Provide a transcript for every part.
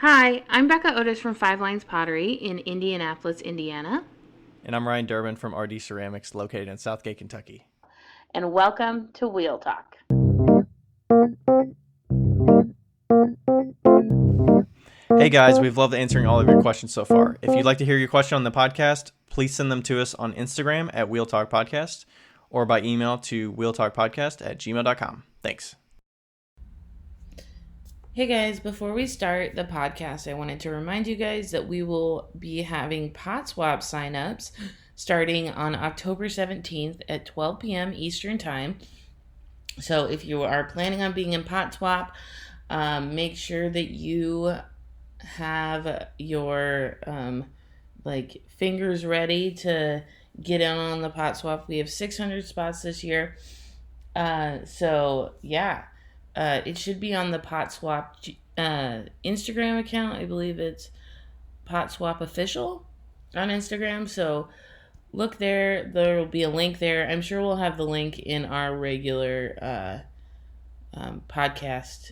Hi, I'm Becca Otis from Five Lines Pottery in Indianapolis, Indiana. And I'm Ryan Durbin from RD Ceramics, located in Southgate, Kentucky. And welcome to Wheel Talk. Hey guys, we've loved answering all of your questions so far. If you'd like to hear your question on the podcast, please send them to us on Instagram at Wheel Talk Podcast or by email to wheeltalkpodcast@gmail.com. Thanks. Hey guys, before we start the podcast, I wanted to remind you guys that we will be having pot swap signups starting on October 17th at 12 p.m. Eastern Time. So if you are planning on being in pot swap, make sure that you have your fingers ready to get in on the pot swap. We have 600 spots this year. It should be on the Pot Swap Instagram account. I believe it's Pot Swap Official on Instagram. So look there. There will be a link there. I'm sure we'll have the link in our regular podcast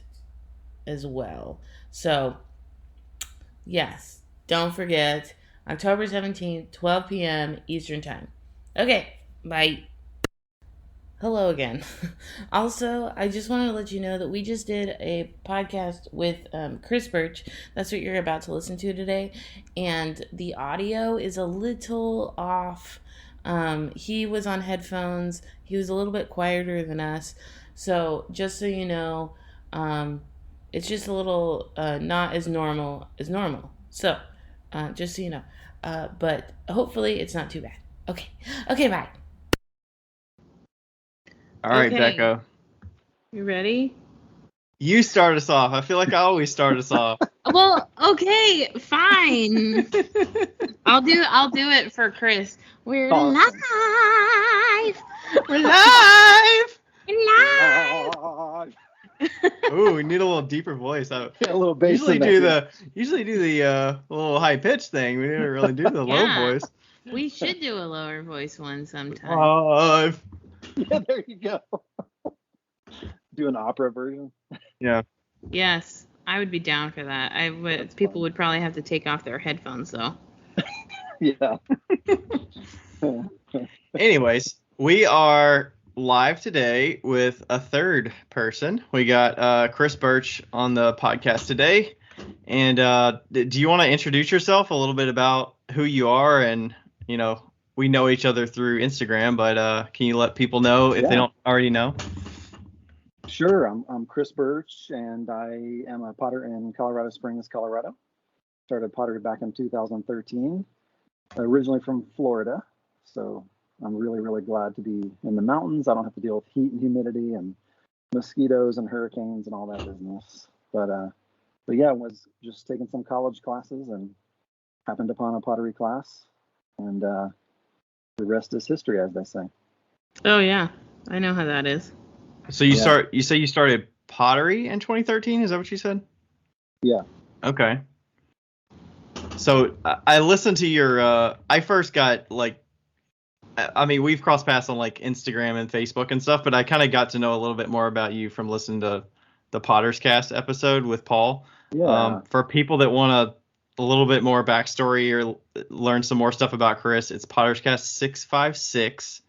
as well. So, yes, don't forget, October 17th, 12 p.m. Eastern Time. Okay, bye. Hello again. Also, I just want to let you know that we just did a podcast with Chris Burch. That's what you're about to listen to today. And the audio is a little off. He was on headphones. He was a little bit quieter than us. So just so you know, it's just a little not as normal as normal. So just so you know. But hopefully it's not too bad. Okay, bye. All right, Okay. Becca. You ready? You start us off. I feel like I always start us off. Well, okay, fine. I'll do it for Chris. We're live. We're live. We're live. Ooh, we need a little deeper voice. A little bass. Usually do the little high pitch thing. We didn't really do the low voice. We should do a lower voice one sometime. Live. Yeah, there you go. Do an opera version. Yeah. Yes, I would be down for that. People would probably have to take off their headphones though. Yeah. Anyways, we are live today with a third person. We got Chris Burch on the podcast today. And do you want to introduce yourself a little bit about who you are? And, we know each other through Instagram, but can you let people know if they don't already know? Sure. I'm Chris Burch, and I am a potter in Colorado Springs, Colorado. Started pottery back in 2013, originally from Florida. So I'm really, really glad to be in the mountains. I don't have to deal with heat and humidity and mosquitoes and hurricanes and all that business. But yeah, I was just taking some college classes and happened upon a pottery class, and the rest is history, as they say. Oh yeah, I know how that is. So you say you started pottery in 2013? Is that what you said? Yeah. Okay. So I listened to your. I first got we've crossed paths on Instagram and Facebook and stuff, but I kind of got to know a little bit more about you from listening to the Potter's Cast episode with Paul. Yeah. For people that want a little bit more backstory or learn some more stuff about Chris, it's Potter's Cast 656.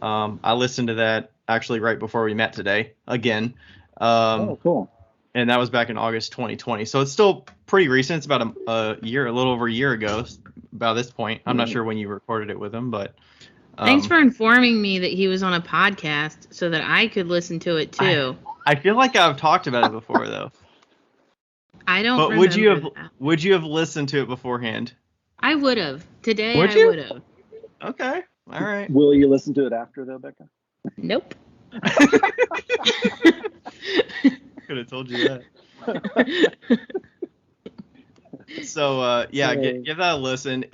I listened to that actually right before we met today again. Cool. And that was back in August 2020. So it's still pretty recent. It's about a little over a year ago, about this point. I'm not sure when you recorded it with him, but. Thanks for informing me that he was on a podcast so that I could listen to it too. I feel like I've talked about it before though. I don't. But remember would you have listened to it beforehand? I would have. Today Would I you? would have. Okay. All right. Will you listen to it after, though, Becca? Nope. Could have told you that. So give that a listen.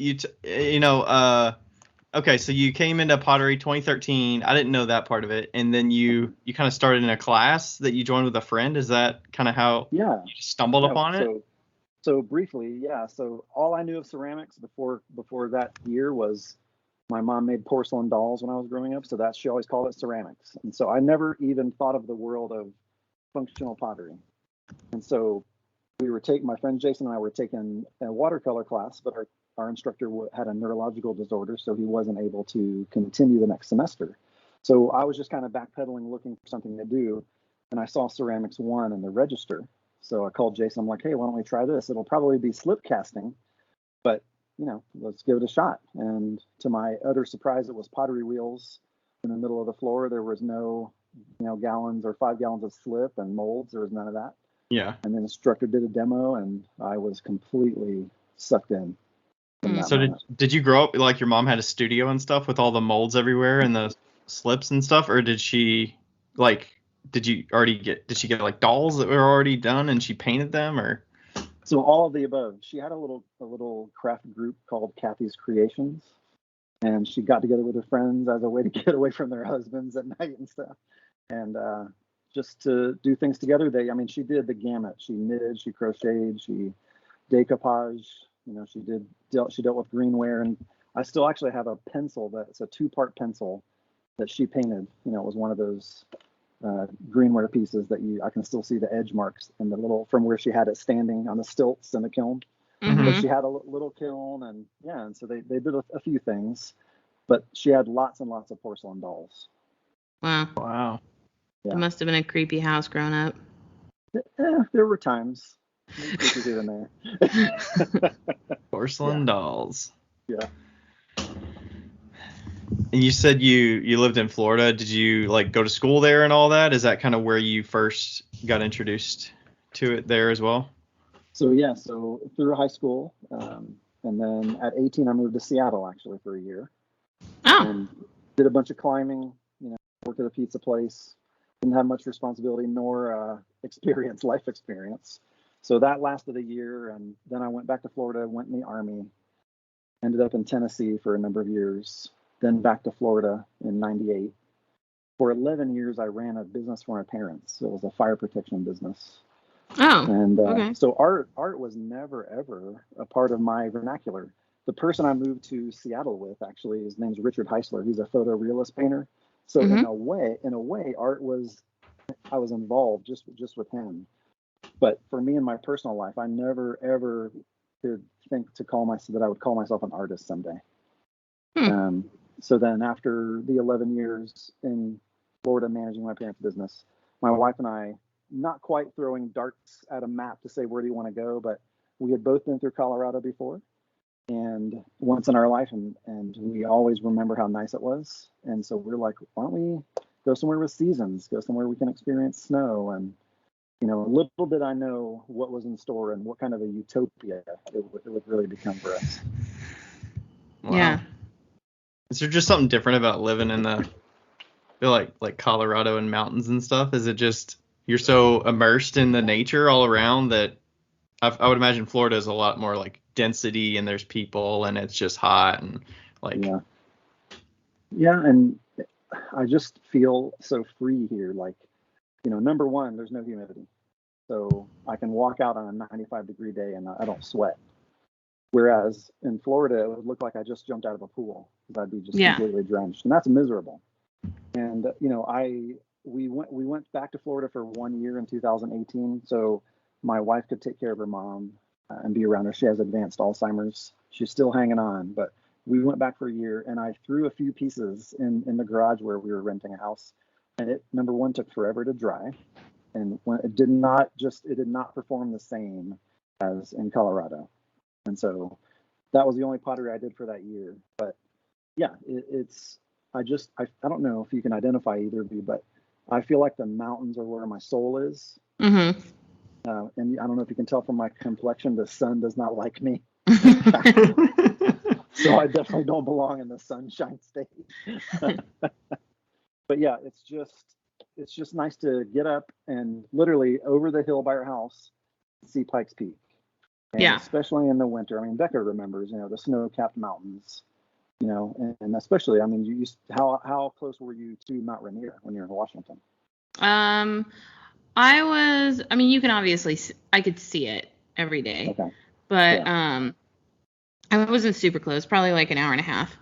Okay, so you came into pottery 2013. I didn't know that part of it, and then you kind of started in a class that you joined with a friend. Is that kind of how you stumbled upon it? So briefly, yeah. So all I knew of ceramics before that year was my mom made porcelain dolls when I was growing up, so she always called it ceramics. And so I never even thought of the world of functional pottery. And so my friend Jason and I were taking a watercolor class, but our instructor had a neurological disorder, so he wasn't able to continue the next semester. So I was just kind of backpedaling, looking for something to do, and I saw Ceramics 1 in the register. So I called Jason. I'm like, hey, why don't we try this? It'll probably be slip casting, but let's give it a shot. And to my utter surprise, it was pottery wheels in the middle of the floor. There was no, gallons or 5 gallons of slip and molds. There was none of that. Yeah. And the instructor did a demo, and I was completely sucked in. So did you grow up like your mom had a studio and stuff with all the molds everywhere and the slips and stuff, or did she did she get like dolls that were already done and she painted them, or? So all of the above. She had a little craft group called Kathy's Creations, and she got together with her friends as a way to get away from their husbands at night and stuff, and just to do things together. She did the gamut. She knitted, she crocheted, she decoupage. She dealt with greenware, and I still actually have a pencil that's a 2-part pencil that she painted. It was one of those greenware pieces that I can still see the edge marks and the little from where she had it standing on the stilts in the kiln. Mm-hmm. But she had a little kiln, and so they did a few things, but she had lots and lots of porcelain dolls. Wow. Yeah. It must have been a creepy house growing up. There were times. Maybe here and there. Porcelain dolls. Yeah. And you said you lived in Florida. Did you go to school there and all that? Is that kind of where you first got introduced to it there as well? So through high school, and then at 18 I moved to Seattle actually for a year. Oh. And did a bunch of climbing. Worked at a pizza place. Didn't have much responsibility nor life experience. So that lasted a year, and then I went back to Florida, went in the Army, ended up in Tennessee for a number of years, then back to Florida in '98. For 11 years, I ran a business for my parents. It was a fire protection business. Oh, and okay. So art was never, ever a part of my vernacular. The person I moved to Seattle with, actually, his name's Richard Heisler. He's a photorealist painter. So Mm-hmm. in a way, I was involved just with him. But for me in my personal life, I never ever could think that I would call myself an artist someday. So then after the 11 years in Florida managing my parents' business, my wife and I, not quite throwing darts at a map to say where do you want to go, but we had both been through Colorado before, and once in our life, and we always remember how nice it was. And so we're like, why don't we go somewhere with seasons, go somewhere we can experience snow. And little did I know what was in store and what kind of a utopia it would really become for us. Wow. Yeah. Is there just something different about living in like Colorado and mountains and stuff? Is it just you're so immersed in the nature all around that I would imagine Florida is a lot more like density and there's people and it's just hot and yeah, and I just feel so free here. Number one, there's no humidity. So I can walk out on a 95-degree day and I don't sweat. Whereas in Florida, it would look like I just jumped out of a pool because I'd be just completely drenched. And that's miserable. And, we went back to Florida for 1 year in 2018. So my wife could take care of her mom and be around her. She has advanced Alzheimer's. She's still hanging on, but we went back for a year, and I threw a few pieces in the garage where we were renting a house. And it, number one, took forever to dry. And when it did not perform the same as in Colorado. And so that was the only pottery I did for that year. But yeah, I don't know if you can identify either of you, but I feel like the mountains are where my soul is. Mm-hmm. And I don't know if you can tell from my complexion, the sun does not like me. So I definitely don't belong in the sunshine state. But yeah, it's just nice to get up and literally over the hill by our house see Pikes Peak. And especially in the winter. Becca remembers, the snow-capped mountains, and especially, how close were you to Mount Rainier when you were in Washington? You can obviously, I could see it every day. Okay. But I wasn't super close, probably like an hour and a half.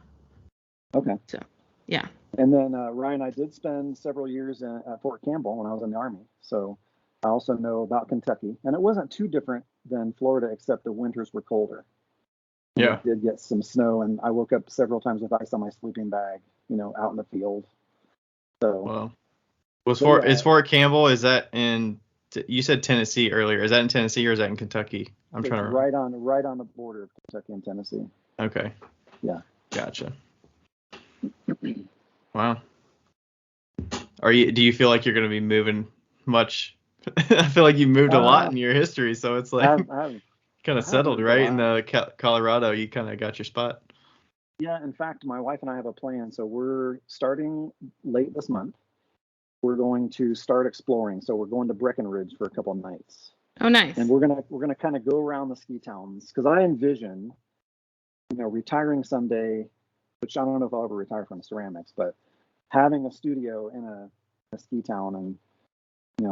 Okay. So, yeah. And then Ryan, I did spend several years at Fort Campbell when I was in the Army. So I also know about Kentucky, and it wasn't too different than Florida, except the winters were colder. And Yeah. we did get some snow, and I woke up several times with ice on my sleeping bag, out in the field. So, Well, is Fort Campbell, is that in, you said Tennessee earlier. Is that in Tennessee or is that in Kentucky? I'm trying to remember. right on the border of Kentucky and Tennessee. Okay. Yeah. Gotcha. Wow. Do you feel like you're going to be moving much? I feel like you moved a lot in your history, so it's like I've kind of settled, right? In the Colorado, you kind of got your spot. Yeah, in fact, my wife and I have a plan. So we're starting late this month. We're going to start exploring. So we're going to Breckenridge for a couple of nights. Oh, nice. And we're gonna kind of go around the ski towns, because I envision, retiring someday, which I don't know if I'll ever retire from ceramics, but having a studio in a ski town, and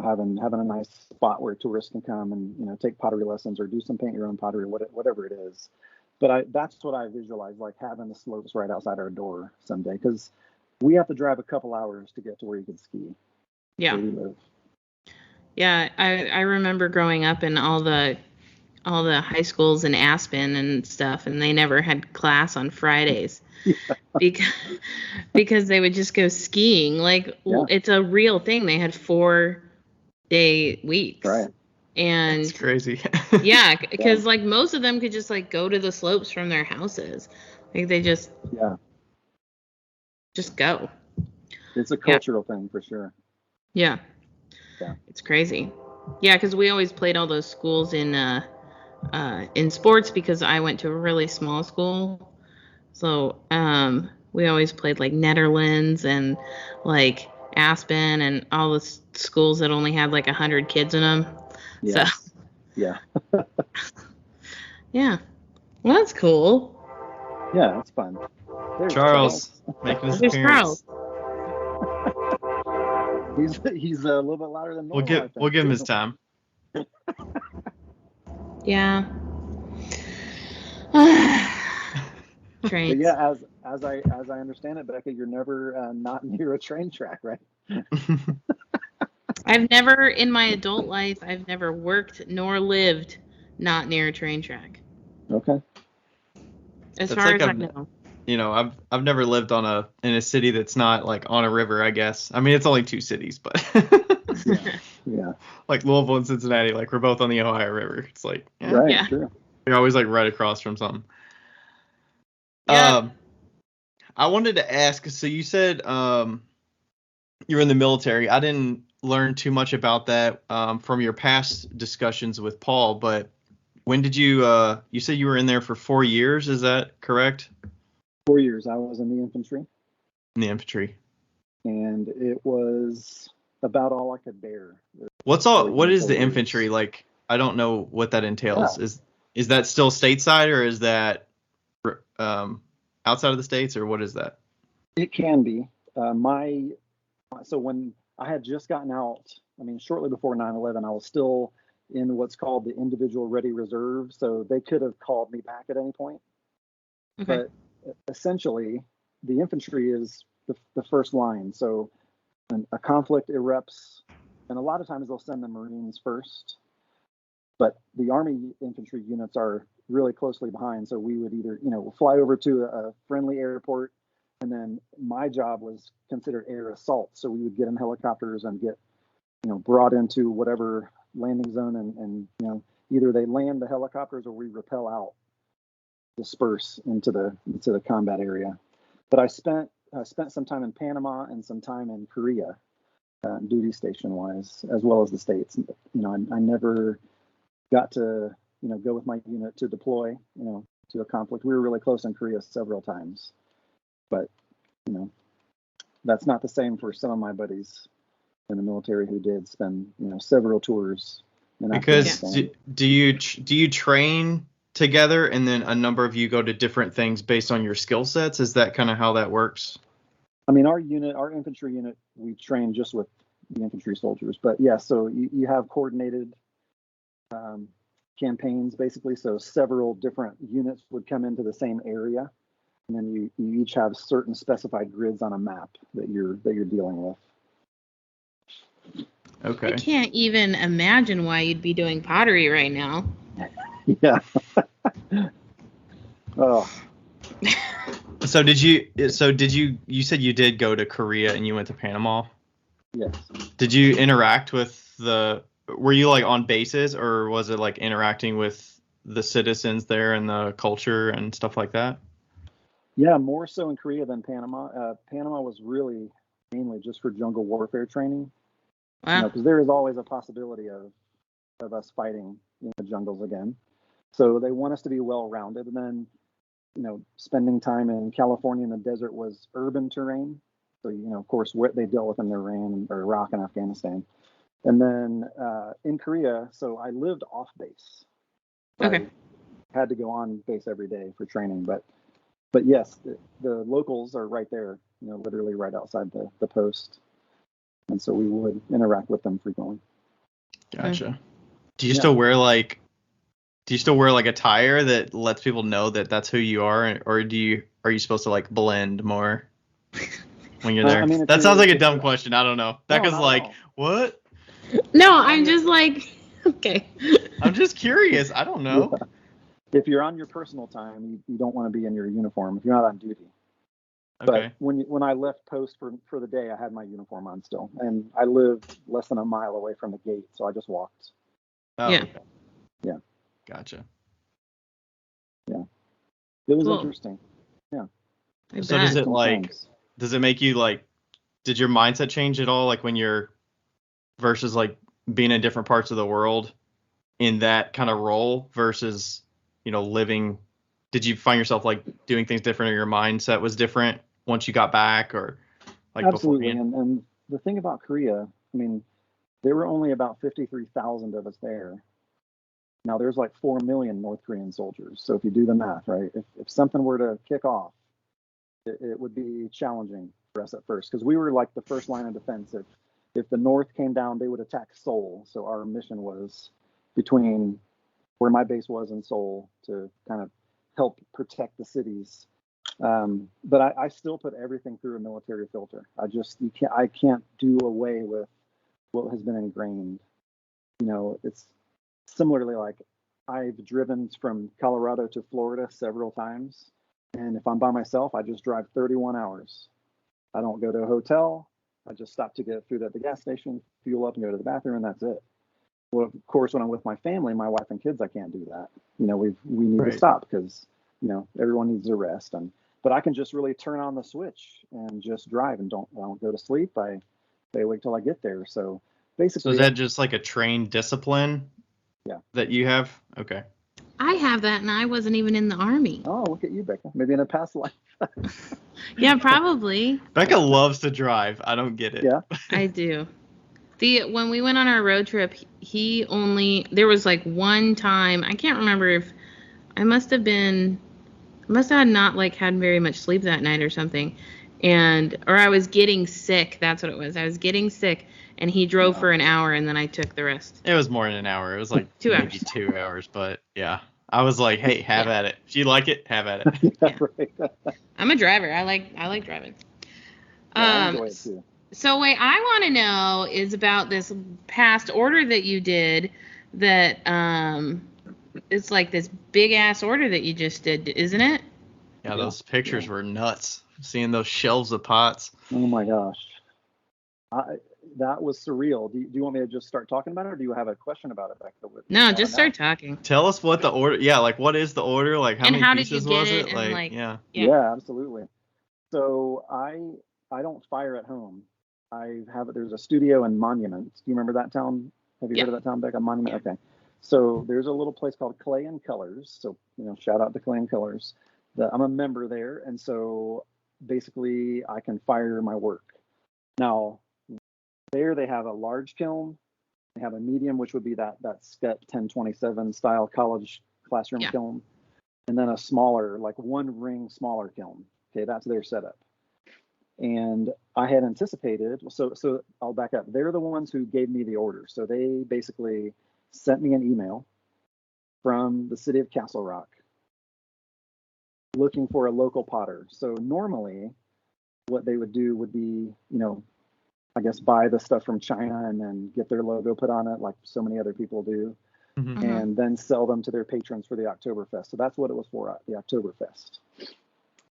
having a nice spot where tourists can come and take pottery lessons or do some paint your own pottery, whatever it is. But that's what I visualize, like having the slopes right outside our door someday, because we have to drive a couple hours to get to where you can ski. Yeah. Where we live. Yeah, I remember growing up in all the high schools in Aspen and stuff, and they never had class on Fridays. Yeah. because they would just go skiing. Like, it's a real thing. They had 4-day weeks. Right. And it's crazy. Yeah, because like most of them could just like go to the slopes from their houses. Like they just go. It's a cultural thing for sure. Yeah. It's crazy. Yeah, because we always played all those schools in sports, because I went to a really small school. So we always played like Netherlands and like Aspen and all the schools that only had like 100 kids in them. Yeah. So yeah. Yeah. Well, that's cool. Yeah, it's fun. There's Charles making his appearance. Charles. He's a little bit louder than normal. We'll give him his time. Yeah. Trains. But yeah, as I understand it, Becca, you're never not near a train track, right? I've never, in my adult life, I've never worked nor lived not near a train track. Okay. As far as I know. I've never lived in a city that's not like on a river, I guess. I mean, it's only 2 cities, but yeah. Like Louisville and Cincinnati, like we're both on the Ohio River. It's like, right, true. You're always like right across from something. Yeah. I wanted to ask, so you said you're in the military. I didn't learn too much about that from your past discussions with Paul, but when did you said you were in there for 4 years, is that correct? 4 years. I was in the infantry. In the infantry. And it was about all I could bear. What is the infantry like? I don't know what that entails. Yeah. Is that still stateside, or is that outside of the states, or what is that? It can be. So when I had just gotten out, shortly before 9/11, I was still in what's called the individual ready reserve. So they could have called me back at any point. Okay. But essentially, the infantry is the first line. So when a conflict erupts, and a lot of times they'll send the Marines first, but the Army infantry units are really closely behind. So we would either, fly over to a friendly airport, and then my job was considered air assault. So we would get in helicopters and get, brought into whatever landing zone, and either they land the helicopters or we rappel out, disperse into the combat area. But I spent some time in Panama and some time in Korea, duty station wise, as well as the States. I never got to go with my unit to deploy to a conflict. We were really close in Korea several times, but that's not the same for some of my buddies in the military who did spend several tours in Afghanistan. do you train together, and then a number of you go to different things based on your skill sets? Is that kind of how that works? Our infantry unit, we train just with the infantry soldiers, but yeah, so you have coordinated campaigns basically. So several different units would come into the same area, and then you each have certain specified grids on a map that you're dealing with. Okay. I can't even imagine why you'd be doing pottery right now. Yeah. Oh, So did you said you did go to Korea and you went to Panama? yes. Did you interact with were you like on bases, or was it like interacting with the citizens there and the culture and stuff like that? Yeah, more so in Korea than Panama. Panama was really mainly just for jungle warfare training, Wow. because there is always a possibility of us fighting in the jungles again. So they want us to be well rounded. And then, spending time in California in the desert was urban terrain. So, of course, what they dealt with in Iran or Iraq and Afghanistan. And then in Korea, so I lived off base. So Okay. I had to go on base every day for training. But yes, the locals are right there, literally right outside the post. And so we would interact with them frequently. Gotcha. Do you Yeah. still wear like attire that lets people know that that's who you are, or are you supposed to like blend more when you're there? I mean, That sounds like a dumb question. I don't know. Becca's not at like, all. what? No, I'm just like, okay. I'm just curious. I don't know. Yeah. If you're on your personal time, you don't want to be in your uniform if you're not on duty. Okay. But when I left post for the day, I had my uniform on still, and I lived less than a mile away from the gate, so I just walked. Oh, Yeah. okay. Yeah. Gotcha. Yeah, it was Cool. interesting. Yeah. I So does bet. it like does it make you like did your mindset change at all like when you're versus like being in different parts of the world in that kind of role versus living? Did you find yourself like doing things different, or your mindset was different once you got back, or like Absolutely. beforehand? And the thing about Korea, I mean, there were only about 53,000 of us there. Now there's like 4 million North Korean soldiers. So if you do the math, right, if something were to kick off, it would be challenging for us at first because we were like the first line of defense. If the North came down, they would attack Seoul. So our mission was between where my base was in Seoul to kind of help protect the cities. But I still put everything through a military filter. I can't do away with what has been ingrained. It's similarly like I've driven from Colorado to Florida several times. And if I'm by myself, I just drive 31 hours. I don't go to a hotel. I just stop to get food at the gas station, fuel up, and go to the bathroom, and that's it. Well, of course, when I'm with my family, my wife and kids, I can't do that. We need to stop because everyone needs a rest. But I can just really turn on the switch and just drive and I don't go to sleep. I stay awake till I get there. So So basically, is that just like a trained discipline? Yeah. That you have? Okay. I have that, and I wasn't even in the Army. oh, look at you, Becca. Maybe in a past life. Yeah, probably. Becca loves to drive. I don't get it. Yeah. I do. When we went on our road trip, there was like one time, I can't remember if I must have not like had very much sleep that night or something. Or I was getting sick. That's what it was. I was getting sick, and he drove for an hour, and then I took the rest. It was more than an hour. It was like 2 maybe hours. 2 hours, but yeah. I was like, hey, have at it. If you like it, have at it. Yeah. Right. I'm a driver. I like driving. I enjoy it too. So what I want to know is about this past order that you did that it's like this big ass order that you just did, isn't it? Yeah, those pictures were nuts. Seeing those shelves of pots. Oh my gosh. That was surreal. Do you want me to just start talking about it, or do you have a question about it, Becca? No, just start talking. Tell us what the order. Yeah, like what is the order? Like how many how did you pieces get was it? it? And Like yeah. Yeah, absolutely. So I don't fire at home. There's a studio in Monument. Do you remember that town? Have you heard of that town, Becca? Monument. Okay. So there's a little place called Clay and Colors. So shout out to Clay and Colors. I'm a member there, and so basically I can fire my work. Now there they have a large kiln. They have a medium, which would be that SCET 1027 style college classroom kiln, and then a smaller, like one ring smaller kiln. Okay, that's their setup. And I had anticipated, so I'll back up. They're the ones who gave me the order. So they basically sent me an email from the city of Castle Rock looking for a local potter. So normally what they would do would be, I guess, buy the stuff from China and then get their logo put on it, like so many other people do, Mhm. and then sell them to their patrons for the Oktoberfest. So that's what it was for, the Oktoberfest.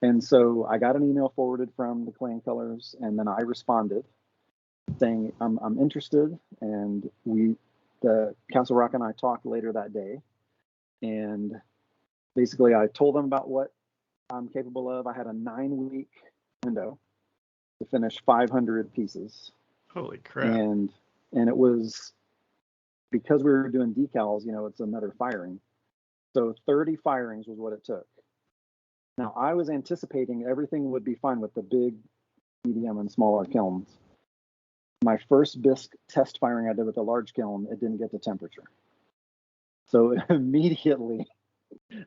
And so I got an email forwarded from the Clan Colors, and then I responded saying I'm interested. And the Castle Rock and I talked later that day, and basically I told them about what I'm capable of. I had a 9-week window to finish 500 pieces, Holy crap. and it was because we were doing decals. It's another firing, so 30 firings was what it took. Now, I was anticipating everything would be fine with the big medium and smaller kilns. My first bisque test firing I did with a large kiln, it didn't get to temperature. So immediately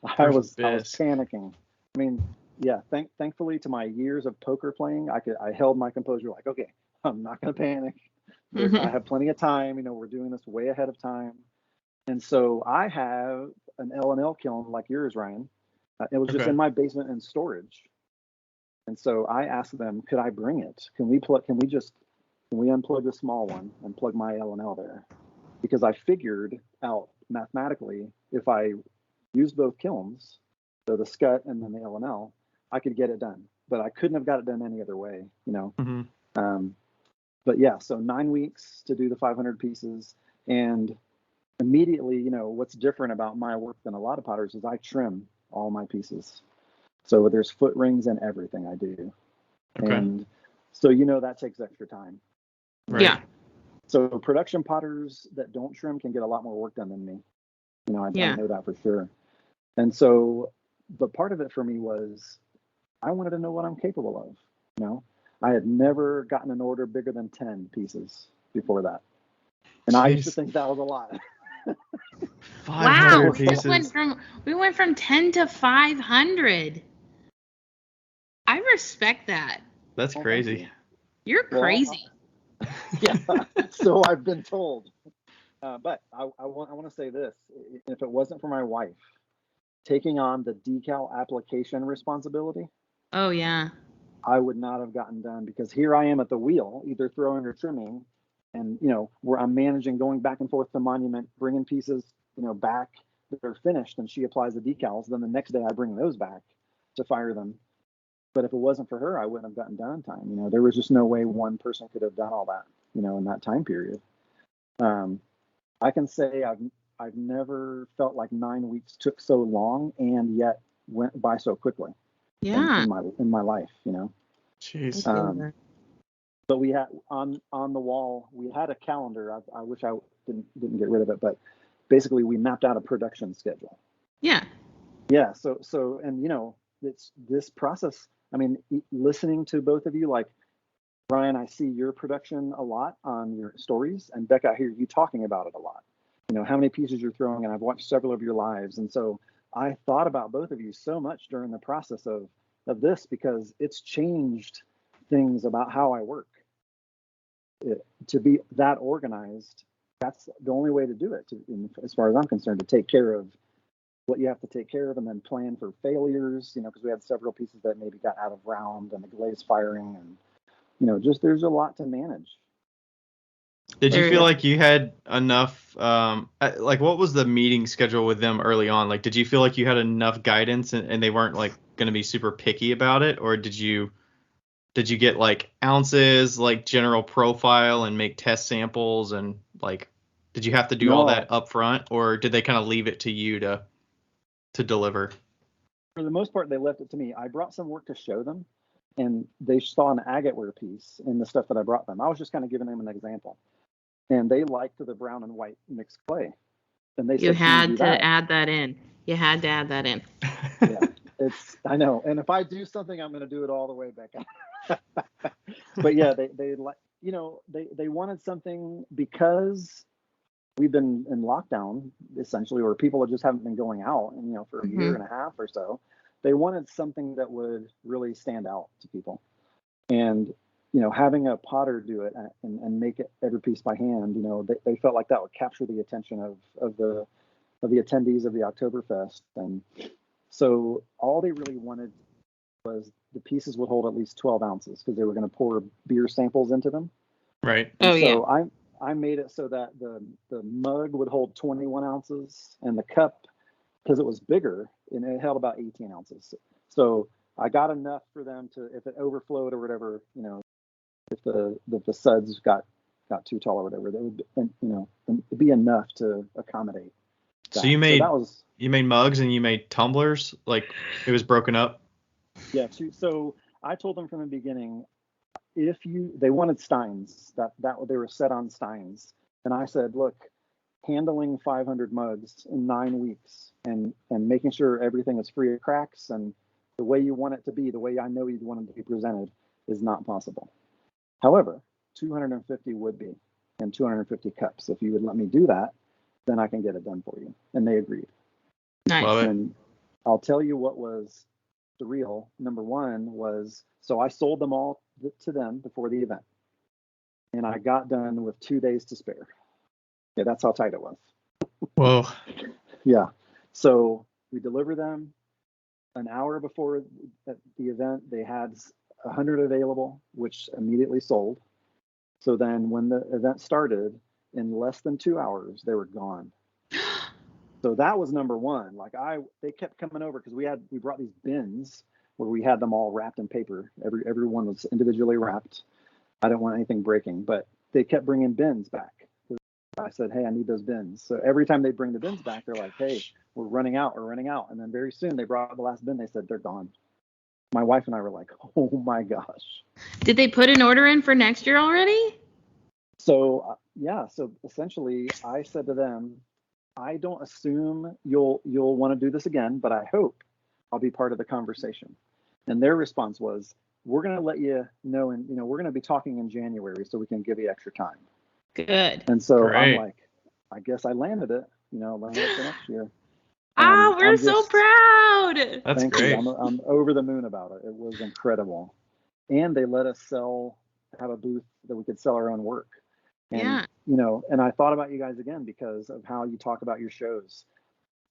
I was panicking. I mean, yeah, thankfully to my years of poker playing, I held my composure, like, okay, I'm not going to panic. I have plenty of time. We're doing this way ahead of time. And so I have an L&L kiln like yours, Ryan. It was just in my basement in storage. And so I asked them, could I bring it? Can we unplug the small one and plug my L&L there? Because I figured out mathematically, if I used both kilns, so the Scut and then the L&L, I could get it done. But I couldn't have got it done any other way, But yeah, so 9 weeks to do the 500 pieces. And immediately, what's different about my work than a lot of potters is I trim all my pieces. So there's foot rings and everything I do. Okay. And so, that takes extra time. Right. Yeah. So production potters that don't trim can get a lot more work done than me. I know that for sure. And so, but part of it for me was I wanted to know what I'm capable of. I had never gotten an order bigger than 10 pieces before that. And I used to think that was a lot. 500 Wow, pieces. we went from 10 to 500. I respect that. That's crazy. You're crazy. Yeah, so I've been told. But I want to say this. If it wasn't for my wife taking on the decal application responsibility, Oh, yeah. I would not have gotten done, because here I am at the wheel, either throwing or trimming, and where I'm managing, going back and forth to Monument, bringing pieces back that are finished, and she applies the decals. Then the next day I bring those back to fire them. But if it wasn't for her, I wouldn't have gotten done in time. There was just no way one person could have done all that in that time period. I can say I've never felt like 9 weeks took so long and yet went by so quickly. Yeah. In my life, Jeez. But we had on the wall, we had a calendar. I wish I didn't get rid of it, but basically we mapped out a production schedule. Yeah. Yeah. So and it's this process. I mean, listening to both of you, like Ryan, I see your production a lot on your stories, and Becca, I hear you talking about it a lot. How many pieces you're throwing, and I've watched several of your lives, and so I thought about both of you so much during the process of this, because it's changed things about how I work. To be that organized, that's the only way to do it, as far as I'm concerned, to take care of what you have to take care of, and then plan for failures, because we had several pieces that maybe got out of round and the glaze firing, and just there's a lot to manage. Did you feel like you had enough, like what was the meeting schedule with them early on? Like, did you feel like you had enough guidance and they weren't like going to be super picky about it? Or did you get like ounces, like general profile, and make test samples, and like, did you have to do all that up front, or did they kind of leave it to you to deliver? For the most part, they left it to me. I brought some work to show them, and they saw an agate ware piece in the stuff that I brought them. I was just kind of giving them an example. And they liked the brown and white mixed clay. And they You had to add that in. You had to add that in. Yeah, I know. And if I do something, I'm going to do it all the way, Becca. But yeah, they like, they wanted something, because we've been in lockdown essentially, or people just haven't been going out, and for a year and a half or so. They wanted something that would really stand out to people. And having a potter do it and make it every piece by hand, they felt like that would capture the attention of the attendees of the Oktoberfest. And so all they really wanted was the pieces would hold at least 12 ounces, because they were going to pour beer samples into them. Right. And Oh yeah. so I made it so that the mug would hold 21 ounces and the cup, because it was bigger, and it held about 18 ounces. So I got enough for them to, if it overflowed or whatever, if the suds got too tall or whatever, they would, it'd be enough to accommodate that. So you that was made mugs and you made tumblers, like it was broken up. yeah. So I told them from the beginning, they wanted steins, that they were set on steins, and I said, look, handling 500 mugs in 9 weeks and making sure everything is free of cracks and the way you want it to be, the way I know you'd want it to be presented, is not possible. However, 250 would be, and 250 cups. If you would let me do that, then I can get it done for you. And they agreed. Nice. Love it. And I'll tell you what was surreal. Number one was, so I sold them all to them before the event, and I got done with 2 days to spare. Yeah, that's how tight it was. Whoa. Yeah. So we deliver them an hour before the event. They had 100 available, which immediately sold. So then when the event started, in less than 2 hours, they were gone. So that was number one. Like they kept coming over because we brought these bins where we had them all wrapped in paper. Everyone was individually wrapped. I didn't want anything breaking, but they kept bringing bins back. I said, hey, I need those bins. So every time they bring the bins back, they're like, hey, we're running out. And then very soon they brought the last bin. They said, they're gone. My wife and I were like, oh my gosh. Did they put an order in for next year already? So so essentially I said to them, I don't assume you'll want to do this again, but I hope I'll be part of the conversation. And their response was, we're going to let you know, and we're going to be talking in January so we can give you extra time. Good. And so Great. I'm like, I guess I landed it, landed it for next year. Ah, we're so proud. That's Thank great. you. I'm over the moon about it. It was incredible. And they let us have a booth that we could sell our own work. And, Yeah. and I thought about you guys again because of how you talk about your shows.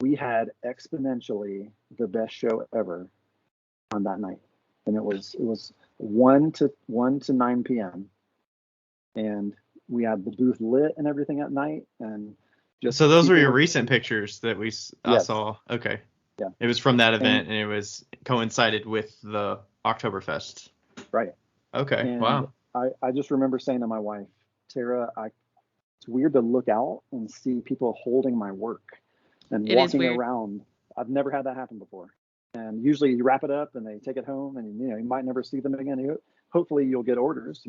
We had exponentially the best show ever on that night. And it was 1 to 9 p.m. And we had the booth lit and everything at night. And just So those were your recent pictures that I Yes. saw. Okay. Yeah. It was from that event, and it was coincided with the Oktoberfest. Right. Okay. And Wow. I just remember saying to my wife, Tara, it's weird to look out and see people holding my work and It is walking weird. around. I've never had that happen before. And usually you wrap it up and they take it home, and you might never see them again. Hopefully you'll get orders,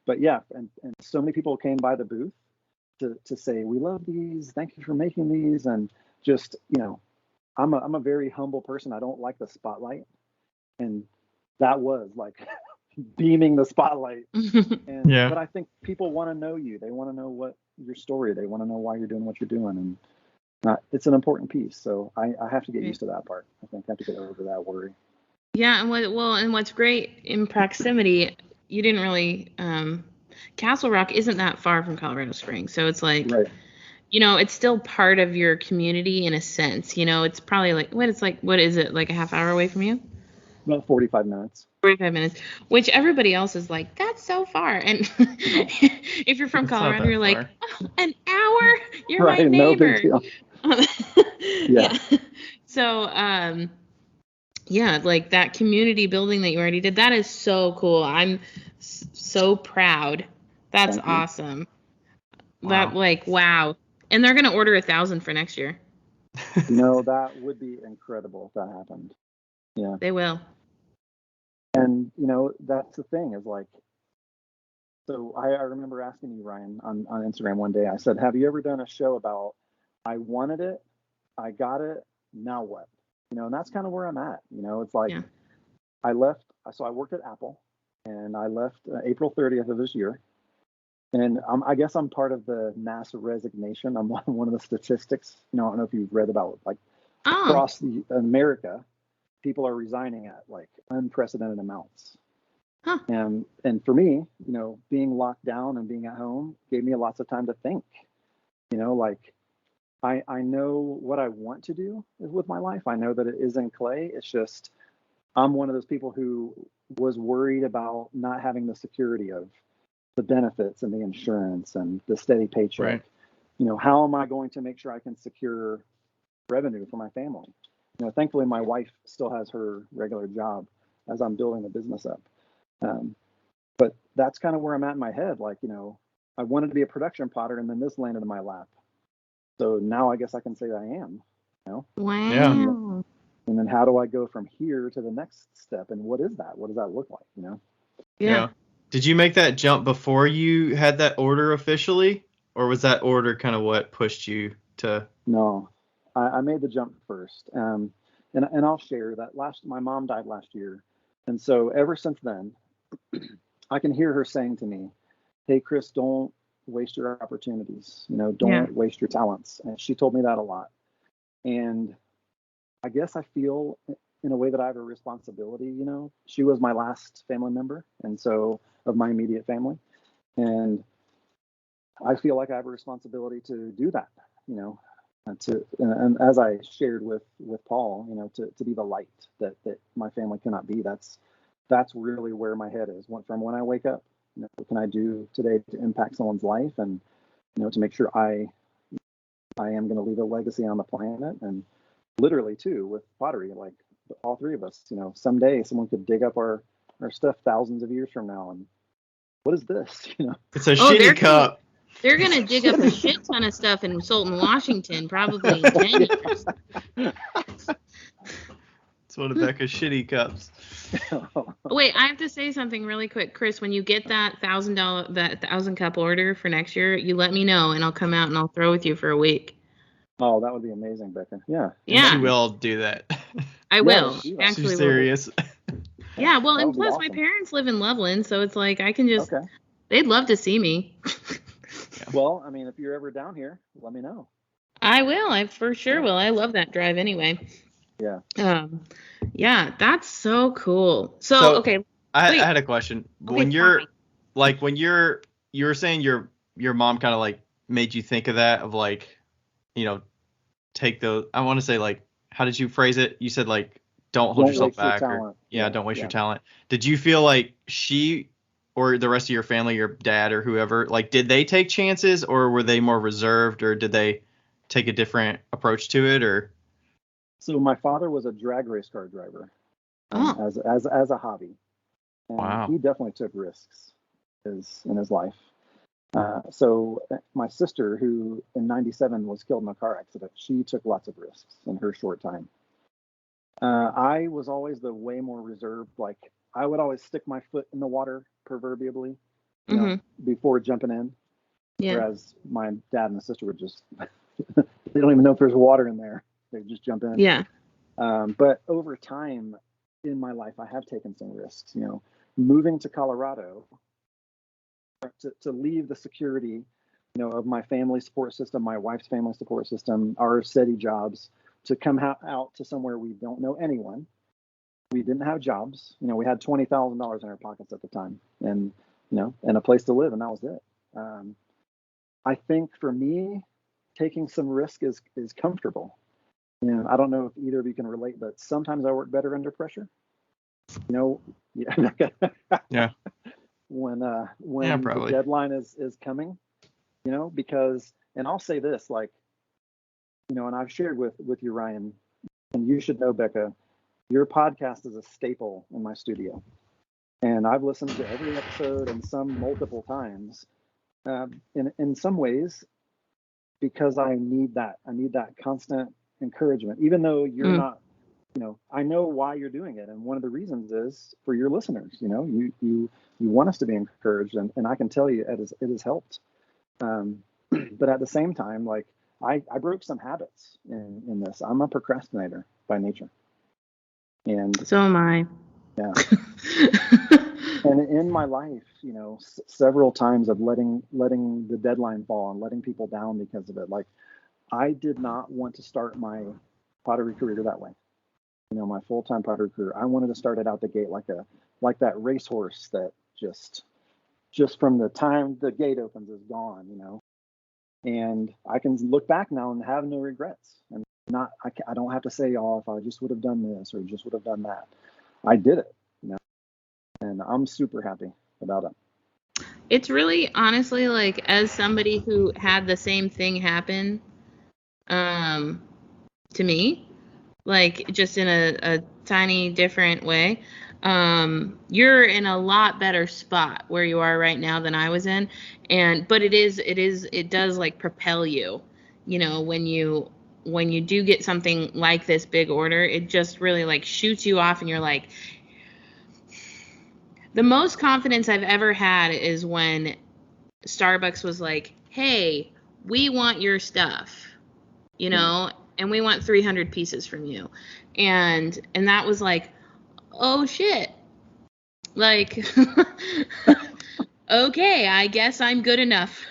But yeah, and so many people came by the booth to say, we love these, thank you for making these, and just I'm a very humble person. I don't like the spotlight, and that was like beaming the spotlight. And Yeah. but I think people want to know you. They want to know what your story. They want to know why you're doing what you're doing, and it's an important piece. So I have to get used to that part. I think I have to get over that worry. Yeah, and what's great in proximity, you didn't really Castle Rock isn't that far from Colorado Springs, so it's like Right. it's still part of your community in a sense. It's probably what is it, like a half hour away from you? About 45 minutes. 45 minutes, which everybody else is like, that's so far. And if you're from It's not Colorado, that you're like, far. oh, an hour? You're my Right. No neighbor. big deal. Yeah. So, like that community building that you already did, that is so cool. I'm so proud. That's Thank you. awesome. Wow. Wow. And they're going to order 1,000 for next year. That would be incredible if that happened. Yeah. They will. And that's the thing is like, so I remember asking you, Ryan, on Instagram one day. I said, have you ever done a show about, I wanted it, I got it, now what? And that's kind of where I'm at. It's like, Yeah. I left, so I worked at Apple, and I left April 30th of this year. And I guess I'm part of the mass resignation. I'm one of the statistics. I don't know if you've read about across America, people are resigning at like unprecedented amounts. Huh. And for me, being locked down and being at home gave me lots of time to think. Like I know what I want to do with my life. I know that it isn't clay. It's just I'm one of those people who was worried about not having the security of the benefits and the insurance and the steady paycheck. Right. How am I going to make sure I can secure revenue for my family? Thankfully, my wife still has her regular job as I'm building the business up. But that's kind of where I'm at in my head. Like, I wanted to be a production potter, and then this landed in my lap. So now I guess I can say I am. Wow. Yeah. And then how do I go from here to the next step? And what is that? What does that look like? Yeah. Did you make that jump before you had that order officially, or was that order kind of what pushed you to? No, I made the jump first. And I'll share that my mom died last year. And so ever since then, I can hear her saying to me, hey, Chris, don't waste your opportunities. Don't waste your talents. And she told me that a lot. And I guess I feel in a way that I have a responsibility. She was my last family member, and so of my immediate family. And I feel like I have a responsibility to do that, and as I shared with Paul, to be the light that my family cannot be. That's really where my head is. From when I wake up, what can I do today to impact someone's life, and to make sure I am going to leave a legacy on the planet. And literally too with pottery, like all three of us, someday someone could dig up our stuff thousands of years from now, and what is this? It's a shitty cup. They're going to dig up a shit ton of stuff in Sultan, Washington, probably in 10 years. It's one of Becca's shitty cups. Wait, I have to say something really quick. Chris, when you get that $1,000 cup order for next year, you let me know, and I'll come out and I'll throw with you for a week. Oh, that would be amazing, Becca. Yeah. Yeah. She will do that. I will. Yeah, Actually, She's serious. Yeah, well, and That would be plus my awesome. parents live in Loveland, so it's like I can just, Okay. they'd love to see me. Well, I mean, if you're ever down here, let me know. I will. I for sure will. I love that drive anyway. Yeah. Yeah, that's so cool. So okay. I had a question. Okay, When you're fine. like you were saying your mom kind of like made you think of that, of like, take those, I want to say, like, how did you phrase it? You said like don't hold yourself waste your back, or talent. don't waste your talent. Did you feel like she or the rest of your family, your dad or whoever, like, did they take chances, or were they more reserved, or did they take a different approach to it, or? So my father was a drag race car driver, as a hobby, and Wow. he definitely took risks in his life. So my sister, who in '97 was killed in a car accident, she took lots of risks in her short time. I was always the way more reserved. Like, I would always stick my foot in the water, proverbially, before jumping in. Yeah. Whereas my dad and my sister would just, they don't even know if there's water in there. They just jump in. Yeah. But over time in my life, I have taken some risks. Moving to Colorado, to leave the security, of my family support system, my wife's family support system, our steady jobs, to come out to somewhere we don't know anyone. We didn't have jobs. We had $20,000 in our pockets at the time, and and a place to live, and that was it. I think for me, taking some risk is comfortable. I don't know if either of you can relate, but sometimes I work better under pressure. Yeah. When probably. the deadline is coming, because, and I'll say this, like, and I've shared with you, Ryan, and you should know, Becca, your podcast is a staple in my studio, and I've listened to every episode, and some multiple times, in some ways, because I need that constant encouragement, even though you're not, I know why you're doing it, and one of the reasons is for your listeners. You want us to be encouraged, and I can tell you it has helped. But at the same time, like, I broke some habits in this. I'm a procrastinator by nature, and So am I. yeah. And in my life, several times of letting the deadline fall and letting people down because of it. Like, I did not want to start my pottery career that way. My full-time pottery career. I wanted to start it out the gate like that racehorse that just from the time the gate opens is gone. And I can look back now and have no regrets, and I don't have to say, oh, if I just would have done this or just would have done that. I did it, and I'm super happy about it. It's really honestly like, as somebody who had the same thing happen um to me, like just in a tiny different way, you're in a lot better spot where you are right now than I was in. And but it does like propel you, when you do get something like this big order, it just really like shoots you off, and you're like, the most confidence I've ever had is when Starbucks was like, hey, we want your stuff, and we want 300 pieces from you. And that was like, oh shit. Like, okay, I guess I'm good enough.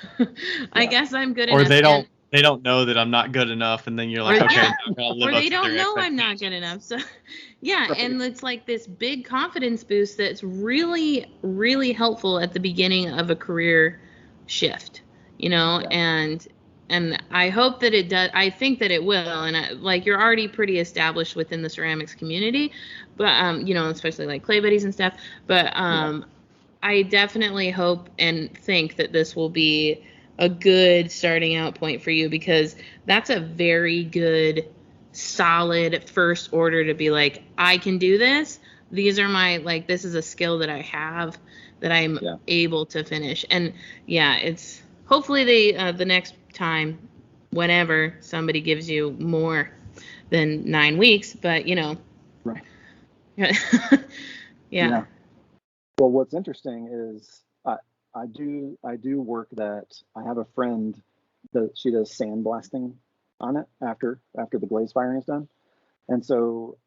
I guess I'm good Or enough. they don't know that I'm not good enough, and then you're like, Or, okay, yeah, now I gotta live or up they to don't their know I'm not expectations. good enough. So, yeah, and it's like this big confidence boost that's really, really helpful at the beginning of a career shift, Yeah. and I hope that it does. I think that it will, and like, you're already pretty established within the ceramics community, but especially like clay buddies and stuff. But I definitely hope and think that this will be a good starting out point for you, because that's a very good, solid first order to be like, I can do this. These are this is a skill that I have, that I'm Yeah. able to finish. And yeah, it's hopefully the next time, whenever somebody gives you more than 9 weeks, but Right. yeah. Yeah. Well, what's interesting is I do work that I have a friend that she does sandblasting on it after the glaze firing is done. And so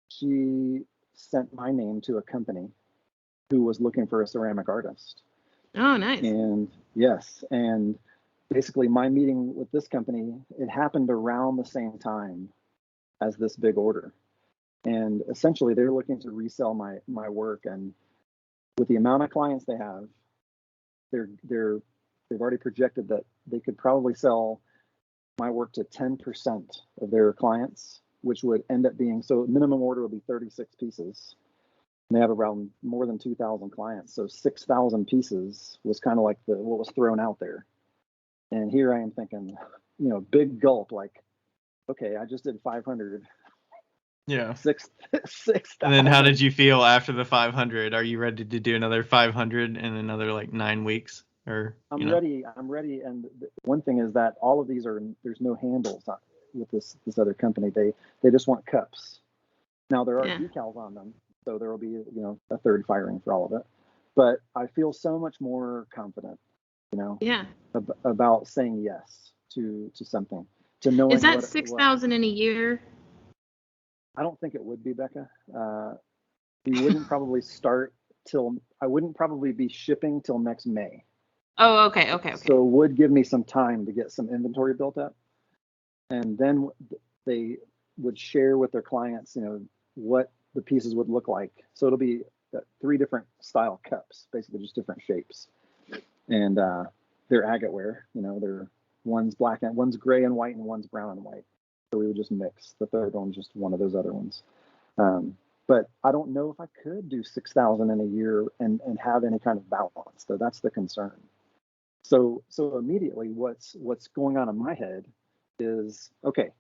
she sent my name to a company who was looking for a ceramic artist. Oh, nice. And yes, and basically my meeting with this company, it happened around the same time as this big order. And essentially they're looking to resell my work, and with the amount of clients they have, they've already projected that they could probably sell my work to 10% of their clients, which would end up being, so minimum order would be 36 pieces. And they have around more than 2,000 clients. So 6,000 pieces was kind of like what was thrown out there. And here I am thinking, big gulp, like, okay, I just did 500. Yeah. 6,000. And then how did you feel after the 500? Are you ready to do another 500 in another like 9 weeks? Or I'm ready. And one thing is that all of these there's no handles with this other company. They just want cups. Now there are decals on them, so there will be a third firing for all of it. But I feel so much more confident, about saying yes to something, to knowing. Is that 6,000 in a year? I don't think it would be, Becca. We wouldn't probably start I wouldn't probably be shipping till next May. Oh, okay. So it would give me some time to get some inventory built up, and then they would share with their clients, what the pieces would look like. So it'll be 3 different style cups, basically just different shapes, and they're agateware. They're one's black and one's gray and white, and one's brown and white. So we would just mix. The third one's just one of those other ones. But I don't know if I could do 6,000 in a year and have any kind of balance. So that's the concern. So immediately what's going on in my head is, okay,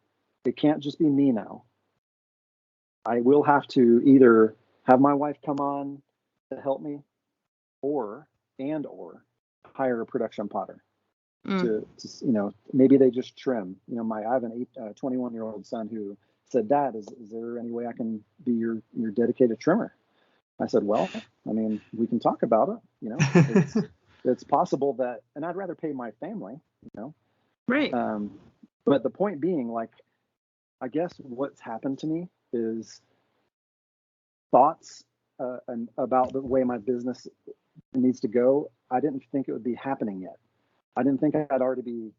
it can't just be me now. I will have to either have my wife come on to help me, or hire a production potter to maybe they just trim. I have an 21-year-old son who said, Dad, is there any way I can be your dedicated trimmer? I said, well, we can talk about it. It's possible that, and I'd rather pay my family, Right. But the point being, like, I guess what's happened to me is thoughts and about the way my business needs to go. I didn't think it would be happening yet. I didn't think I'd already be,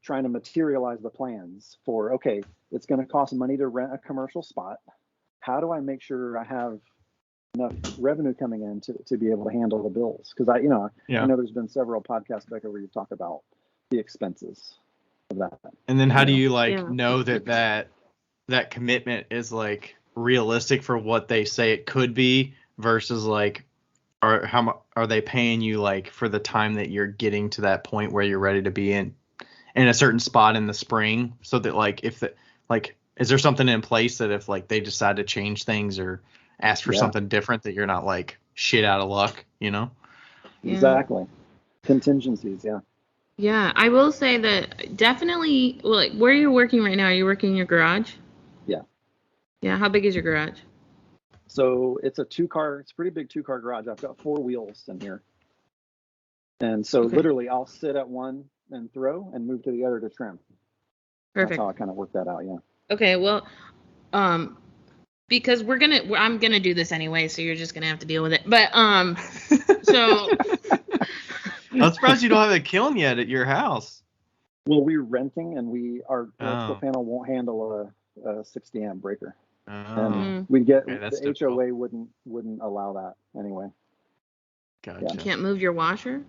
trying to materialize the plans for, okay, it's going to cost money to rent a commercial spot. How do I make sure I have enough revenue coming in to be able to handle the bills? Because I know there's been several podcasts, Becca, where you talk about the expenses of that. And then how do you know that commitment is like realistic for what they say it could be versus like Or are they paying you like for the time that you're getting to that point where you're ready to be in a certain spot in the spring, so that like if the like is there something in place that if like they decide to change things or ask for something different, that you're not like shit out of luck, you know? Yeah. Exactly. Contingencies, yeah. Yeah, I will say that definitely, well, like, where you're working right now, are you working in your garage? Yeah. Yeah, how big is your garage? So it's a it's a pretty big 2-car garage. I've got 4 wheels in here. And so Okay. literally I'll sit at one and throw and move to the other to trim. Perfect. That's how I kind of work that out, yeah. Okay, well, because I'm gonna do this anyway, so you're just gonna have to deal with it. But so I'm surprised you don't have a kiln yet at your house. Well, we're renting, and our electrical panel won't handle a 60 amp breaker. And we get the HOA wouldn't allow that anyway. Gotcha. You can't move your washer?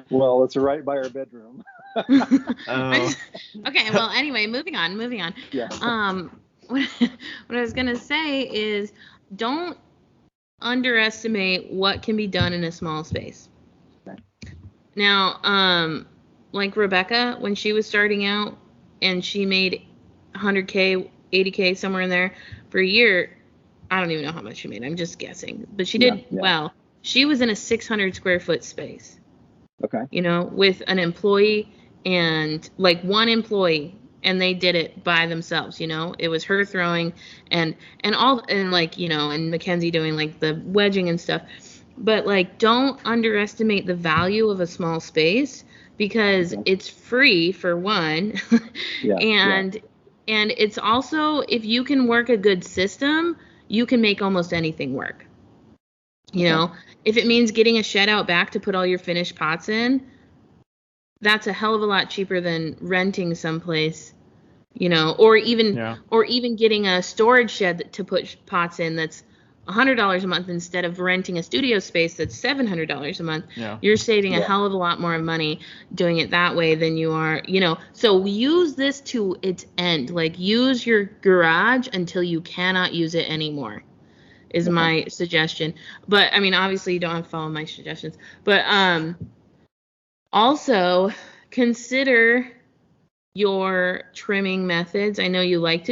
Well, it's right by our bedroom. Okay, well, anyway, moving on. Yeah. What I was gonna say is, don't underestimate what can be done in a small space. Okay. Now, like Rebecca, when she was starting out and she made 100K, 80K, somewhere in there for a year, I don't even know how much she made. I'm just guessing, but she did well. She was in a 600 square foot space. Okay. You know, with an employee and like one employee, and they did it by themselves. You know, it was her throwing and like, you know, and Mackenzie doing like the wedging and stuff. But like, don't underestimate the value of a small space, because it's free for one. And it's also, if you can work a good system, you can make almost anything work. You know, if it means getting a shed out back to put all your finished pots in, that's a hell of a lot cheaper than renting someplace, you know, or even getting a storage shed to put pots in that's $100 a month instead of renting a studio space that's $700 a month. Yeah. You're saving a hell of a lot more money doing it that way than you are, you know. So use this to its end. Like, use your garage until you cannot use it anymore, is my suggestion. But I mean, obviously you don't have to follow my suggestions, but also consider your trimming methods. I know you like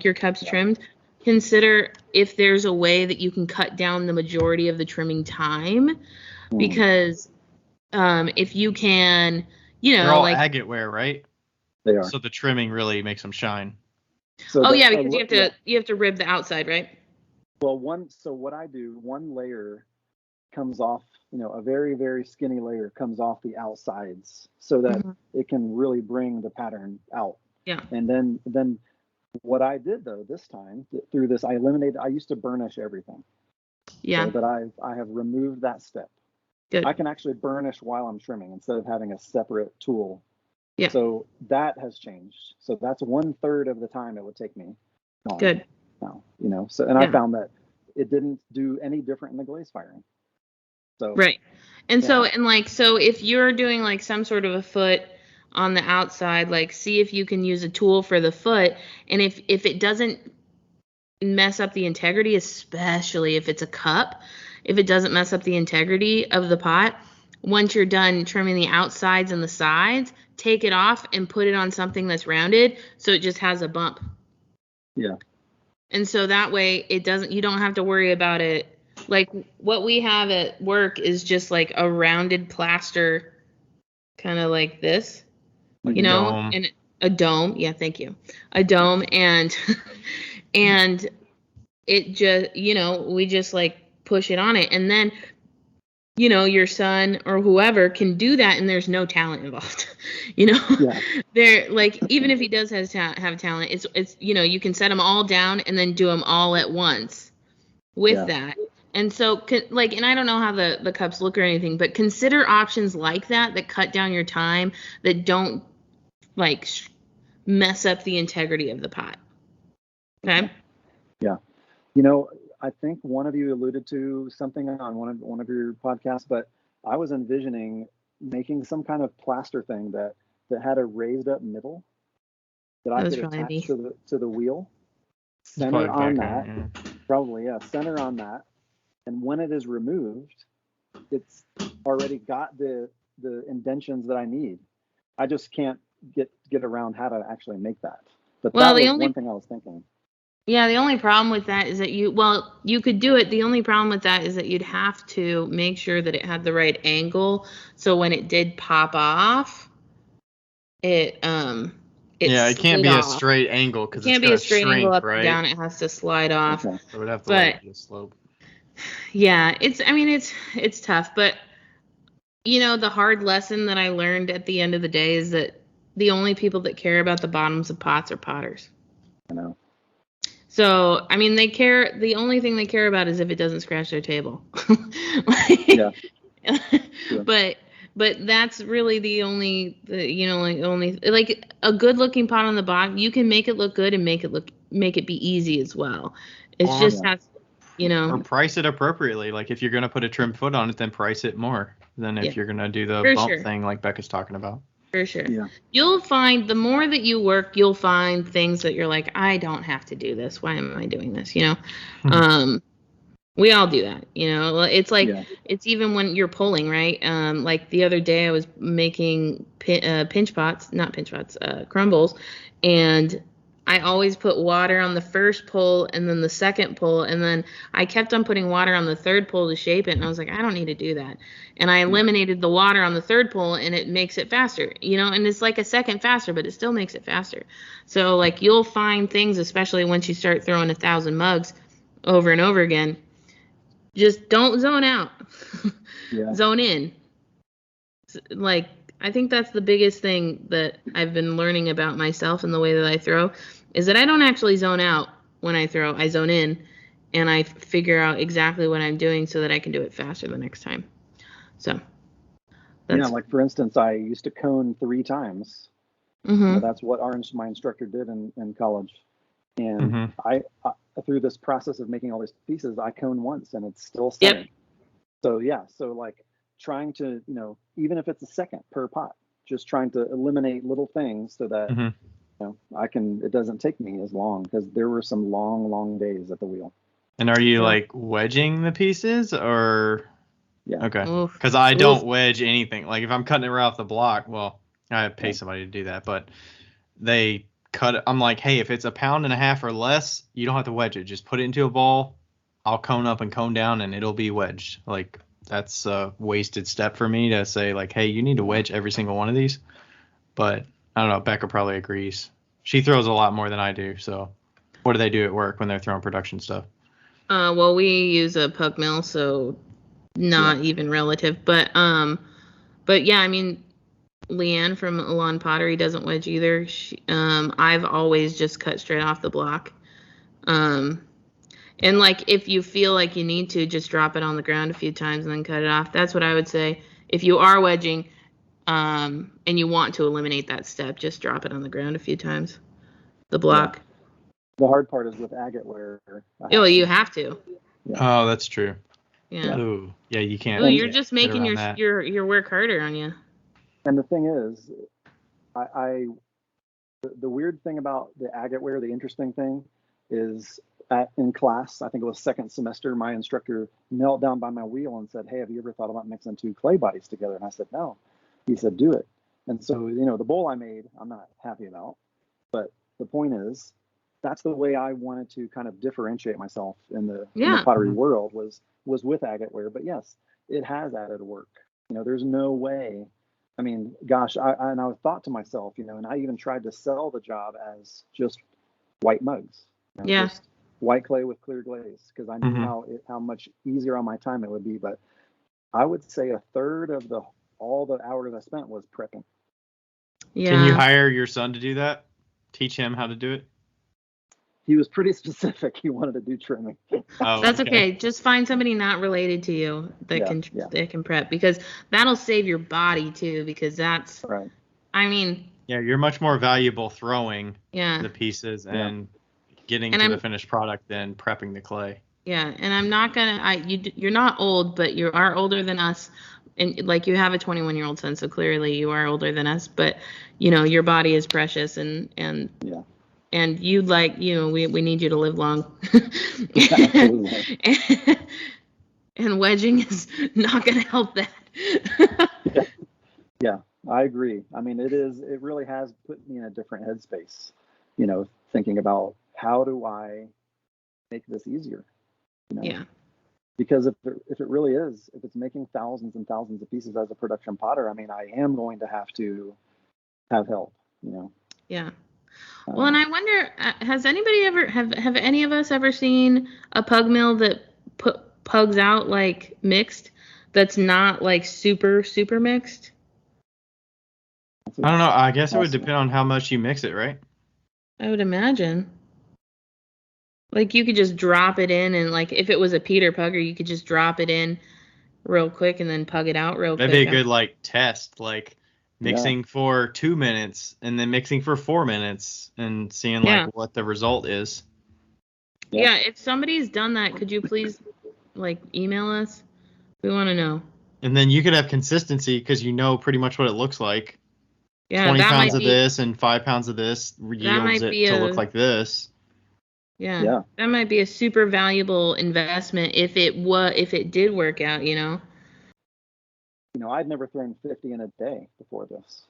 your cups trimmed. Consider if there's a way that you can cut down the majority of the trimming time, because if you can, you know, they're all like agate ware, right? They are. So the trimming really makes them shine. So because you have to rib the outside, right? Well, what I do, one layer comes off, you know, a very, very skinny layer comes off the outsides, so that it can really bring the pattern out. Yeah. And then what I did though this time through this, I used to burnish everything. Yeah. So that I have removed that step. Good. I can actually burnish while I'm trimming instead of having a separate tool. Yeah. So that has changed. So that's 1/3 of the time it would take me. Good. Now, you know, so, and I found that it didn't do any different in the glaze firing. So right. And so if you're doing like some sort of a foot on the outside, like, see if you can use a tool for the foot, and if it doesn't mess up the integrity, especially if it's a cup, if it doesn't mess up the integrity of the pot, once you're done trimming the outsides and the sides, take it off and put it on something that's rounded, so it just has a bump. Yeah. And so that way you don't have to worry about it. Like, what we have at work is just like a rounded plaster, kind of like this, you know, and a dome. Yeah, thank you. A dome, and and it just, you know, we just like push it on it, and then, you know, your son or whoever can do that, and there's no talent involved. You know, they're like, even if he does have talent, it's you know, you can set them all down and then do them all at once with that. And so, like, and I don't know how the cups look or anything, but consider options like that cut down your time, that don't like mess up the integrity of the pot. Okay. Yeah. You know, I think one of you alluded to something on one of your podcasts, but I was envisioning making some kind of plaster thing that had a raised up middle that I could attach to the wheel, center on that. Probably, yeah. Center on that. And when it is removed, it's already got the indentions that I need. I just can't get around how to actually make that. But Well, that the was only one thing I was thinking. Yeah, the only problem with that is that you could do it. The only problem with that is that you'd have to make sure that it had the right angle. So when it did pop off, it Yeah, it can't slid be a off. straight angle It because it's can't be a gonna straight angle shrink, up and right? down. It has to slide off. Okay. So it would have to But like be a slope. yeah, it's tough. But the hard lesson that I learned at the end of the day is that the only people that care about the bottoms of pots are potters. I know. So, I mean, the only thing they care about is if it doesn't scratch their table. Yeah. True. But that's really like a good looking pot on the bottom, you can make it look good and make it be easy as well. It's Or- just Yeah. has, Or price it appropriately. Like if you're gonna put a trim foot on it, then price it more than if Yeah. you're gonna do the For bump sure. thing like Becca's talking about. For sure. Yeah. You'll find the more that you work, you'll find things that you're like, I don't have to do this. Why am I doing this? We all do that. It's like, Yeah. it's even when you're pulling, right? Like the other day I was making crumbles, and I always put water on the first pull and then the second pull, and then I kept on putting water on the third pull to shape it, and I was like, I don't need to do that. And I eliminated the water on the third pull, and it makes it faster, and it's like a second faster, but it still makes it faster. So like you'll find things, especially once you start throwing 1,000 mugs over and over again, just don't zone out. Yeah. Zone in. Like, I think that's the biggest thing that I've been learning about myself and the way that I throw, is that I don't actually zone out when I throw. I zone in, and I figure out exactly what I'm doing so that I can do it faster the next time. So Yeah, like for instance, I used to cone 3 times. That's what my instructor did in college. And I through this process of making all these pieces, I cone once and it's still centered. Yep. So like trying to, even if it's a second per pot, just trying to eliminate little things so that it doesn't take me as long, because there were some long days at the wheel. And are you like wedging the pieces or? Yeah. Okay. Oof. Because I don't wedge anything. Like if I'm cutting it right off the block, well, I pay somebody to do that, but they cut it. I'm like, hey, if it's 1.5 pounds or less, you don't have to wedge it. Just put it into a ball. I'll cone up and cone down, and it'll be wedged. Like that's a wasted step for me to say like, hey, you need to wedge every single one of these. But I don't know. Becca probably agrees. She throws a lot more than I do. So what do they do at work when they're throwing production stuff? Well, we use a pug mill, so not even relative. But yeah, I mean, Leanne from Lawn Pottery doesn't wedge either. I've always just cut straight off the block. And like if you feel like you need to, just drop it on the ground a few times and then cut it off. That's what I would say. If you are wedging, and you want to eliminate that step, just drop it on the ground a few times. The block. Yeah. The hard part is with agate where. Oh, you have to. Yeah. Oh, that's true. Yeah. Ooh, yeah, you can't. Oh, you're just get making around your work harder on you. And the thing is, the weird thing about the agate ware, the interesting thing is in class, I think it was second semester, my instructor knelt down by my wheel and said, hey, have you ever thought about mixing 2 clay bodies together? And I said, no. He said, do it. And so, the bowl I made, I'm not happy about. But the point is, that's the way I wanted to kind of differentiate myself in the pottery world was with agate ware. But yes, it has added work. There's no way. I mean, gosh, I thought to myself, and I even tried to sell the job as just white mugs. Just white clay with clear glaze, because I knew how much easier on my time it would be. But I would say 1/3 of all the hours I spent was prepping. Yeah. Can you hire your son to do that? Teach him how to do it? He was pretty specific. He wanted to do trimming. Oh, That's okay. Just find somebody not related to you that can prep, because that'll save your body too, because that's right. I mean, yeah, you're much more valuable throwing the pieces and getting to the finished product than prepping the clay. Yeah, and I'm not gonna. You're not old, but you are older than us, and like you have a 21-year-old son, so clearly you are older than us. But your body is precious, and and you'd like, we need you to live long. Absolutely. And wedging is not going to help that. Yeah, I agree. I mean, it really has put me in a different headspace, thinking about how do I make this easier, Yeah. because if it really is, if it's making thousands and thousands of pieces as a production potter, I mean, I am going to have to have help, Yeah. Well, and I wonder, has anybody ever, have any of us ever seen a pug mill that pugs out like mixed, that's not like super, super mixed? I don't know. I guess it would Awesome. depend on how much you mix it, right? I would imagine. Like you could just drop it in, and like if it was a Peter pugger, you could just drop it in real quick and then pug it out real That'd quick. be a good like test, like mixing for 2 minutes and then mixing for 4 minutes and seeing like what the result is. Yeah, if somebody's done that, could you please like email us? We want to know. And then you could have consistency because you know pretty much what it looks like. Yeah, 20 that pounds might of be, this and 5 pounds of this yields it to look like this. Yeah, that might be a super valuable investment if it did work out, I'd never thrown 50 in a day before this.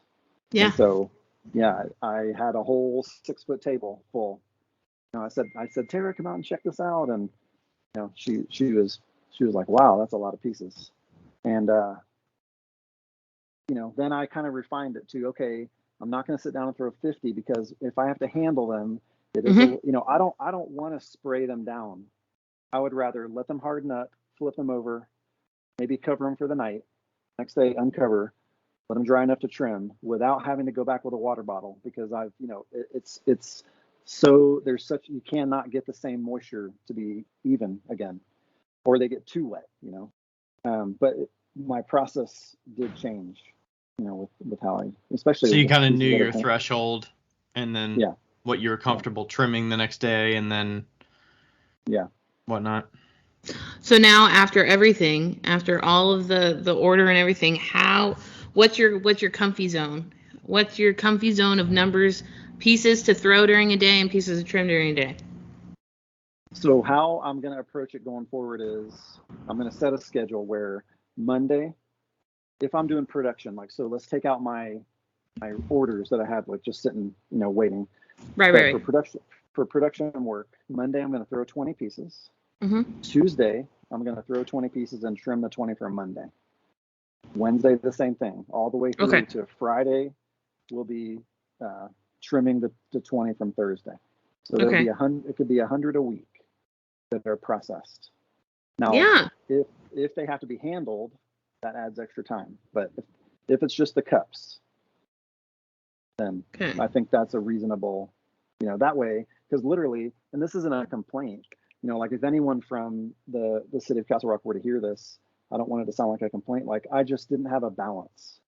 Yeah. And so, yeah, I had a whole 6-foot table full. I said, Tara, come out and check this out. And she was like, wow, that's a lot of pieces. And then I kind of refined it to, okay, I'm not going to sit down and throw 50 because if I have to handle them, it is I don't want to spray them down. I would rather let them harden up, flip them over, maybe cover them for the night. Next day, uncover, let them dry enough to trim without having to go back with a water bottle because it's so you cannot get the same moisture to be even again, or they get too wet, but my process did change, with how I, especially. So you kind of knew your threshold and then what you were comfortable trimming the next day and then whatnot. So now after everything, after all of the order and everything, what's your comfy zone? What's your comfy zone of numbers, pieces to throw during a day and pieces to trim during a day? So how I'm going to approach it going forward is I'm going to set a schedule where Monday, if I'm doing production, like, so let's take out my orders that I have, like just sitting, waiting. Right. For production work, Monday, I'm going to throw 20 pieces. Mm-hmm. Tuesday, I'm going to throw 20 pieces and trim the 20 for Monday. Wednesday, the same thing, all the way through to Friday. We'll be trimming the 20 from Thursday. So there'll be 100. It could be 100 a week that are processed. Now, if they have to be handled, that adds extra time. But if it's just the cups, then I think that's a reasonable, that way, because literally, and this isn't a complaint, like if anyone from the city of Castle Rock were to hear this, I don't want it to sound like a complaint. Like I just didn't have a balance.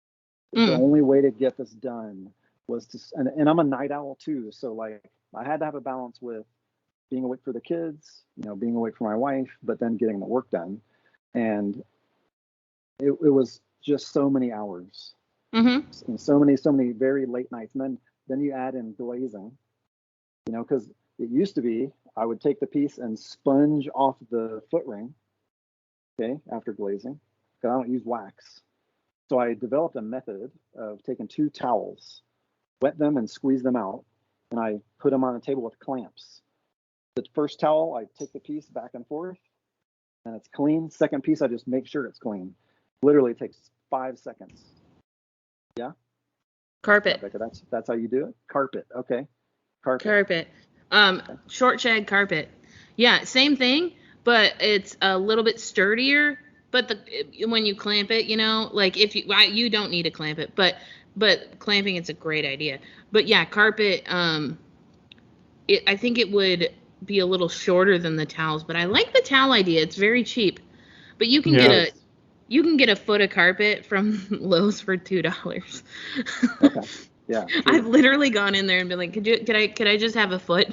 The only way to get this done was to, and I'm a night owl too. So like I had to have a balance with being awake for the kids, being awake for my wife, but then getting the work done. And it was just so many hours, and so many very late nights. And then you add in glazing, because it used to be I would take the piece and sponge off the foot ring, after glazing, because I don't use wax. So I developed a method of taking 2 towels, wet them and squeeze them out, and I put them on a table with clamps. The first towel, I take the piece back and forth, and it's clean. Second piece, I just make sure it's clean. Literally takes 5 seconds. Yeah? Carpet. Yeah, Becca, that's how you do it? Carpet, okay. Carpet. Short shag carpet. Yeah, same thing, but it's a little bit sturdier. But when you clamp it, like if you don't need to clamp it, but clamping it's a great idea. But yeah, carpet. I think it would be a little shorter than the towels, but I like the towel idea. It's very cheap, but you can get a foot of carpet from Lowe's for $2. Okay. Yeah. Sure. I've literally gone in there and been like, could I just have a foot?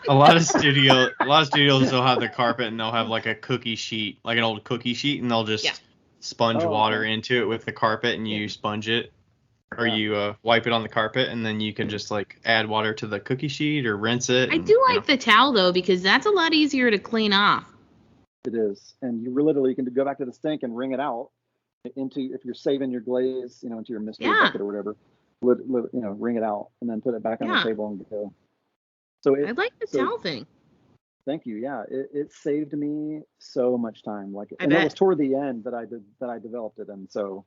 A lot of studios will have the carpet and they'll have like a cookie sheet, like an old cookie sheet, and they'll just sponge water into it with the carpet and you sponge it. Or you wipe it on the carpet and then you can just like add water to the cookie sheet or rinse it. I And, do like the towel though, because that's a lot easier to clean off. It is, and you literally can go back to the sink and wring it out into, if you're saving your glaze, into your mystery bucket or whatever, wring it out and then put it back on the table and go. So I like the towel thing. Thank you. Yeah, it saved me so much time. It was toward the end that I developed it, and so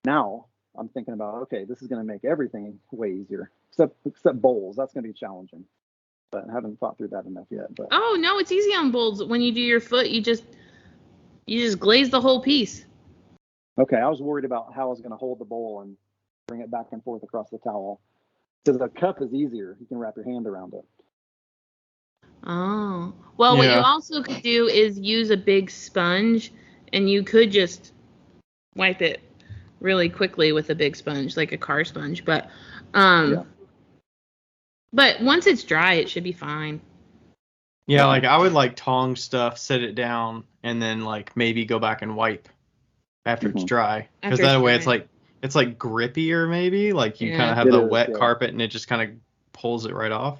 now I'm thinking about, okay, this is going to make everything way easier, except bowls. That's going to be challenging, but I haven't thought through that enough yet. But oh no, it's easy on bowls. When you do your foot, you just glaze the whole piece. Okay, I was worried about how I was going to hold the bowl and bring it back and forth across the towel. Because the cup is easier. You can wrap your hand around it. Oh. Well, what you also could do is use a big sponge, and you could just wipe it really quickly with a big sponge, like a car sponge. But but once it's dry, it should be fine. Yeah, like I would like tong stuff, set it down, and then like maybe go back and wipe after it's dry. Because that way it's like grippier maybe. Like you kind of have the wet carpet and it just kind of pulls it right off.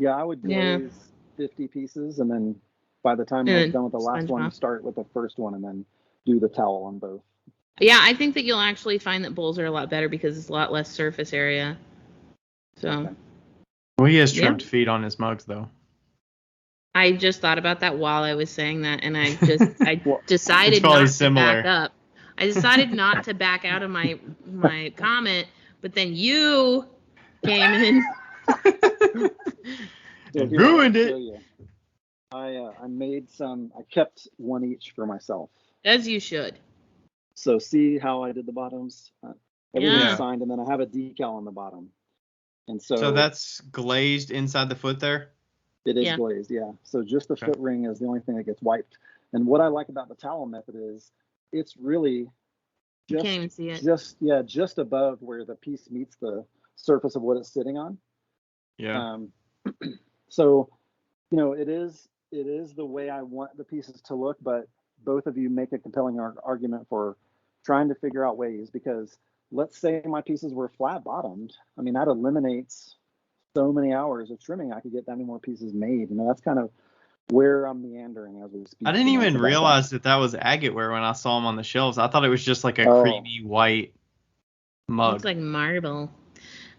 Yeah, I would glaze 50 pieces, and then by the time I'm done with the last one, start with the first one and then do the towel on both. Yeah, I think that you'll actually find that bowls are a lot better because it's a lot less surface area. So. Okay. Well, he has trimmed feet on his mugs, though. I just thought about that while I was saying that, and I decided not to back up. I decided not to back out of my comment, but then you came in. Ruined it. I made some. I kept one each for myself. As you should. So see how I did the bottoms? Everything's signed, and then I have a decal on the bottom. And so that's glazed inside the foot there? It is glazed, yeah. So just the foot ring is the only thing that gets wiped. And what I like about the towel method is it's really you can't even see it. Just above where the piece meets the surface of what it's sitting on. Yeah. So, it is the way I want the pieces to look, but both of you make a compelling argument for trying to figure out ways, because let's say my pieces were flat bottomed. I mean, that eliminates so many hours of trimming. I could get that many more pieces made. That's kind of where I'm meandering as we speak. I didn't even realize that was agate ware when I saw them on the shelves. I thought it was just like a creamy white mug. It's like marble.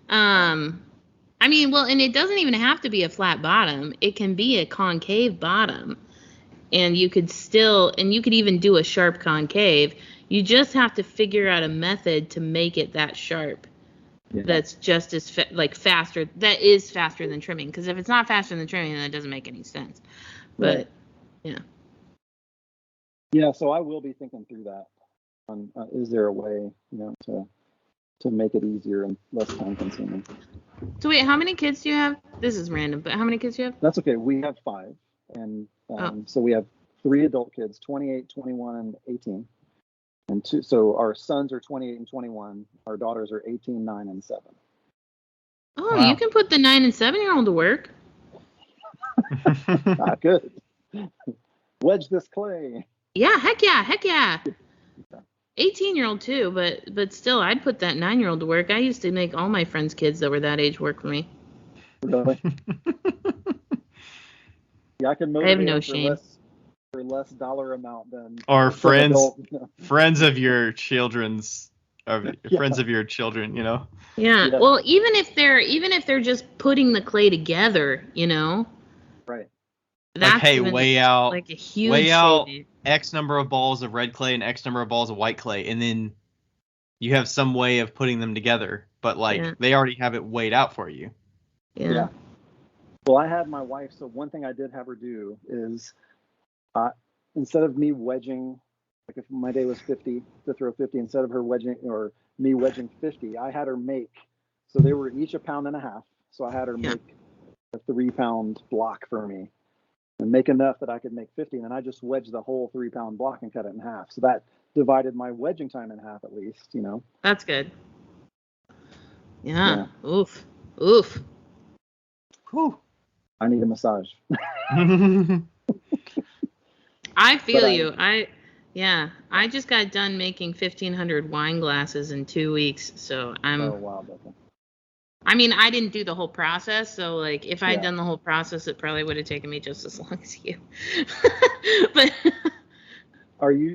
I mean, well, and it doesn't even have to be a flat bottom. It can be a concave bottom. And you could even do a sharp concave. You just have to figure out a method to make it that sharp. Yeah. That's just as faster. That is faster than trimming. Because if it's not faster than trimming, then it doesn't make any sense. But yeah. So I will be thinking through that. Is there a way, to make it easier and less time consuming? So wait, how many kids do you have? This is random, but how many kids do you have? That's okay. We have 5, and so we have 3 adult kids, 28, 21, and 18. And 2, so our sons are 28 and 21. Our daughters are 18, 9, and 7. Oh, wow. You can put the 9 and 7-year-old to work. Not good. Wedge this clay. Yeah, heck yeah. 18-year-old too, but still, I'd put that 9-year-old to work. I used to make all my friends' kids that were that age work for me. Really? Yeah, I can motivate. I have no shame. For less dollar amount than or friends of your children's friends of your children, Yeah. Well, even if they're just putting the clay together, right. That's hey, weigh out like a huge saving. X number of balls of red clay and X number of balls of white clay, and then you have some way of putting them together, but they already have it weighed out for you. Yeah. Well, I had my wife, so one thing I did have her do is instead of me wedging, like if my day was 50 to throw 50, instead of her wedging or me wedging 50, I had her make, so they were each 1.5 pounds. So I had her make a 3-pound block for me and make enough that I could make 50. And then I just wedged the whole 3-pound block and cut it in half. So that divided my wedging time in half at least, That's good. Yeah. Oof. Whew. I need a massage. I feel you. Yeah, I just got done making 1,500 wine glasses in 2 weeks, so Oh wow, Becca. I mean, I didn't do the whole process, so like if I had Yeah. done the whole process, it probably would have taken me just as long as you. But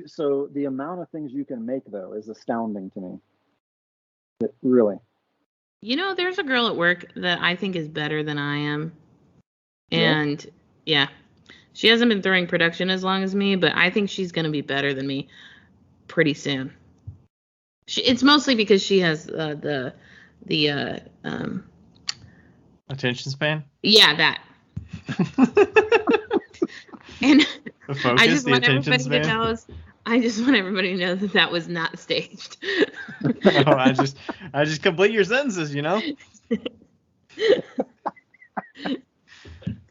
So the amount of things you can make though is astounding to me. Really. there's a girl at work that I think is better than I am. Really? And yeah, she hasn't been throwing production as long as me, but I think she's going to be better than me pretty soon. It's mostly because she has the Attention span. yeah, that. And The focus, I just the want attention everybody to span. know. I just want everybody to know that that was not staged. No, I just complete your sentences, I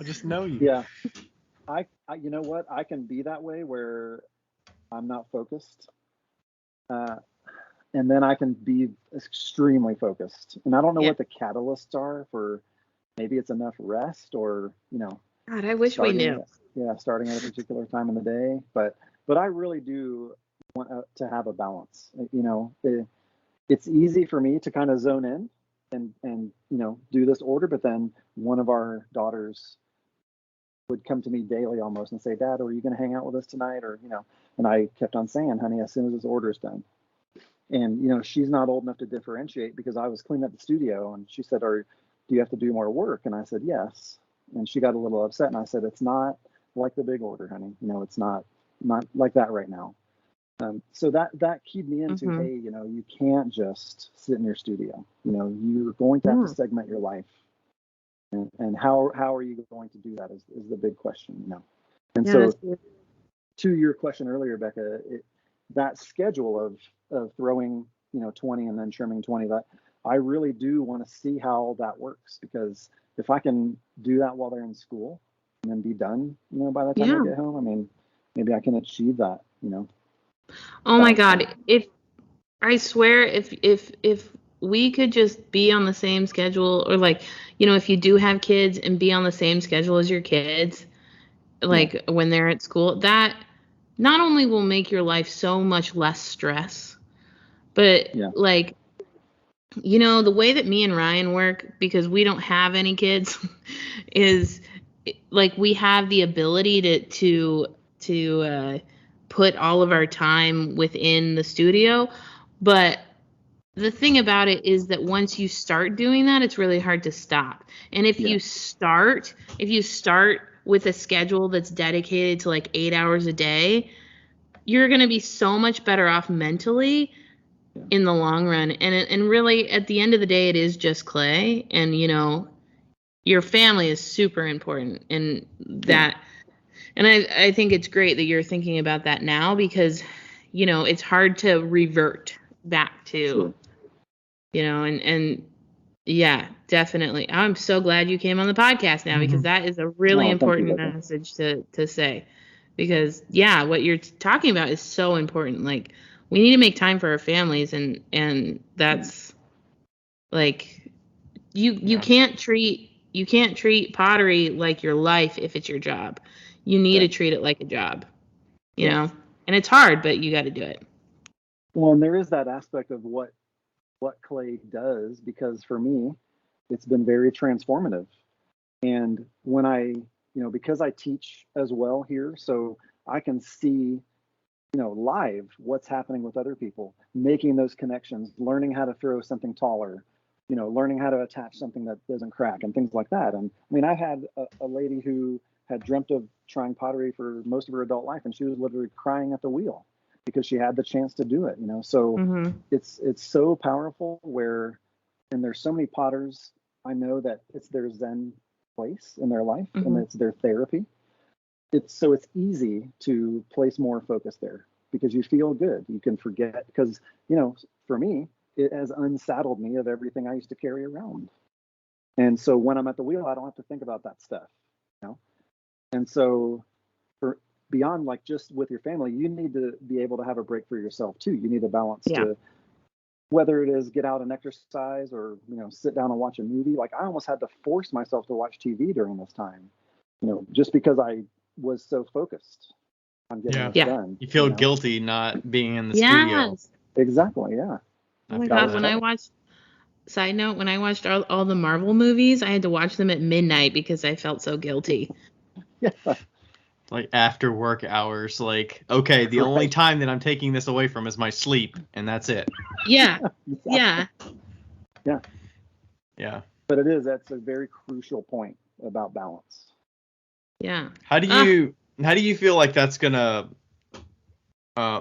just know you. Yeah. You know what? I can be that way where I'm not focused. And then I can be extremely focused. And I don't know Yeah. what the catalysts are for, maybe it's enough rest or, God, I wish we knew. starting at a particular time in the day. But I really do want to have a balance. It's easy for me to kind of zone in and do this order, but then one of our daughters would come to me daily almost and say, Dad, are you going to hang out with us tonight? Or, and I kept on saying, honey, as soon as this order is done. And, she's not old enough to differentiate because I was cleaning up the studio and she said, do you have to do more work? And I said, yes. And she got a little upset and I said, it's not like the big order, honey. It's not like that right now. So that keyed me into, Mhm. hey, you can't just sit in your studio. You're going to have to segment your life. And how are you going to do that is the big question, And Yeah, so that's good. to your question earlier, Becca, that schedule of throwing 20 and then trimming 20, that I really do want to see how that works, because if I can do that while they're in school and then be done, by the time Yeah. they get home, I mean, maybe I can achieve that, Oh my balance God. there. If I swear, if we could just be on the same schedule, or like, if you do have kids and be on the same schedule as your kids, like when they're at school, that not only will make your life so much less stress, but Yeah. like, the way that me and Ryan work, because we don't have any kids, is like we have the ability to put all of our time within the studio, but the thing about it is that once you start doing that, it's really hard to stop. And if Yeah. you start with a schedule that's dedicated to like 8 hours a day, you're going to be so much better off mentally in the long run. And really at the end of the day, it is just clay, and your family is super important, and that and I think it's great that you're thinking about that now, because it's hard to revert back to, Sure. and yeah, definitely. I'm so glad you came on the podcast now, because that is a really Oh, thank you, important Becca. message to say. Because yeah, what you're talking about is so important. Like, we need to make time for our families, and that's like you can't treat pottery like your life if it's your job. You need to Right. treat it like a job, Yeah. And it's hard, but you got to do it. Well, and there is that aspect of what clay does, because for me, it's been very transformative. And when because I teach as well here, so I can see, live what's happening with other people, making those connections, learning how to throw something taller, learning how to attach something that doesn't crack and things like that. And I mean, I had a lady who had dreamt of trying pottery for most of her adult life, and she was literally crying at the wheel because she had the chance to do it, So Mm-hmm. it's so powerful and there's so many potters I know that it's their Zen place in their life, and Mm-hmm. it's their therapy. It's easy to place more focus there because you feel good. You can forget, because for me, it has unsaddled me of everything I used to carry around. And so when I'm at the wheel, I don't have to think about that stuff. You know. And so for beyond like just with your family, you need to be able to have a break for yourself too. You need a balance Yeah. to, whether it is get out and exercise or sit down and watch a movie. Like I almost had to force myself to watch TV during this time, just because I was so focused. I'm getting Yeah. this Yeah. done. You feel know? guilty not being in the studio. Yes. Exactly. Yeah. Oh my I God, feel when that. I watched, side note, when I watched all the Marvel movies, I had to watch them at midnight because I felt so guilty. Yeah. Like after work hours, like, okay, the only Right. time that I'm taking this away from is my sleep, and that's it. Yeah. Yeah. Yeah. But that's a very crucial point about balance. Yeah. How do you feel like that's gonna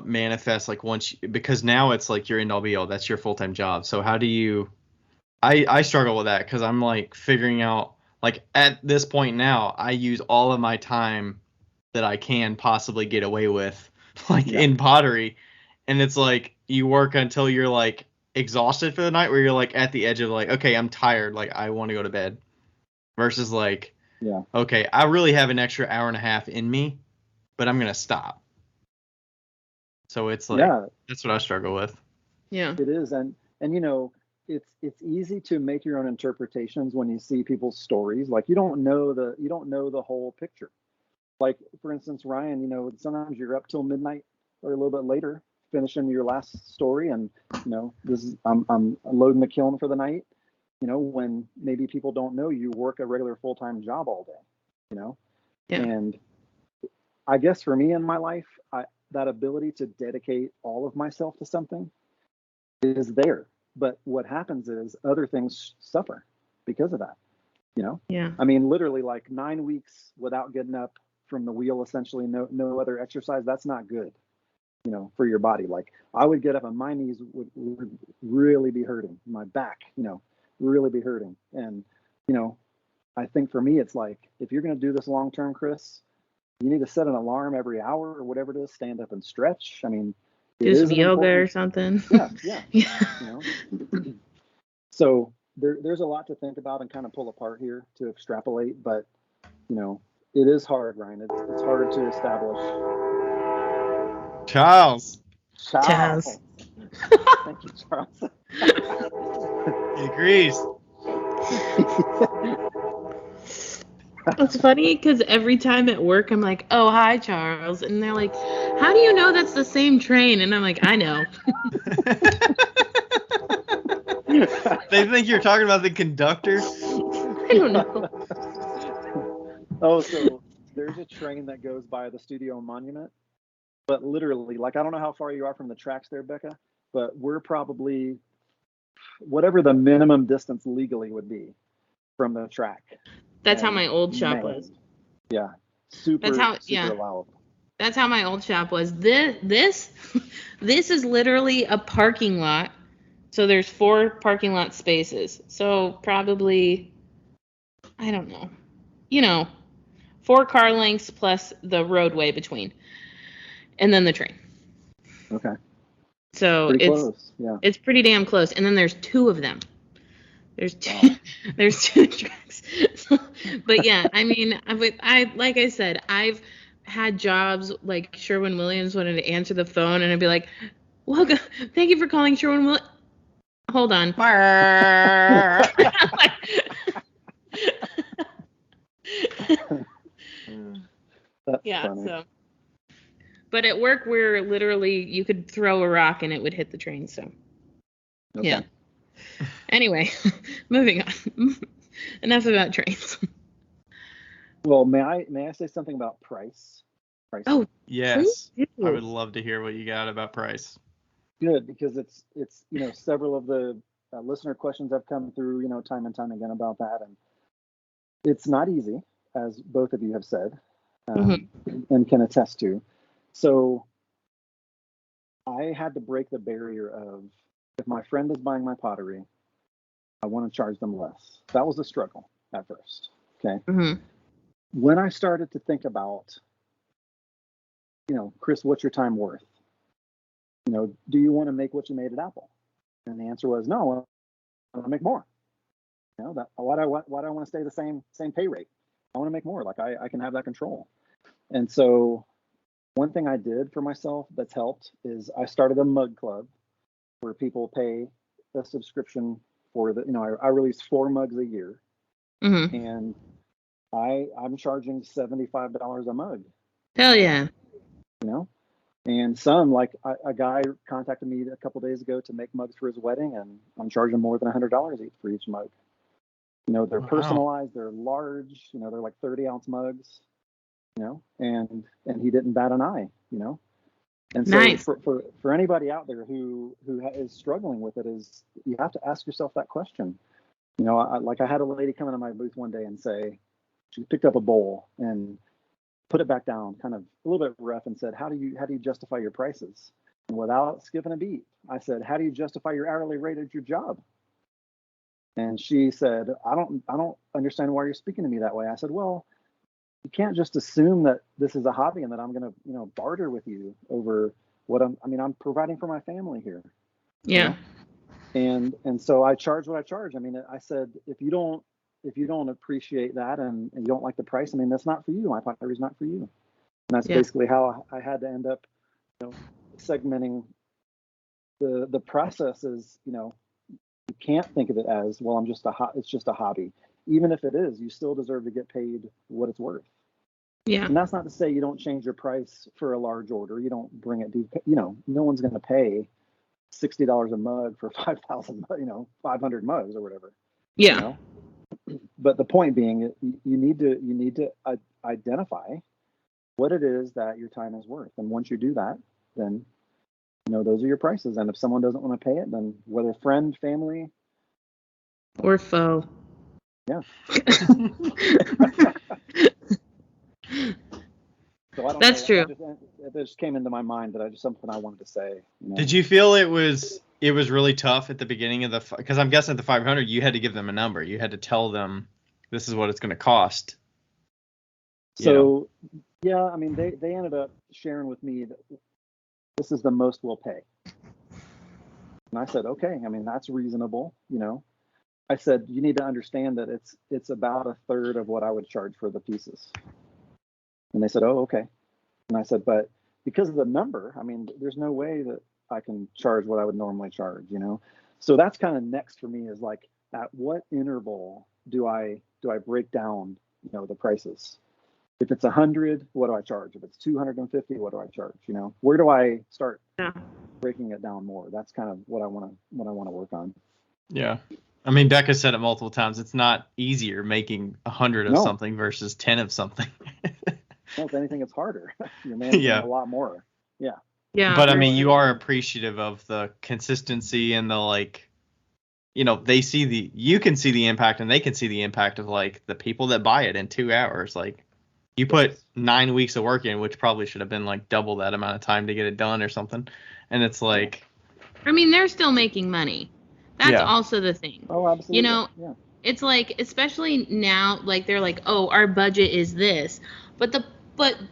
manifest, like once because now it's like your end all be all, that's your full-time job. So how do you I struggle with that because I'm like figuring out, like at this point now I use all of my time that I can possibly get away with like Yeah. in pottery, and it's like you work until you're like exhausted for the night, where you're like at the edge of like, okay, I'm tired, like I want to go to bed, versus like, Yeah. okay, I really have an extra hour and a half in me, but I'm gonna stop. So it's like, Yeah. that's what I struggle with. Yeah. It is, and it's easy to make your own interpretations when you see people's stories. Like you don't know the whole picture. Like for instance, Ryan, sometimes you're up till midnight or a little bit later finishing your last story, and this is I'm loading the kiln for the night. When maybe people don't know you work a regular full-time job all day. Yeah. And I guess for me in my life, that ability to dedicate all of myself to something is there. But what happens is other things suffer because of that. Yeah. I mean, literally like 9 weeks without getting up from the wheel, essentially no other exercise. That's not good, for your body. Like I would get up and my knees would really be hurting, my back, really be hurting. And, I think for me, it's like, if you're going to do this long term, Chris, you need to set an alarm every hour or whatever it is, stand up and stretch. I mean, it Do is some an yoga important, or something. yeah. Yeah. So there's a lot to think about and kind of pull apart here to extrapolate, but it is hard, Ryan. It's hard to establish. Charles, Charles. Thank you, Charles. he agrees. It's funny because every time at work I'm like, "Oh, hi, Charles," and they're like, "How do you know that's the same train?" And I'm like, "I know." They think you're talking about the conductor. I don't know. Oh, so there's a train that goes by the studio monument, but literally, like, I don't know how far you are from the tracks there, Becca, but we're probably whatever the minimum distance legally would be from the track. That's how And my old shop man, was. yeah, super Yeah. allowable. That's how my old shop was. This is literally a parking lot. So there's 4 parking lot spaces. So probably, I don't know, 4 car lengths plus the roadway between, and then the train. Okay, So pretty close. Yeah. it's pretty damn close. And then there's 2 of them. There's 2 there's 2 tracks. But yeah, I mean, like I said, I've had jobs like Sherwin-Williams wanted to answer the phone, and I'd be like, "Welcome, thank you for calling Sherwin-Williams." Hold on. That's Yeah, funny. so. But at work, we're literally, you could throw a rock and it would hit the train, so. Okay. Yeah. Anyway, moving on. Enough about trains. Well, may I say something about price? Oh, Yes, please do. I would love to hear what you got about price. Good, because it's several of the listener questions have come through time and time again about that, and it's not easy, as both of you have said, and can attest to. So I had to break the barrier of, if my friend is buying my pottery, I want to charge them less. That was a struggle at first. Okay. Mm-hmm. When I started to think about, Chris, what's your time worth? Do you want to make what you made at Apple? And the answer was no. I want to make more. Why do I want to stay the same pay rate? I want to make more. Like I can have that control. And so one thing I did for myself that's helped is I started a mug club where people pay a subscription for I release 4 mugs a year, and I'm charging $75 a mug. Hell yeah. you know. And some, like a guy contacted me a couple days ago to make mugs for his wedding, and I'm charging more than $100 each for each mug. You know, they're personalized, they're large, you know, they're like 30-ounce mugs, you know, and he didn't bat an eye, you know. And so Nice. for anybody out there who is struggling with it, is you have to ask yourself that question. You know, I had a lady come into my booth one day and say, she picked up a bowl and put it back down, kind of a little bit rough, and said, how do you justify your prices? And without skipping a beat, I said, how do you justify your hourly rate at your job? And she said, I don't understand why you're speaking to me that way. I said, well, you can't just assume that this is a hobby and that I'm going to, you know, barter with you over what I'm providing for my family here. Yeah. You know? And so I charge what I charge. I mean, I said, if you don't appreciate that and you don't like the price, I mean, that's not for you. My pottery is not for you. And that's basically how I had to end up, you know, segmenting the process. Is, you know, you can't think of it as, well, it's just a hobby. Even if it is, you still deserve to get paid what it's worth. Yeah. And that's not to say you don't change your price for a large order. You don't bring it, you know, no one's going to pay $60 a mug for 5,000, you know, 500 mugs or whatever. Yeah. You know? But the point being, you need to identify what it is that your time is worth. And once you do that, then, you know, those are your prices. And if someone doesn't want to pay it, then whether friend, family, Or foe. yeah. So That's true. It just came into my mind that something I wanted to say. You know? Did you feel it was really tough at the beginning of because I'm guessing at the 500 you had to give them a number. You had to tell them this is what it's going to cost. So yeah, I mean they ended up sharing with me that this is the most we'll pay. And I said, okay, I mean that's reasonable, you know. I said, you need to understand that it's about a third of what I would charge for the pieces. And they said, oh, okay. And I said, but because of the number, I mean, there's no way that I can charge what I would normally charge, you know? So that's kind of next for me, is like, at what interval do I break down, you know, the prices? If it's 100, what do I charge? If it's 250, what do I charge? You know, where do I start breaking it down more? That's kind of what I want to work on. Yeah. I mean, Becca said it multiple times. It's not easier making 100 of something versus 10 of something. No, if anything, it's harder. You're managing a lot more. Yeah. Yeah. But I mean, you are appreciative of the consistency and the, like, you know, you can see the impact and they can see the impact of, like, the people that buy it in 2 hours. Like, you put 9 weeks of work in, which probably should have been like double that amount of time to get it done or something. And it's like, I mean, they're still making money. That's also the thing. Oh, absolutely. You know, it's like, especially now, like they're like, oh, our budget is this, but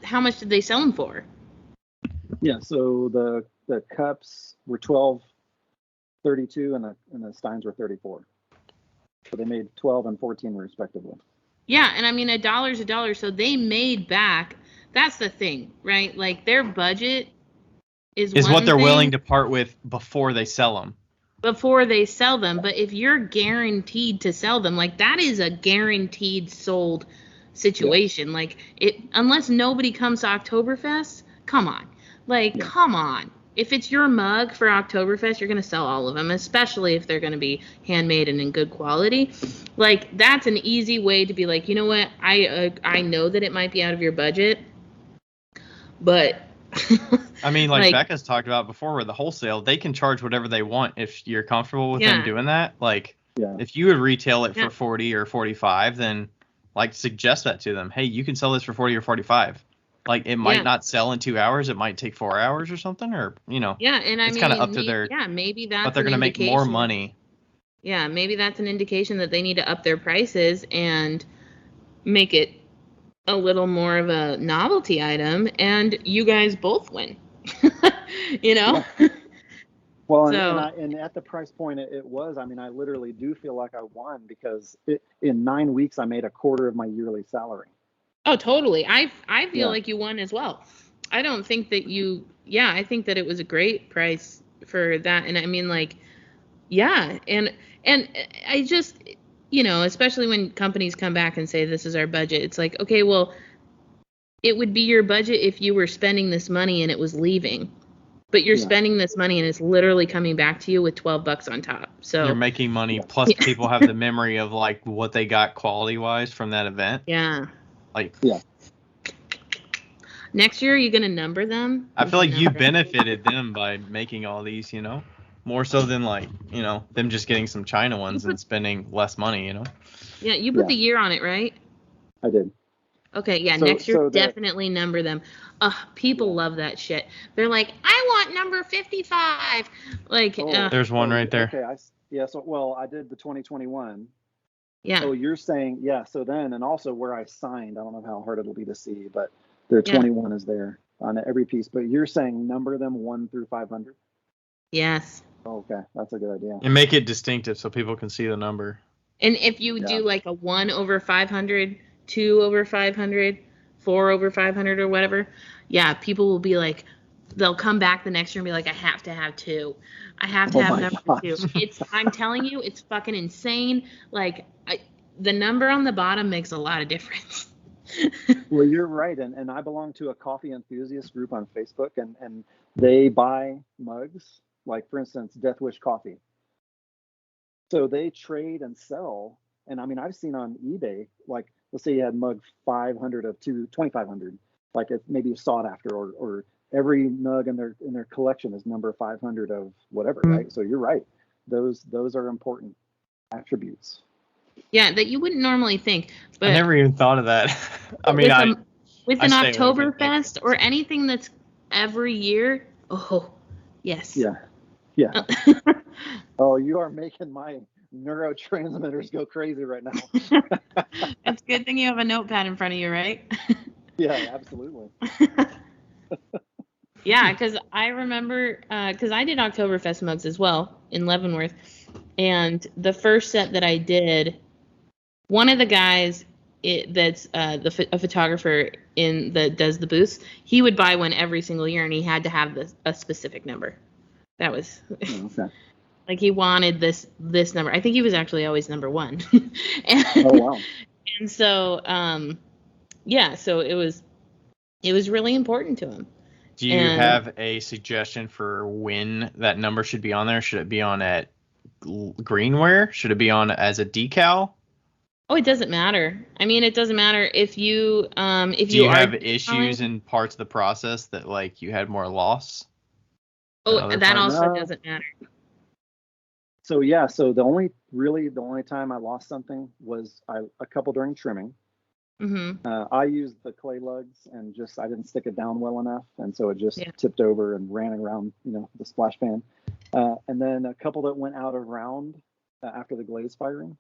how much did they sell them for? Yeah, so the cups were $12.32 and the steins were $34. So they made 12 and 14 respectively. Yeah, and I mean, $1 is $1, so they made back. That's the thing, right? Like their budget is what they're willing to part with before they sell them. Before they sell them, but if you're guaranteed to sell them, like that is a guaranteed sold situation. Like unless nobody comes to Oktoberfest, come on. Come on. If it's your mug for Oktoberfest, you're going to sell all of them, especially if they're going to be handmade and in good quality. Like that's an easy way to be like, you know what? I know that it might be out of your budget, but I mean, like Becca's talked about before with the wholesale, they can charge whatever they want if you're comfortable with them doing that. Like, if you would retail it for 40 or 45, then like suggest that to them. Hey, you can sell this for 40 or 45. Like, it might not sell in 2 hours. It might take 4 hours or something, or, you know. Yeah, and I it's mean, kind of up to their. Yeah, maybe that's. But they're going to make more money. Yeah, maybe that's an indication that they need to up their prices and make it a little more of a novelty item, and you guys both win. You know. Yeah. Well, and at the price point it was, I mean, I literally do feel like I won because in 9 weeks I made a quarter of my yearly salary. Oh, totally. I feel like you won as well. I don't think that I think that it was a great price for that. And I mean, like, yeah. And I just, you know, especially when companies come back and say, this is our budget. It's like, okay, well, it would be your budget if you were spending this money and it was leaving. But you're spending this money and it's literally coming back to you with $12 on top. So you're making money, plus people have the memory of like what they got quality wise from that event. Yeah. Like next year, are you gonna number them? I feel like you benefited them by making all these, more so than like, them just getting some China ones and spending less money, Yeah, you put the year on it, right? I did. Okay, yeah, next year definitely number them. People love that shit. They're like, I want number 55. Like, there's one right there. Okay, I did the 2021. Yeah. Oh, you're saying, so then, and also where I signed, I don't know how hard it'll be to see, but their 21 is there on every piece. But you're saying number them 1 through 500? Yes. Okay, that's a good idea. And make it distinctive so people can see the number. And if you do like a 1 over 500, 2 over 500, 4 over 500 or whatever, people will be like, they'll come back the next year and be like, I have to have 2. I have to have number 2. I'm telling you, it's fucking insane. Like, the number on the bottom makes a lot of difference. Well, you're right. And I belong to a coffee enthusiast group on Facebook, and they buy mugs, like, for instance, Death Wish Coffee. So they trade and sell. And I mean, I've seen on eBay, like, let's say you had mug 500 of 2,500, like it's maybe sought after, or every mug in their collection is number 500 of whatever, right? So you're right. Those are important attributes. Yeah, that you wouldn't normally think. But I never even thought of that. I mean, with an Oktoberfest or anything that's every year, yes. Yeah. Oh, you are making my neurotransmitters go crazy right now. It's a good thing you have a notepad in front of you, right? Yeah, absolutely. Yeah, because I remember, because I did Oktoberfest mugs as well in Leavenworth, and the first set that I did, one of the guys that's a photographer that does the booths, he would buy one every single year, and he had to have a specific number. That was okay. Like he wanted this number. I think he was actually always number 1. Oh wow. And so so it was really important to him. Do you have a suggestion for when that number should be on there? Should it be on at greenware? Should it be on as a decal? Oh, it doesn't matter. I mean, it doesn't matter if you Do you have issues in parts of the process that like you had more loss? Oh, that also doesn't matter. So so the only time I lost something was a couple during trimming. Mm-hmm. I used the clay lugs and I didn't stick it down well enough, and so it just tipped over and ran around, the splash pan. And then a couple that went out of round after the glaze firing.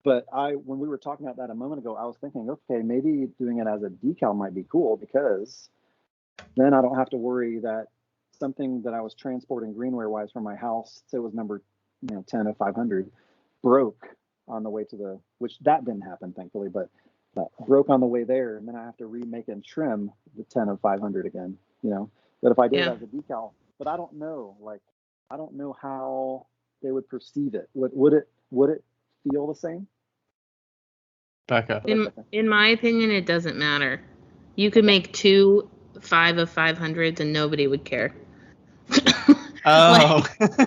But when we were talking about that a moment ago, I was thinking, okay, maybe doing it as a decal might be cool, because then I don't have to worry that something that I was transporting greenware wise from my house, say it was number 10 of 500, broke on the way to which that didn't happen thankfully, but broke on the way there, and then I have to remake and trim the 10 of 500 again, But if I did it as a decal, but I don't know how they would perceive it. Would it feel the same? Becca. In my opinion, it doesn't matter. You could make 2 5 of 500s and nobody would care. Oh,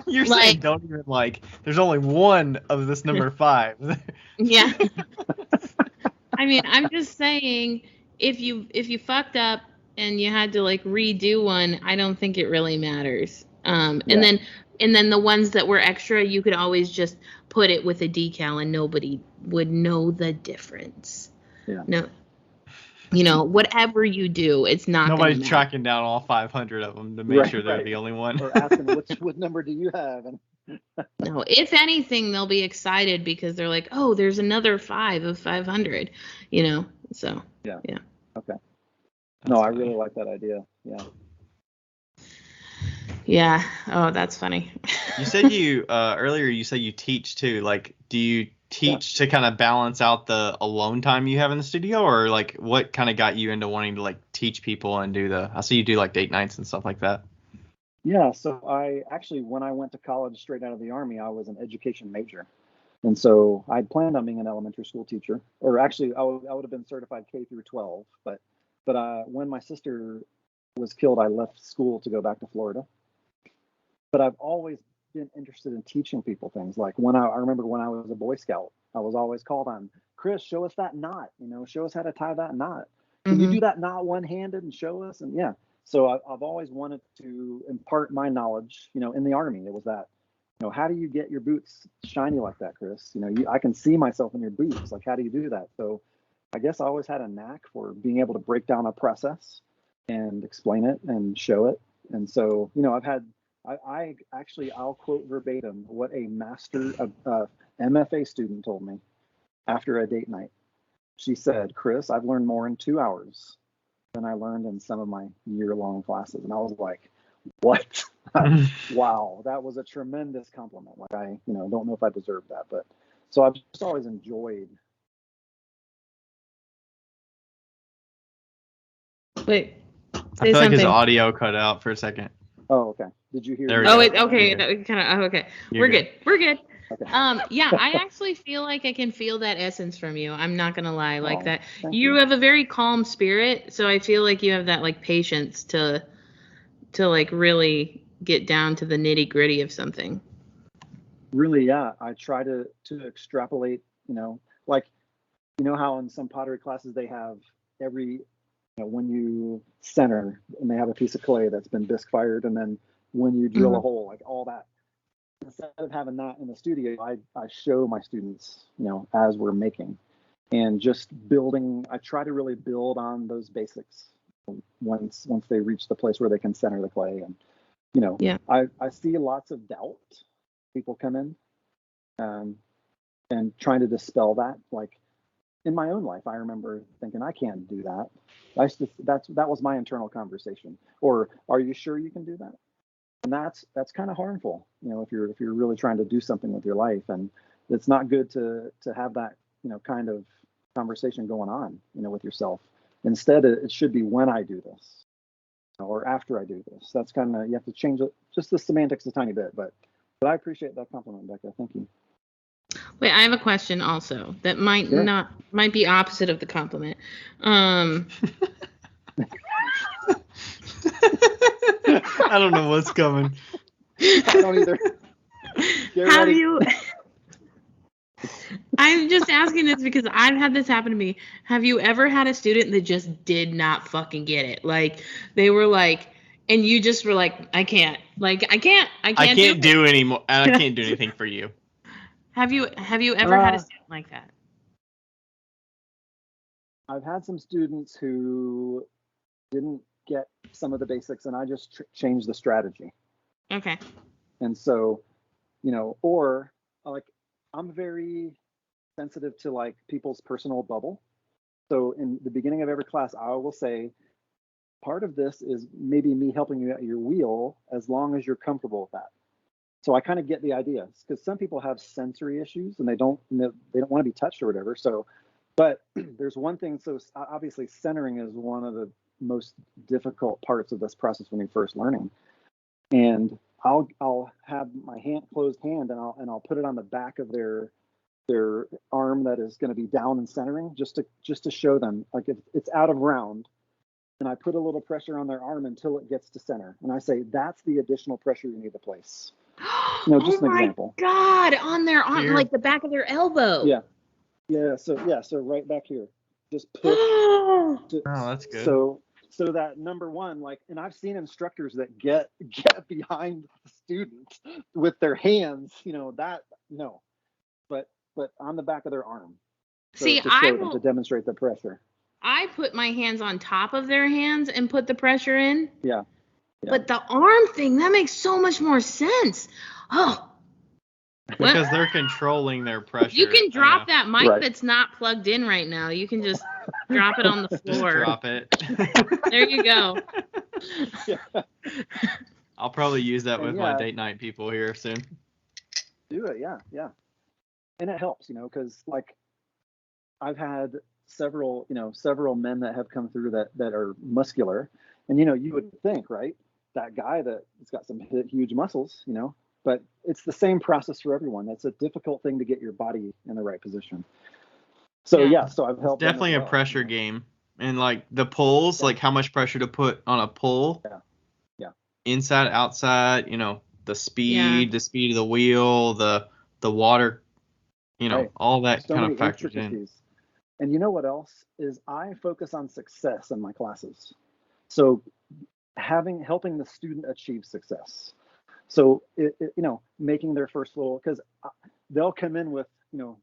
you're saying don't even there's only one of this number 5. Yeah. I mean, I'm just saying, if you fucked up and you had to redo one, I don't think it really matters. And then the ones that were extra, you could always just put it with a decal and nobody would know the difference. Yeah. No. Whatever you do, it's not nobody's tracking down all 500 of them to make sure they're the only one. Or asking what number do you have? No, if anything, they'll be excited because they're like, oh, there's another 5 of 500, so. Yeah. Okay. That's I really like that idea. Yeah. Yeah. Oh, that's funny. You said earlier you said you teach too. Do you teach to kind of balance out the alone time you have in the studio, or what kind of got you into wanting to teach people and I see you do date nights and stuff like that? Yeah, so I actually, when I went to college straight out of the Army, I was an education major. And so I planned on being an elementary school teacher, or actually I would have been certified K through 12, but But when my sister was killed, I left school to go back to Florida. But I've always been interested in teaching people things. Like I remember when I was a Boy Scout, I was always called on, Chris, show us that knot, show us how to tie that knot. Can you do that knot one-handed and show us? And yeah, so I've always wanted to impart my knowledge, in the Army. It was that, how do you get your boots shiny like that, Chris? I can see myself in your boots. Like, how do you do that? So I guess I always had a knack for being able to break down a process and explain it and show it. And so, I'll quote verbatim what a master of MFA student told me after a date night. She said, Chris, I've learned more in 2 hours than I learned in some of my year-long classes. And I was like, what? Wow, that was a tremendous compliment. Like, I, don't know if I deserved that, but so I've just always enjoyed. Wait. I feel like his audio cut out for a second. Oh, okay. Did you hear? There we Oh, go. wait, okay. Okay. You're We're good. We're good. Okay. Yeah, I actually feel like I can feel that essence from you. I'm not gonna lie, like that. Thank You have a very calm spirit, so I feel like you have that like patience to like really get down to the nitty gritty of something. Really, yeah. I try to extrapolate. Like, how in some pottery classes they have every, when you center and they have a piece of clay that's been bisque fired, and then when you drill a hole, like all that. Instead of having that in the studio, I show my students, as we're making, and just building. I try to really build on those basics once they reach the place where they can center the clay. And Yeah. I see lots of doubt. People come in, and trying to dispel that. Like in my own life, I remember thinking, I can't do that. That was my internal conversation. Or, are you sure you can do that? And that's kind of harmful, if you're really trying to do something with your life. And it's not good to have that, kind of conversation going on, with yourself. Instead, it should be when I do this, or after I do this. That's kind of, you have to change it, just the semantics a tiny bit. But I appreciate that compliment, Becca. Thank you. Wait, I have a question also that might be opposite of the compliment. I don't know what's coming. I don't either. Have you? I'm just asking this because I've had this happen to me. Have you ever had a student that just did not fucking get it? Like they were like, and you just were like, I can't. Like I can't do anymore. I can't do anything for you. Have you ever had a student like that? I've had some students who didn't get some of the basics, and I just changed the strategy. Okay. And so, or like I'm very sensitive to like people's personal bubble. So in the beginning of every class, I will say, part of this is maybe me helping you at your wheel as long as you're comfortable with that. So I kind of get the idea, because some people have sensory issues and they don't want to be touched or whatever. So, but there's one thing. So obviously centering is one of the most difficult parts of this process when you're first learning. And I'll have my closed hand, and I'll put it on the back of their arm that is going to be down and centering, just to show them like it's out of round. And I put a little pressure on their arm until it gets to center. And I say, that's the additional pressure you need to place. Just an example. Oh my God, on their arm, like the back of their elbow. Yeah. So right back here, just push. Oh, that's good. So that number one, like, and I've seen instructors that get behind the student with their hands, but on the back of their arm. So See, to demonstrate the pressure. I put my hands on top of their hands and put the pressure in. Yeah. But the arm thing, that makes so much more sense. Oh. Because they're controlling their pressure. You can drop that mic that's not plugged in right now. You can just drop it on the floor. Just drop it. There you go. Yeah. I'll probably use that with my date night people here soon. Do it, yeah. And it helps, because like I've had several men that have come through that are muscular, and you would think, right, that guy that's got some huge muscles, but it's the same process for everyone. It's a difficult thing to get your body in the right position. So so I've helped. It's definitely a pressure game. And like the pulls, like how much pressure to put on a pull. Yeah. Inside, outside, the Yeah. speed of the wheel, the water, Right. all that So kind many of factors in. intricacies. And you know what else is I focus on success in my classes. So helping the student achieve success. So making their first little, because they'll come in with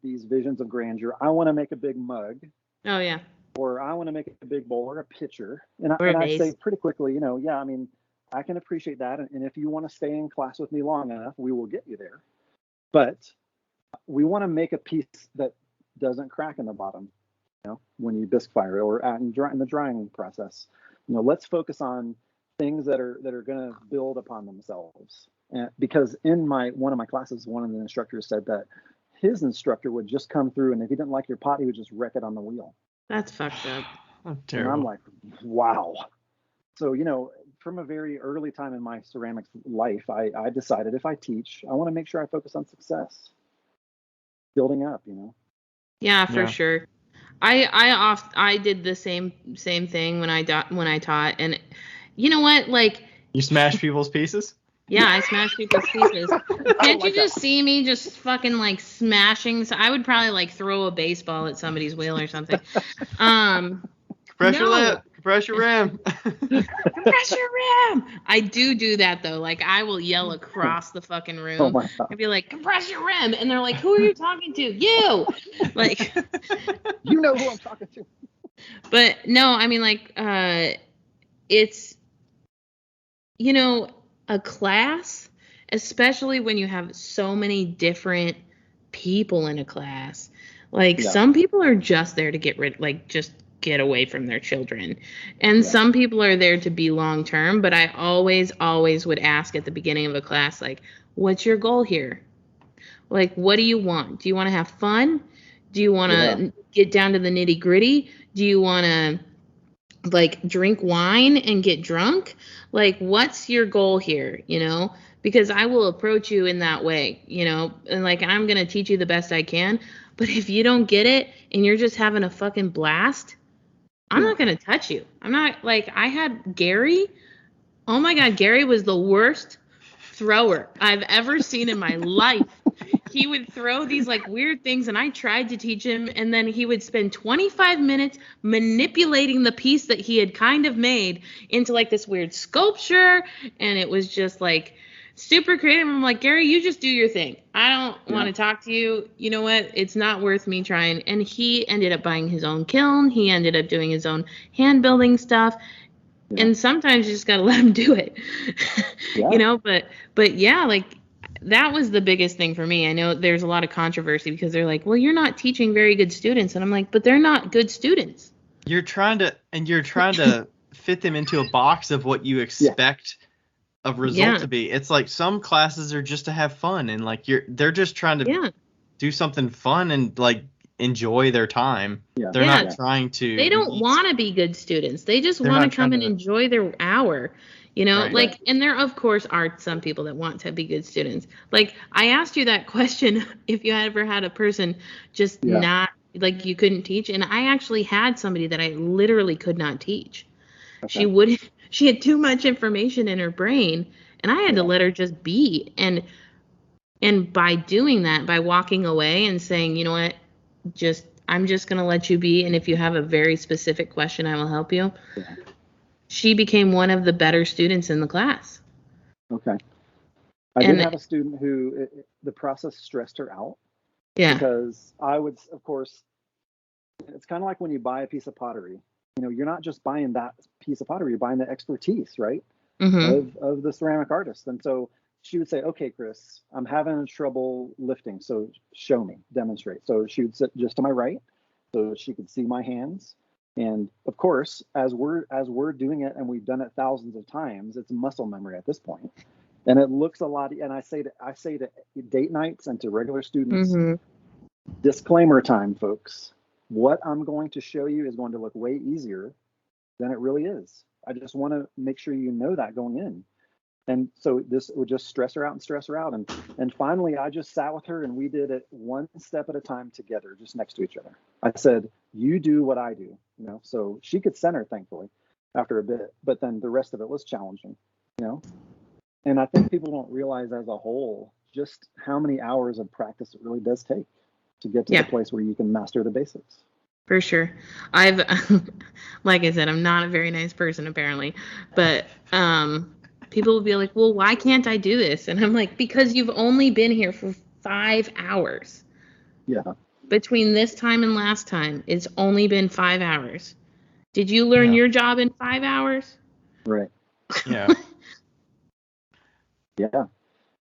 these visions of grandeur. I want to make a big mug, Oh yeah. or I want to make a big bowl or a pitcher, and Or a I say vase. pretty quickly, yeah, I mean, I can appreciate that, and if you want to stay in class with me long enough, we will get you there. But we want to make a piece that doesn't crack in the bottom, when you bisque fire or in the drying process. Let's focus on things that are going to build upon themselves. And because in one of my classes, one of the instructors said that his instructor would just come through, and if he didn't like your pot, he would just wreck it on the wheel. That's fucked up. That's And terrible. I'm like, wow. So, from a very early time in my ceramics life, I decided if I teach, I want to make sure I focus on success, building up, Yeah, for Yeah. sure. I did the same thing when I taught, and you know what? Like, You smash people's pieces? yeah, I smashed people's pieces. Can't you just see me just fucking like smashing? So I would probably like throw a baseball at somebody's wheel or something. Pressure No. lip, pressure rim. Compressor rim. I do that though. Like I will yell across the fucking room. Oh my God. I'd be like, compressor rim, and they're like, who are you talking to? You. Like, You know who I'm talking to. but no, I mean like, it's, a class, especially when you have so many different people in a class. Like Yeah. some people are just there to just get away from their children. And Yeah. some people are there to be long term, but I always would ask at the beginning of a class, like, what's your goal here? Like, what do you want? Do you want to have fun? Do you want to get down to the nitty gritty? Do you want to like drink wine and get drunk? Like, what's your goal here? Because I will approach you in that way, and like, I'm going to teach you the best I can. But if you don't get it and you're just having a fucking blast, I'm not going to touch you. I'm not like, I had Gary. Oh my God. Gary was the worst thrower I've ever seen in my life. He would throw these like weird things, and I tried to teach him, and then he would spend 25 minutes manipulating the piece that he had kind of made into like this weird sculpture, and it was just like super creative. I'm like, Gary, you just do your thing. I don't want to talk to you. You know what? It's not worth me trying. And he ended up buying his own kiln. He ended up doing his own hand building stuff. Yeah. And sometimes you just got to let him do it. Yeah. But yeah, like that was the biggest thing for me. I know there's a lot of controversy because they're like, well, you're not teaching very good students. And I'm like, but they're not good students. You're trying to fit them into a box of what you expect of result to be. It's like some classes are just to have fun, and like they're just trying to do something fun and like enjoy their time. Yeah. They're not trying to. They don't want to be good students. They just want to come and enjoy their hour. Right. And there of course are some people that want to be good students. Like I asked you that question if you ever had a person just not like you couldn't teach, and I actually had somebody that I literally could not teach. Okay. She had too much information in her brain, and I had to let her just be. And by doing that, by walking away and saying, you know what, I'm just going to let you be, and if you have a very specific question, I will help you. Yeah. She became one of the better students in the class. Okay. I did have a student who the process stressed her out. Yeah. Because I would, of course, it's kind of like when you buy a piece of pottery. You're not just buying that piece of pottery, you're buying the expertise, right? Mm-hmm. Of the ceramic artist. And so she would say, okay, Chris, I'm having trouble lifting. So show me, demonstrate. So she would sit just to my right so she could see my hands. And of course, as we're doing it, and we've done it thousands of times, it's muscle memory at this point. And it looks a lot. And I say to date nights and to regular students, disclaimer time, folks. What I'm going to show you is going to look way easier than it really is. I just want to make sure you know that going in. And so this would just stress her out and stress her out. And finally, I just sat with her and we did it one step at a time together, just next to each other. I said, you do what I do, you know, so she could center, thankfully, after a bit, but then the rest of it was challenging, you know. And I think people don't realize as a whole just how many hours of practice it really does take to get to Yeah. the place where you can master the basics. For sure. I've, like I said, I'm not a very nice person apparently, but people will be like, well, why can't I do this? And I'm like, because you've only been here for 5 hours. Yeah. Between this time and last time, it's only been 5 hours. Did you learn your job in 5 hours? Right. Yeah. Yeah.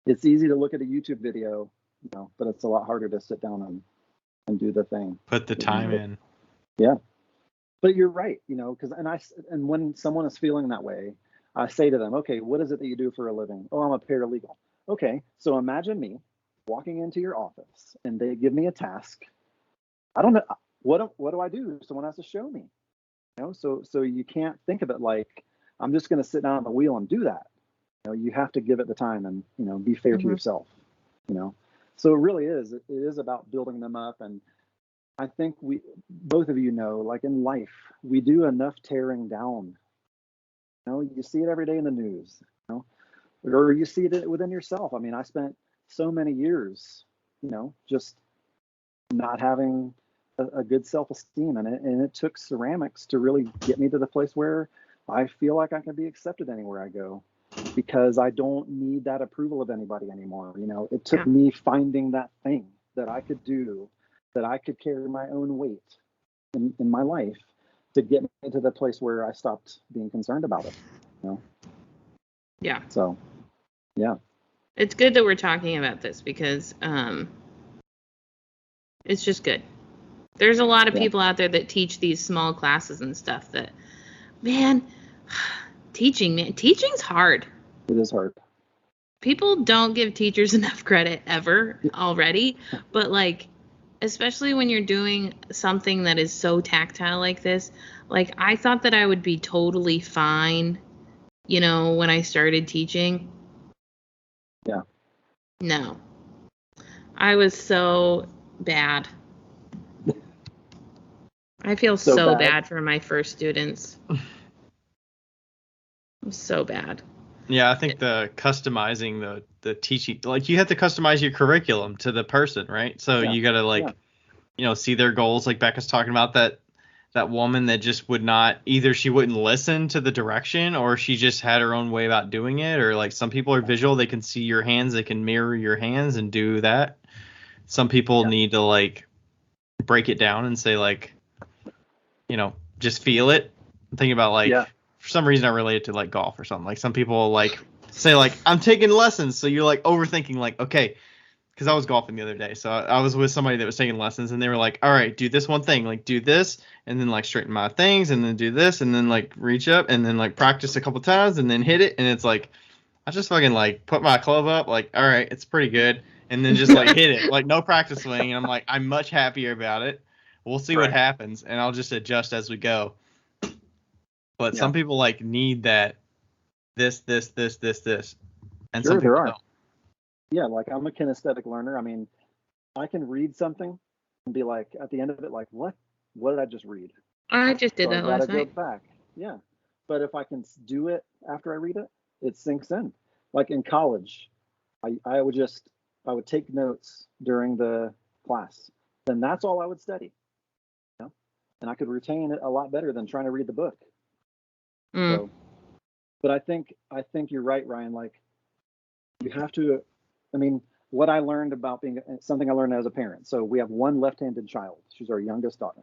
It's easy to look at a YouTube video, you know, but it's a lot harder to sit down and do the thing. Put the time in. Yeah. But you're right, you know, because and when someone is feeling that way, I say to them, okay, what is it that you do for a living? Oh, I'm a paralegal. Okay, so imagine me walking into your office and they give me a task. I don't know what do I do? Someone has to show me. You know, so you can't think of it like I'm just going to sit down on the wheel and do that. You know, you have to give it the time and, you know, be fair to yourself. You know, so it really is. It is about building them up. And I think both of you know, like in life, we do enough tearing down. You know, you see it every day in the news, you know, or you see it within yourself. I mean, I spent so many years, you know, just not having a good self-esteem, and it took ceramics to really get me to the place where I feel like I can be accepted anywhere I go, because I don't need that approval of anybody anymore. You know, it took me finding that thing that I could do, that I could carry my own weight in my life to get me to the place where I stopped being concerned about it. You know? Yeah. So, yeah. It's good that we're talking about this because it's just good. There's a lot of people out there that teach these small classes and stuff that, man, teaching's hard. It is hard. People don't give teachers enough credit ever already, but like, especially when you're doing something that is so tactile like this, like I thought that I would be totally fine, you know, when I started teaching. Yeah. No. I was so bad. I feel so bad for my first students. I'm so bad. Yeah, I think the customizing the teaching, like you have to customize your curriculum to the person, right? So you got to you know, see their goals. Like Becca's talking about that woman that just would not, either she wouldn't listen to the direction or she just had her own way about doing it. Or like some people are visual, they can see your hands, they can mirror your hands and do that. Some people need to like break it down and say like, you know, just feel it. I'm thinking about like, for some reason I relate it to like golf or something. Like some people like say like, I'm taking lessons. So you're like overthinking like, okay, because I was golfing the other day. So I was with somebody that was taking lessons and they were like, all right, do this one thing, like do this and then like straighten my things and then do this and then like reach up and then like practice a couple times and then hit it. And it's like, I just fucking like put my club up like, all right, it's pretty good. And then just like hit it, like no practice swing. And I'm like, I'm much happier about it. We'll see what happens and I'll just adjust as we go. But some people like need that this. And some people don't. Yeah, like I'm a kinesthetic learner. I mean, I can read something and be like, at the end of it, like, what did I just read? I just did that last night. I gotta go back. Yeah. But if I can do it after I read it, it sinks in. Like in college, I would take notes during the class. Then that's all I would study. You know? And I could retain it a lot better than trying to read the book. So, but I think you're right, Ryan. Like you have to, I mean, what I learned about being something I learned as a parent. So we have one left-handed child. She's our youngest daughter.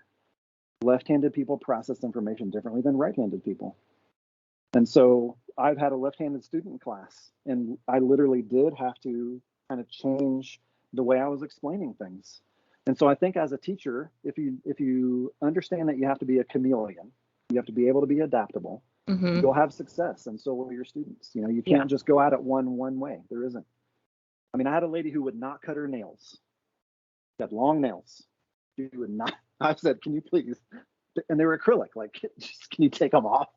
Left-handed people process information differently than right-handed people. And so I've had a left-handed student in class, and I literally did have to kind of change the way I was explaining things. And so I think as a teacher, if you understand that you have to be a chameleon, you have to be able to be adaptable, you'll have success, and so will your students. You know, you can't just go at it one way. There isn't. I mean, I had a lady who would not cut her nails. She had long nails. She would not. I said, "Can you please?" And they were acrylic. Like, just, can you take them off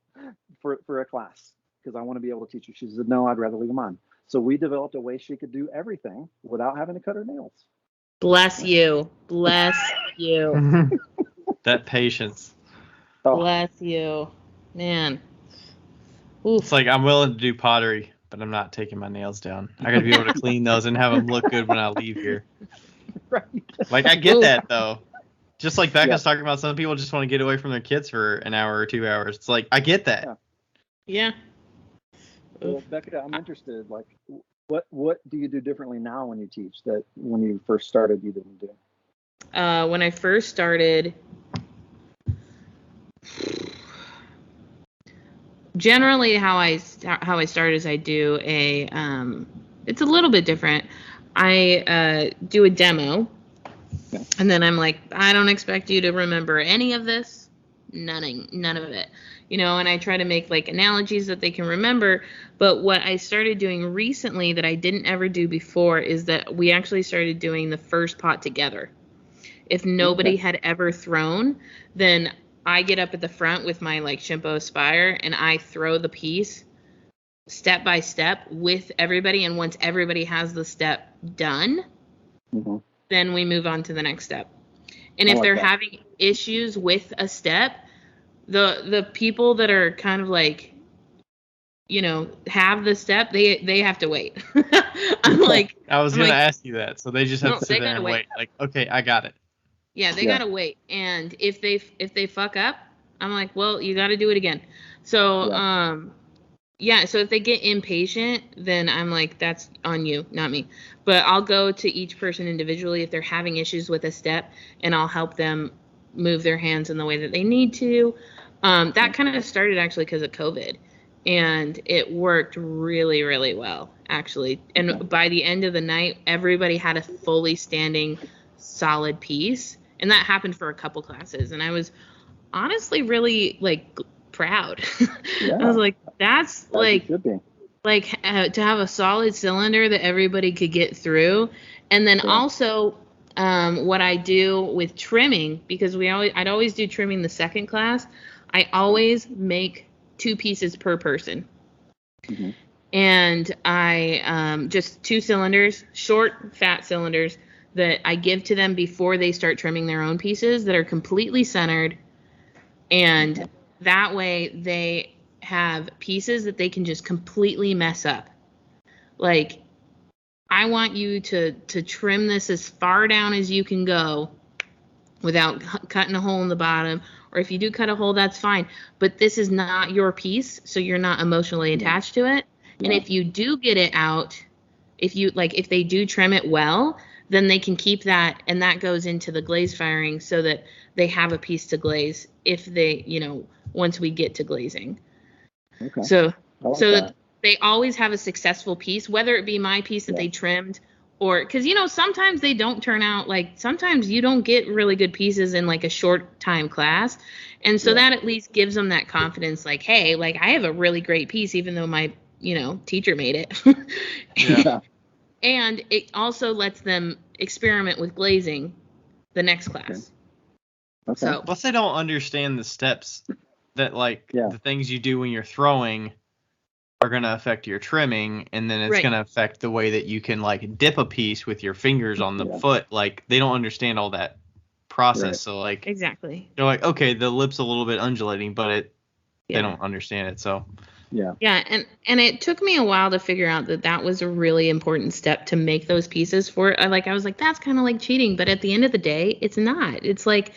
for a class? because I want to be able to teach you. She said, no, I'd rather leave them on. So we developed a way she could do everything without having to cut her nails. Bless you. Bless you. That patience. Oh, Bless you. Man. Oof. It's like I'm willing to do pottery, but I'm not taking my nails down. I got to be able to clean those and have them look good when I leave here. right. Like, I get Ooh. that, though. Just like Becca's Yeah. talking about, some people just want to get away from their kids for an hour or 2 hours. It's like, I get that. Yeah. Well, Becca, I'm interested. Like, what do you do differently now when you teach that when you first started you didn't do? When I first started, generally how I start is I do a it's a little bit different. I do a demo, Yeah. and then I'm like, I don't expect you to remember any of this, none of it, and I try to make like analogies that they can remember. But what I started doing recently that I didn't ever do before is that we actually started doing the first pot together. If nobody had ever thrown, then I get up at the front with my like Shimpo Aspire and I throw the piece step by step with everybody. And once everybody has the step done, then we move on to the next step. And if they're having issues with a step, the people that are kind of like, have the step, they have to wait. I'm like, I was going to ask you that. So they just have to sit they there gotta and wait. wait. Like, okay, I got it. Yeah, they gotta wait. And if they fuck up, I'm like, well, you gotta do it again. So so if they get impatient, then I'm like, that's on you, not me. But I'll go to each person individually if they're having issues with a step, and I'll help them move their hands in the way that they need to. That kind of started actually because of COVID, and it worked really, really well, actually. And by the end of the night, everybody had a fully standing, solid piece. And that happened for a couple classes. And I was honestly really like proud. I was like, that's like to have a solid cylinder that everybody could get through. And then also what I do with trimming, because I'd always do trimming the second class. I always make 2 pieces per person. And I just 2 cylinders, short, fat cylinders, that I give to them before they start trimming their own pieces that are completely centered. And that way they have pieces that they can just completely mess up. Like, I want you to trim this as far down as you can go without cutting a hole in the bottom. Or if you do cut a hole, that's fine. But this is not your piece, so you're not emotionally attached to it. And if you do get it out, if they do trim it well, then they can keep that, and that goes into the glaze firing so that they have a piece to glaze if they, once we get to glazing. Okay. So that they always have a successful piece, whether it be my piece that they trimmed, or because, sometimes they don't turn out, like, sometimes you don't get really good pieces in like a short time class. And so that at least gives them that confidence, like, hey, like, I have a really great piece, even though my, teacher made it. And it also lets them experiment with glazing the next class. Okay. So plus they don't understand the steps that the things you do when you're throwing are going to affect your trimming, and then it's going to affect the way that you can like dip a piece with your fingers on the foot. Like, they don't understand all that process. So like, exactly, they're like, okay, the lip's a little bit undulating, but they don't understand it. So and it took me a while to figure out that was a really important step to make those pieces for. I was like, that's kind of like cheating, but at the end of the day, it's not. It's like,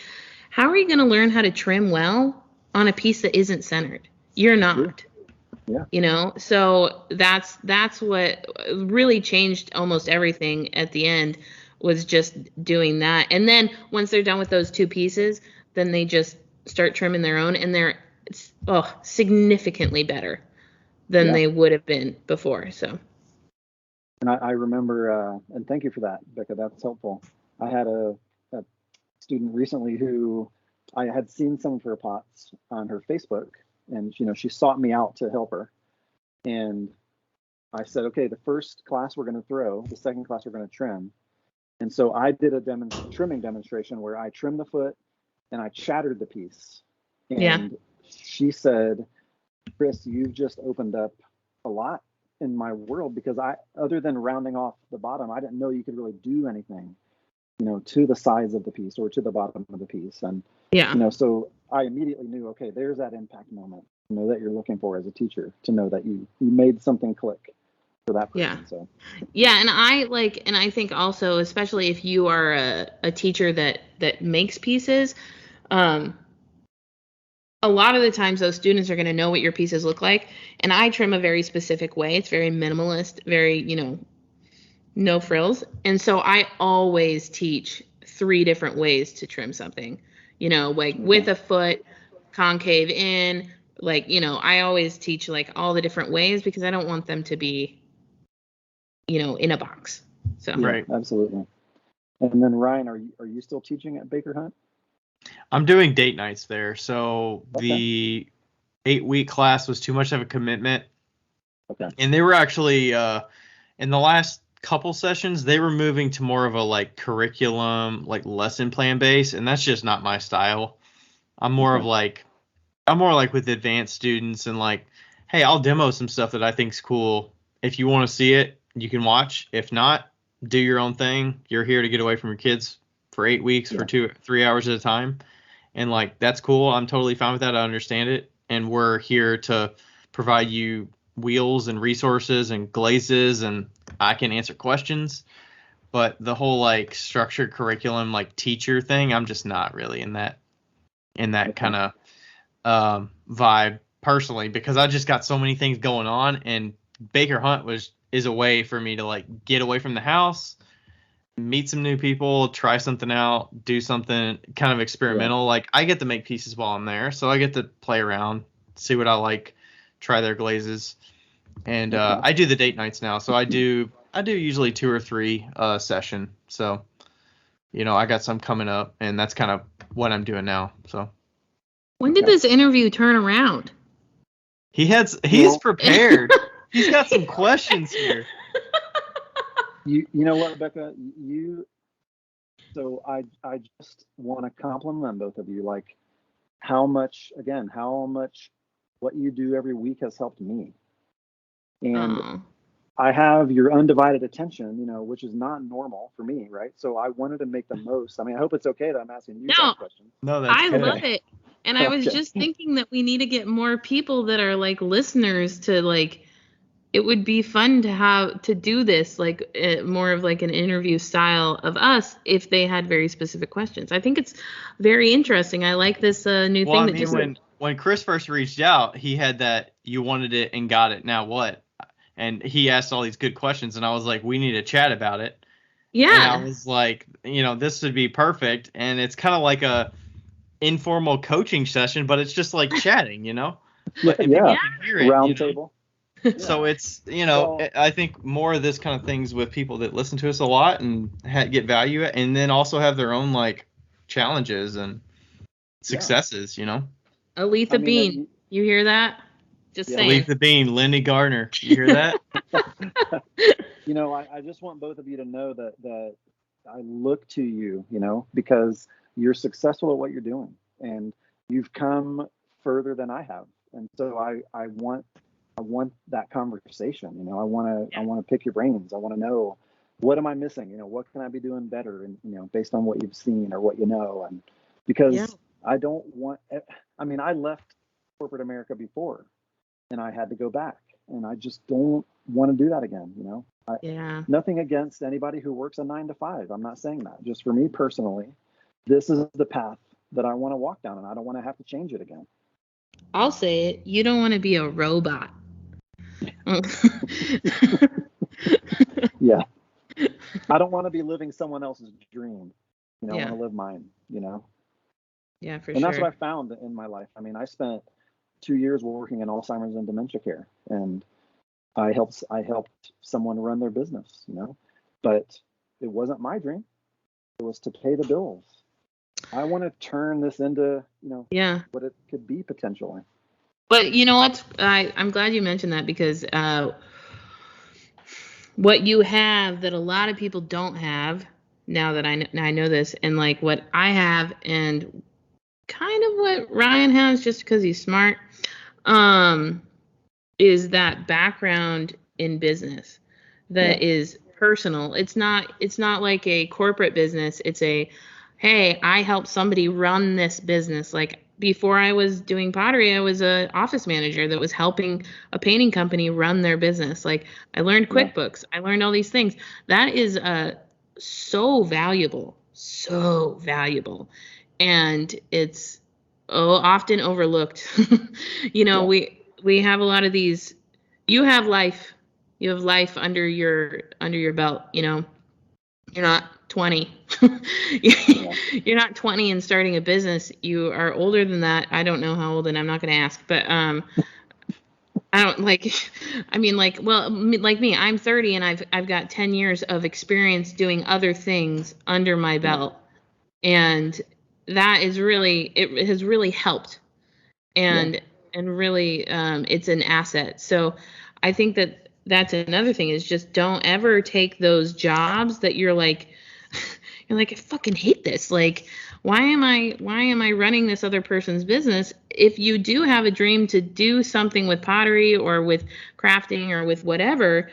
how are you going to learn how to trim well on a piece that isn't centered? You're not. So that's what really changed almost everything at the end, was just doing that. And then once they're done with those 2 pieces, then they just start trimming their own, and they're significantly better than they would have been before. So. And I remember, and thank you for that, Becca. That's helpful. I had a student recently who I had seen some of her pots on her Facebook, and she sought me out to help her. And I said, okay, the first class we're going to throw, the second class we're going to trim. And so I did a trimming demonstration where I trimmed the foot and I shattered the piece. And she said, Chris, you've just opened up a lot in my world, because other than rounding off the bottom, I didn't know you could really do anything, to the size of the piece or to the bottom of the piece. And, Yeah. so I immediately knew, okay, there's that impact moment, that you're looking for as a teacher, to know that you made something click for that person. Yeah. So Yeah, and I think also, especially if you are a teacher that makes pieces, a lot of the times those students are going to know what your pieces look like, and I trim a very specific way. It's very minimalist, very, no frills. And so I always teach 3 different ways to trim something, like with a foot, concave in, I always teach like all the different ways, because I don't want them to be, in a box. So yeah, Right. absolutely. And then Ryan, are you still teaching at Baker Hunt? I'm doing date nights there. So Okay. the 8-week class was too much of a commitment. Okay. And they were actually, in the last couple sessions, they were moving to more of a like curriculum, like lesson plan base. And that's just not my style. I'm more Okay. like with advanced students, and like, hey, I'll demo some stuff that I think's cool. If you want to see it, you can watch. If not, do your own thing. You're here to get away from your kids for 8 weeks for 2-3 hours at a time. And like, that's cool. I'm totally fine with that. I understand it. And we're here to provide you wheels and resources and glazes, and I can answer questions. But the whole like structured curriculum, like teacher thing, I'm just not really in that kind of vibe personally, because I just got so many things going on, and Baker Hunt is a way for me to like get away from the house, meet some new people, try something out, do something kind of experimental. Like, I get to make pieces while I'm there, so I get to play around, see what I like, try their glazes. And I do the date nights now, so I do usually 2 or 3 session. So, I got some coming up, and that's kind of what I'm doing now. So when did this interview turn around? he's prepared. He's got some questions here. You know what, Becca? So I just want to compliment both of you. Like, how much what you do every week has helped me. And I have your undivided attention, which is not normal for me, right? So I wanted to make the most. I mean, I hope it's okay that I'm asking you guys questions. No, that's good. I love it. And I was just thinking that we need to get more people that are like listeners to like, it would be fun to have to do this, like more of like an interview style of us if they had very specific questions. I think it's very interesting. I like this new thing that you said. When Chris first reached out, he had that you wanted it and got it. Now what? And he asked all these good questions, and I was like, we need to chat about it. Yeah. And I was like, this would be perfect. And it's kind of like a informal coaching session, but it's just like chatting, But if people can hear it, round table. So it's, I think more of this kind of things with people that listen to us a lot and get value, and then also have their own like challenges and successes, Aletha Bean, you hear that? Just saying. Aletha Bean, Lindy Gardner, you hear that? I just want both of you to know that I look to you, because you're successful at what you're doing, and you've come further than I have, and so I want that conversation. I want to pick your brains. I want to know, what am I missing? What can I be doing better? And based on what you've seen or what and because I don't want. I mean, I left corporate America before, and I had to go back, and I just don't want to do that again. Nothing against anybody who works a 9 to 5. I'm not saying that. Just for me personally, this is the path that I want to walk down, and I don't want to have to change it again. I'll say it. You don't want to be a robot. Yeah. I don't want to be living someone else's dream. I want to live mine, Yeah, for sure. And that's what I found in my life. I mean, I spent 2 years working in Alzheimer's and dementia care, and I helped someone run their business, but it wasn't my dream. It was to pay the bills. I want to turn this into, what it could be potentially. But you know what? I'm glad you mentioned that, because what you have that a lot of people don't have, now that I know this, and like what I have and kind of what Ryan has, just because he's smart, is that background in business that is personal. It's not like a corporate business. It's a, hey, I helped somebody run this business. Like before I was doing pottery, I was a office manager that was helping a painting company run their business. Like I learned QuickBooks. I learned all these things. That is so valuable, so valuable. And it's often overlooked. We have a lot of these. You have life. You have life under your belt. You're not 20. You're not 20 and starting a business. You are older than that. I don't know how old, and I'm not going to ask. But I don't like. I mean, like, well, like me, I'm 30, and I've got 10 years of experience doing other things under my belt, and that is really, it has really helped. And really it's an asset. So I think that's another thing, is just don't ever take those jobs that you're like I fucking hate this. Like, why am I running this other person's business? If you do have a dream to do something with pottery or with crafting or with whatever,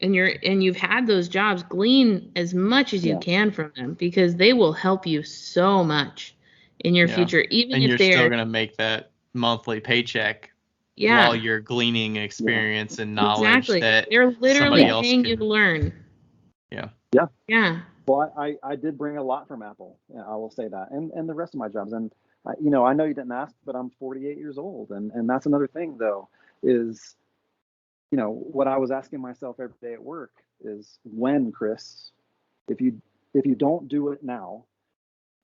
and you've had those jobs, glean as much as you can from them, because they will help you so much in your future, even and if you're they're still gonna make that monthly paycheck while you're gleaning experience and knowledge that they're literally somebody else paying you to learn. Yeah. Well, I did bring a lot from Apple. Yeah, I will say that, and the rest of my jobs. And I know you didn't ask, but I'm 48 years old, and that's another thing though, is what I was asking myself every day at work is, when, Chris, if you don't do it now,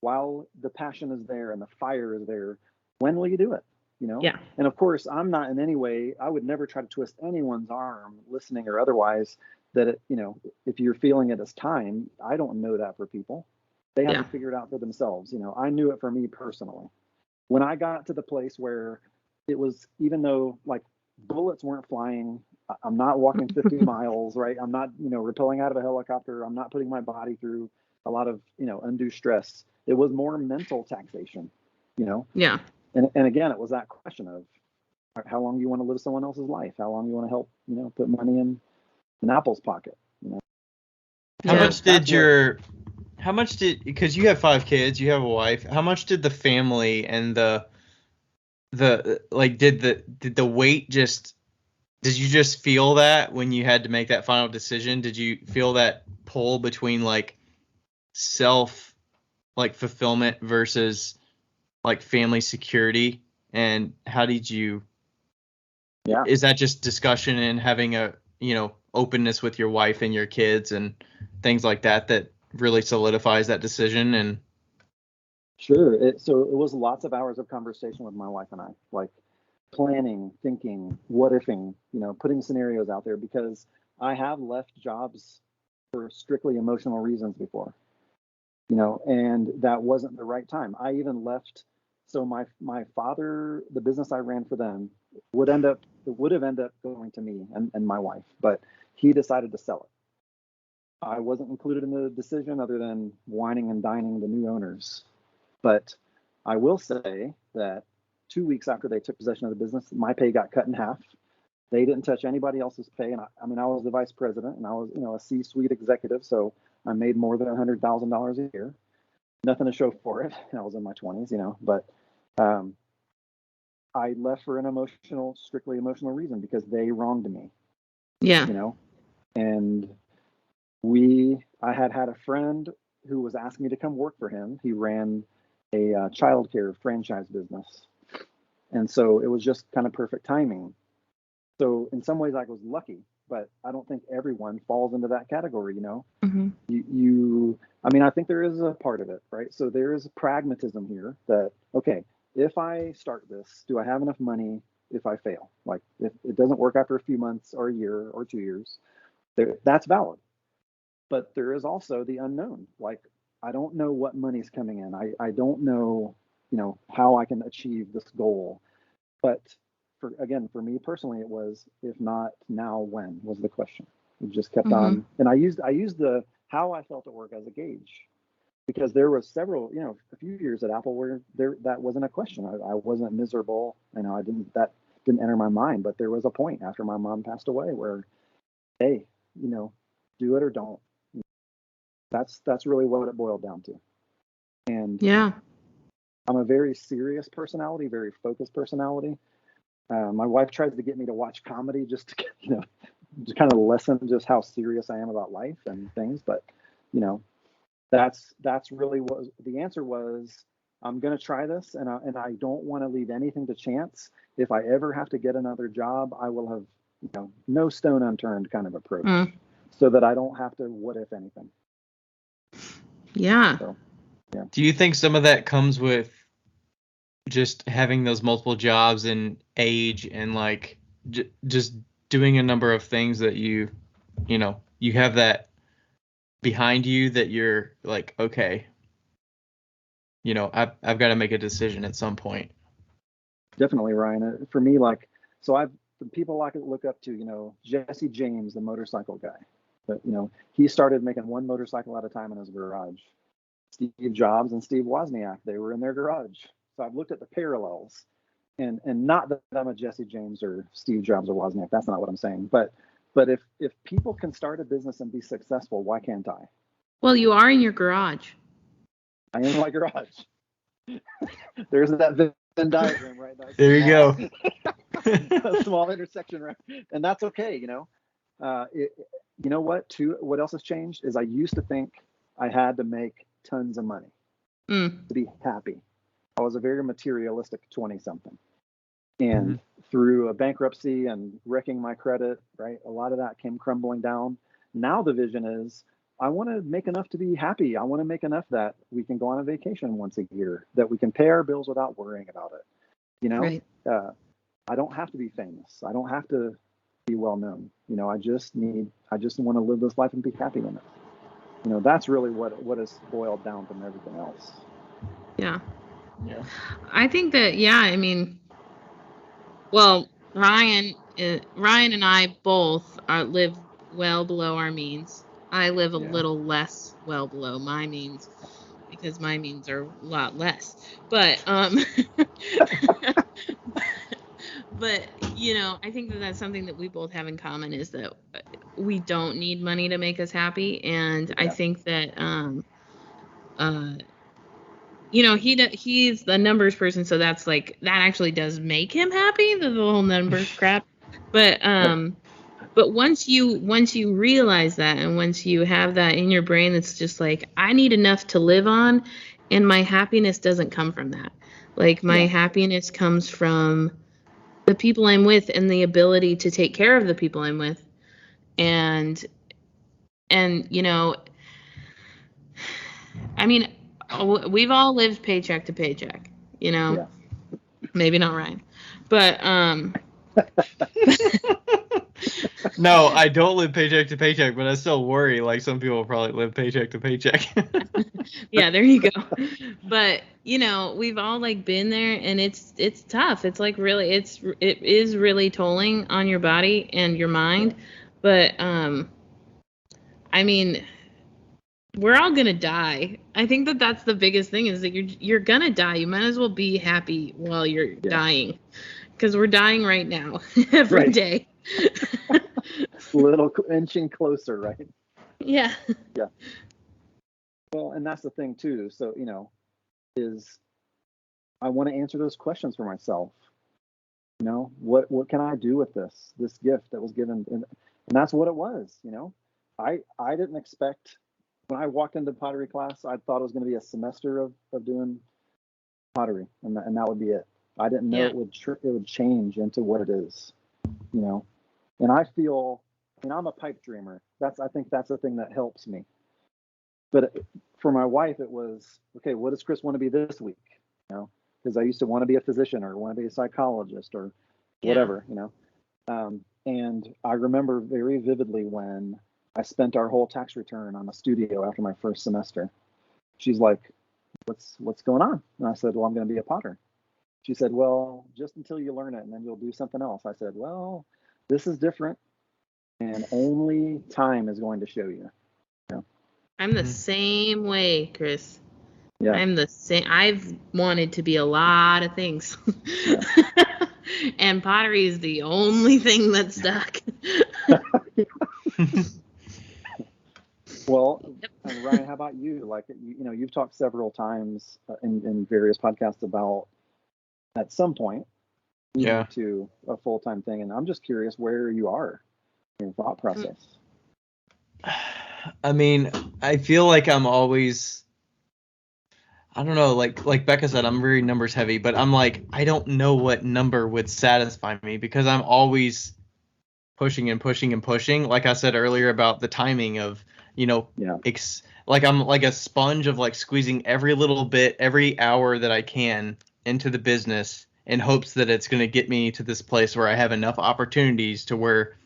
while the passion is there and the fire is there, when will you do it? Yeah. And of course, I'm not in any way, I would never try to twist anyone's arm, listening or otherwise, that if you're feeling it as time. I don't know that for people. They have to figure it out for themselves. I knew it for me personally. When I got to the place where it was, even though like bullets weren't flying, I'm not walking 50 miles, right? I'm not, rappelling out of a helicopter. I'm not putting my body through a lot of, undue stress. It was more mental taxation, Yeah. And again, it was that question of, how long do you want to live someone else's life? How long do you want to help, put money in Apple's pocket? How much did, because you have 5 kids, you have a wife, how much did the family and the like, did the weight did you just feel that when you had to make that final decision? Did you feel that pull between like self, like fulfillment versus like family security? And how did you, is that just discussion and having a, openness with your wife and your kids and things like that really solidifies that decision? And Sure. So it was lots of hours of conversation with my wife and I, like planning, thinking, what ifing, putting scenarios out there, because I have left jobs for strictly emotional reasons before, and that wasn't the right time. I even left. So my father, the business I ran for them, would have ended up going to me and my wife, but he decided to sell it. I wasn't included in the decision, other than whining and dining the new owners. But I will say that 2 weeks after they took possession of the business, my pay got cut in half. They didn't touch anybody else's pay. And I was the vice president, and I was, a C-suite executive. So I made more than $100,000 a year. Nothing to show for it. I was in my 20s, but I left for an strictly emotional reason, because they wronged me. Yeah. And I had a friend who was asking me to come work for him. He ran a childcare franchise business. And so it was just kind of perfect timing. So in some ways I was lucky, but I don't think everyone falls into that category, Mm-hmm. I think there is a part of it, right? So there is pragmatism here that, okay, if I start this, do I have enough money if I fail? Like, if it doesn't work after a few months or a year or 2 years, that's valid. But there is also the unknown. Like, I don't know what money's coming in. I don't know, how I can achieve this goal. But for me personally, it was, if not now, when, was the question. It just kept on. And I used the how I felt at work as a gauge, because there was several, a few years at Apple where that wasn't a question. I wasn't miserable. I didn't, didn't enter my mind. But there was a point after my mom passed away where, hey, do it or don't. That's really what it boiled down to. And Yeah. I'm a very serious personality, very focused personality. My wife tries to get me to watch comedy just to, to kind of lessen just how serious I am about life and things. But, that's really what the answer was. I'm going to try this, and I don't want to leave anything to chance. If I ever have to get another job, I will have, no stone unturned kind of approach, so that I don't have to what if anything. Yeah. So, yeah. Do you think some of that comes with just having those multiple jobs and age and like just doing a number of things that you have that behind you that you're like, okay, I've got to make a decision at some point? Definitely, Ryan. For me, the people I could look up to, Jesse James, the motorcycle guy. But, he started making one motorcycle at a time in his garage. Steve Jobs and Steve Wozniak, they were in their garage. So I've looked at the parallels, and not that I'm a Jesse James or Steve Jobs or Wozniak. That's not what I'm saying. But if people can start a business and be successful, why can't I? Well, you are in your garage. I am in my garage. There's that Venn diagram, right? There you go. A small intersection, right? And that's okay, you know what? Too, what else has changed is I used to think I had to make tons of money to be happy. I was a very materialistic 20-something. And through a bankruptcy and wrecking my credit, right, a lot of that came crumbling down. Now the vision is I want to make enough to be happy. I want to make enough that we can go on a vacation once a year, that we can pay our bills without worrying about it. Right. I don't have to be famous. I don't have to be well known. I just want to live this life and be happy in it. That's really what is boiled down from everything else. Yeah. Yeah. I think that, well, Ryan and I both live well below our means. I live a little less well below my means because my means are a lot less. But but I think that that's something that we both have in common, is that we don't need money to make us happy. And I think that he's the numbers person, so that's like, that actually does make him happy, the whole numbers crap. But once you realize that, and once you have that in your brain, that's just like, I need enough to live on, and my happiness doesn't come from that. Like, my happiness comes from the people I'm with and the ability to take care of the people I'm with. And I mean, we've all lived paycheck to paycheck, maybe not Ryan, but No, I don't live paycheck to paycheck, but I still worry like some people probably live paycheck to paycheck. yeah, there you go. But we've all been there, and it's tough. It's like, really, it is really tolling on your body and your mind. But I mean, we're all gonna die. I think that that's the biggest thing, is that you're gonna die. You might as well be happy while you're dying, because we're dying right now every day. Little inching closer, right? Yeah. Yeah. Well, and that's the thing too. So, is I want to answer those questions for myself. What can I do with this gift that was given? And that's what it was. I didn't expect, when I walked into pottery class, I thought it was going to be a semester of doing pottery, and that would be it. I didn't know it would change into what it is. And I feel, I'm a pipe dreamer. I think that's the thing that helps me. But for my wife, it was, okay, what does Chris want to be this week? Because I used to want to be a physician, or want to be a psychologist, or whatever, and I remember very vividly when I spent our whole tax return on a studio after my first semester. She's like, what's going on? And I said, well, I'm going to be a potter. She said, well, just until you learn it, and then you'll do something else. I said, well, this is different, and only time is going to show you. I'm the same way, Chris. Yeah. I'm the same. I've wanted to be a lot of things. And pottery is the only thing that stuck. Well, and Ryan, how about you? Like, you've talked several times in various podcasts about at some point moving Yeah. to a full-time thing, and I'm just curious where you are in your thought process. I mean, I feel like I'm always, I don't know, like Becca said, I'm very numbers heavy, but I'm like, I don't know what number would satisfy me because I'm always pushing and pushing and pushing. Like I said earlier about the timing of, Yeah. like I'm like a sponge of like squeezing every little bit, every hour that I can into the business in hopes that it's going to get me to this place where I have enough opportunities to where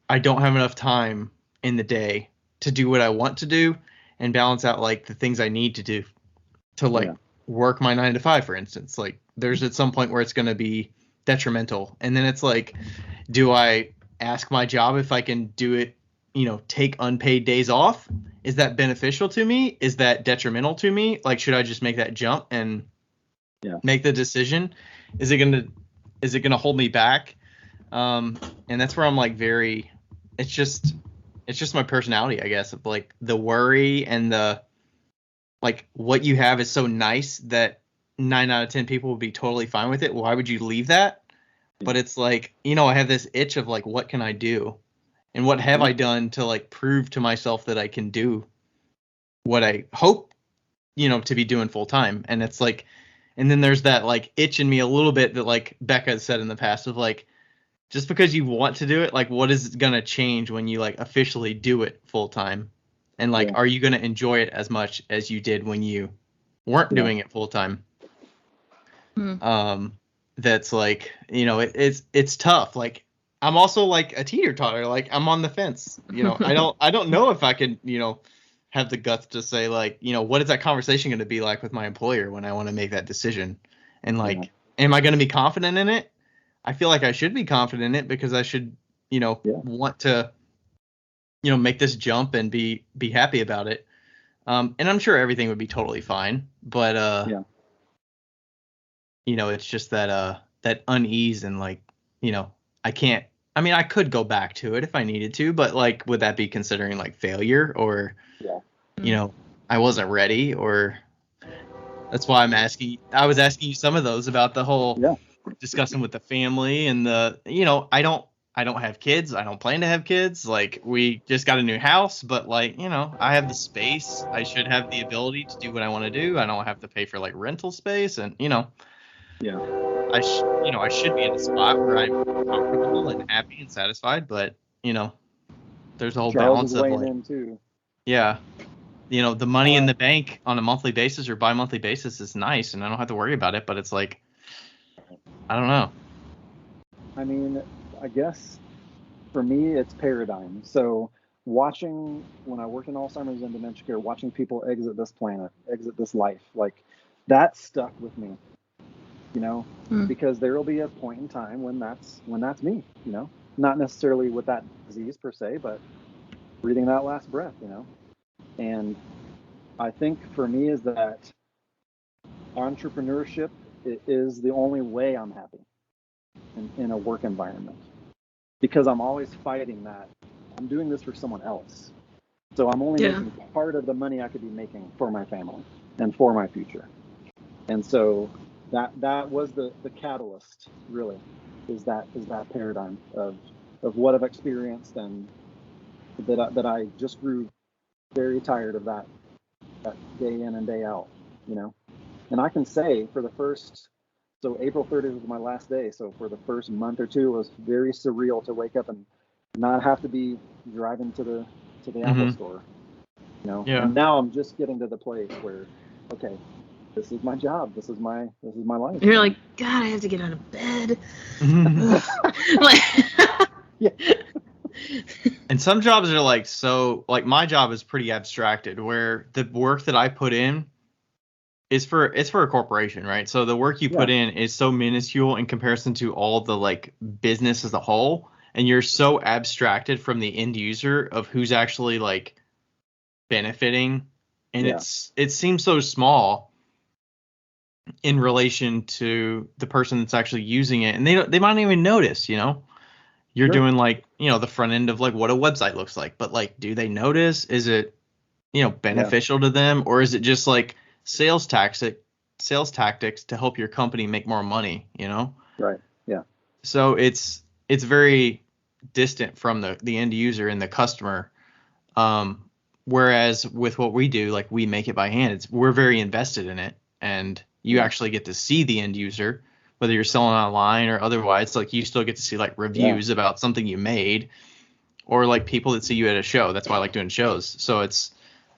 I don't have enough time in the day to do what I want to do and balance out like the things I need to do to like work my 9 to 5, for instance. Like there's at some point where it's going to be detrimental. And then it's like, do I ask my job if I can do it, take unpaid days off? Is that beneficial to me? Is that detrimental to me? Like, should I just make that jump and make the decision? Is it going to hold me back? And that's where I'm like it's just my personality, I guess, of like the worry and the like what you have is so nice that 9 out of 10 people would be totally fine with it. Why would you leave that? But it's like, I have this itch of like, what can I do? And what have I done to like prove to myself that I can do what I hope, to be doing full time? And it's like, and then there's that like itch in me a little bit that like Becca said in the past of like, just because you want to do it, like what is going to change when you like officially do it full time? And like, are you going to enjoy it as much as you did when you weren't doing it full time? That's like, it's tough. Like I'm also like a teeter-totter. Like I'm on the fence. I don't know if I can, have the guts to say like, what is that conversation going to be like with my employer when I want to make that decision? And like, am I going to be confident in it? I feel like I should be confident in it because I should, want to, make this jump and be happy about it. And I'm sure everything would be totally fine, but it's just that unease and like, I could go back to it if I needed to, but like, would that be considering like failure or, I wasn't ready? Or that's why I was asking you some of those about the whole discussing with the family and I don't have kids. I don't plan to have kids. Like we just got a new house, but like, I have the space. I should have the ability to do what I want to do. I don't have to pay for like rental space and, I should be in a spot where I'm comfortable and happy and satisfied, but there's a whole balance of like, the money in the bank on a monthly basis or bi-monthly basis is nice and I don't have to worry about it, but it's like, I don't know. I mean, I guess for me, it's paradigm. So when I worked in Alzheimer's and dementia care, watching people exit this planet, exit this life, like that stuck with me, because there will be a point in time when that's me, not necessarily with that disease per se, but breathing that last breath, and I think for me is that entrepreneurship is the only way I'm happy in a work environment, because I'm always fighting that I'm doing this for someone else. So I'm only making part of the money I could be making for my family and for my future. And so that was the catalyst, really, is that paradigm of what I've experienced, and that I just grew very tired of that day in and day out, And I can say so April 30th was my last day. So for the first month or two, it was very surreal to wake up and not have to be driving to the Apple store, And now I'm just getting to the place where, okay, this is my job. This is my life. You're like, God, I have to get out of bed. And some jobs are like, so like my job is pretty abstracted where the work that I put in it's for a corporation, right? So the work you put in is so minuscule in comparison to all the like business as a whole, and you're so abstracted from the end user of who's actually like benefiting, and it seems so small. in relation to the person that's actually using it, and they might not even notice, you're Sure. doing like, the front end of like what a website looks like, but like, do they notice? Is it, beneficial to them, or is it just like sales tactics to help your company make more money, Right. Yeah. So it's very distant from the end user and the customer. Whereas with what we do, like we make it by hand, we're very invested in it, and you actually get to see the end user, whether you're selling online or otherwise. Like you still get to see like reviews about something you made, or like people that see you at a show. That's why I like doing shows. So it's,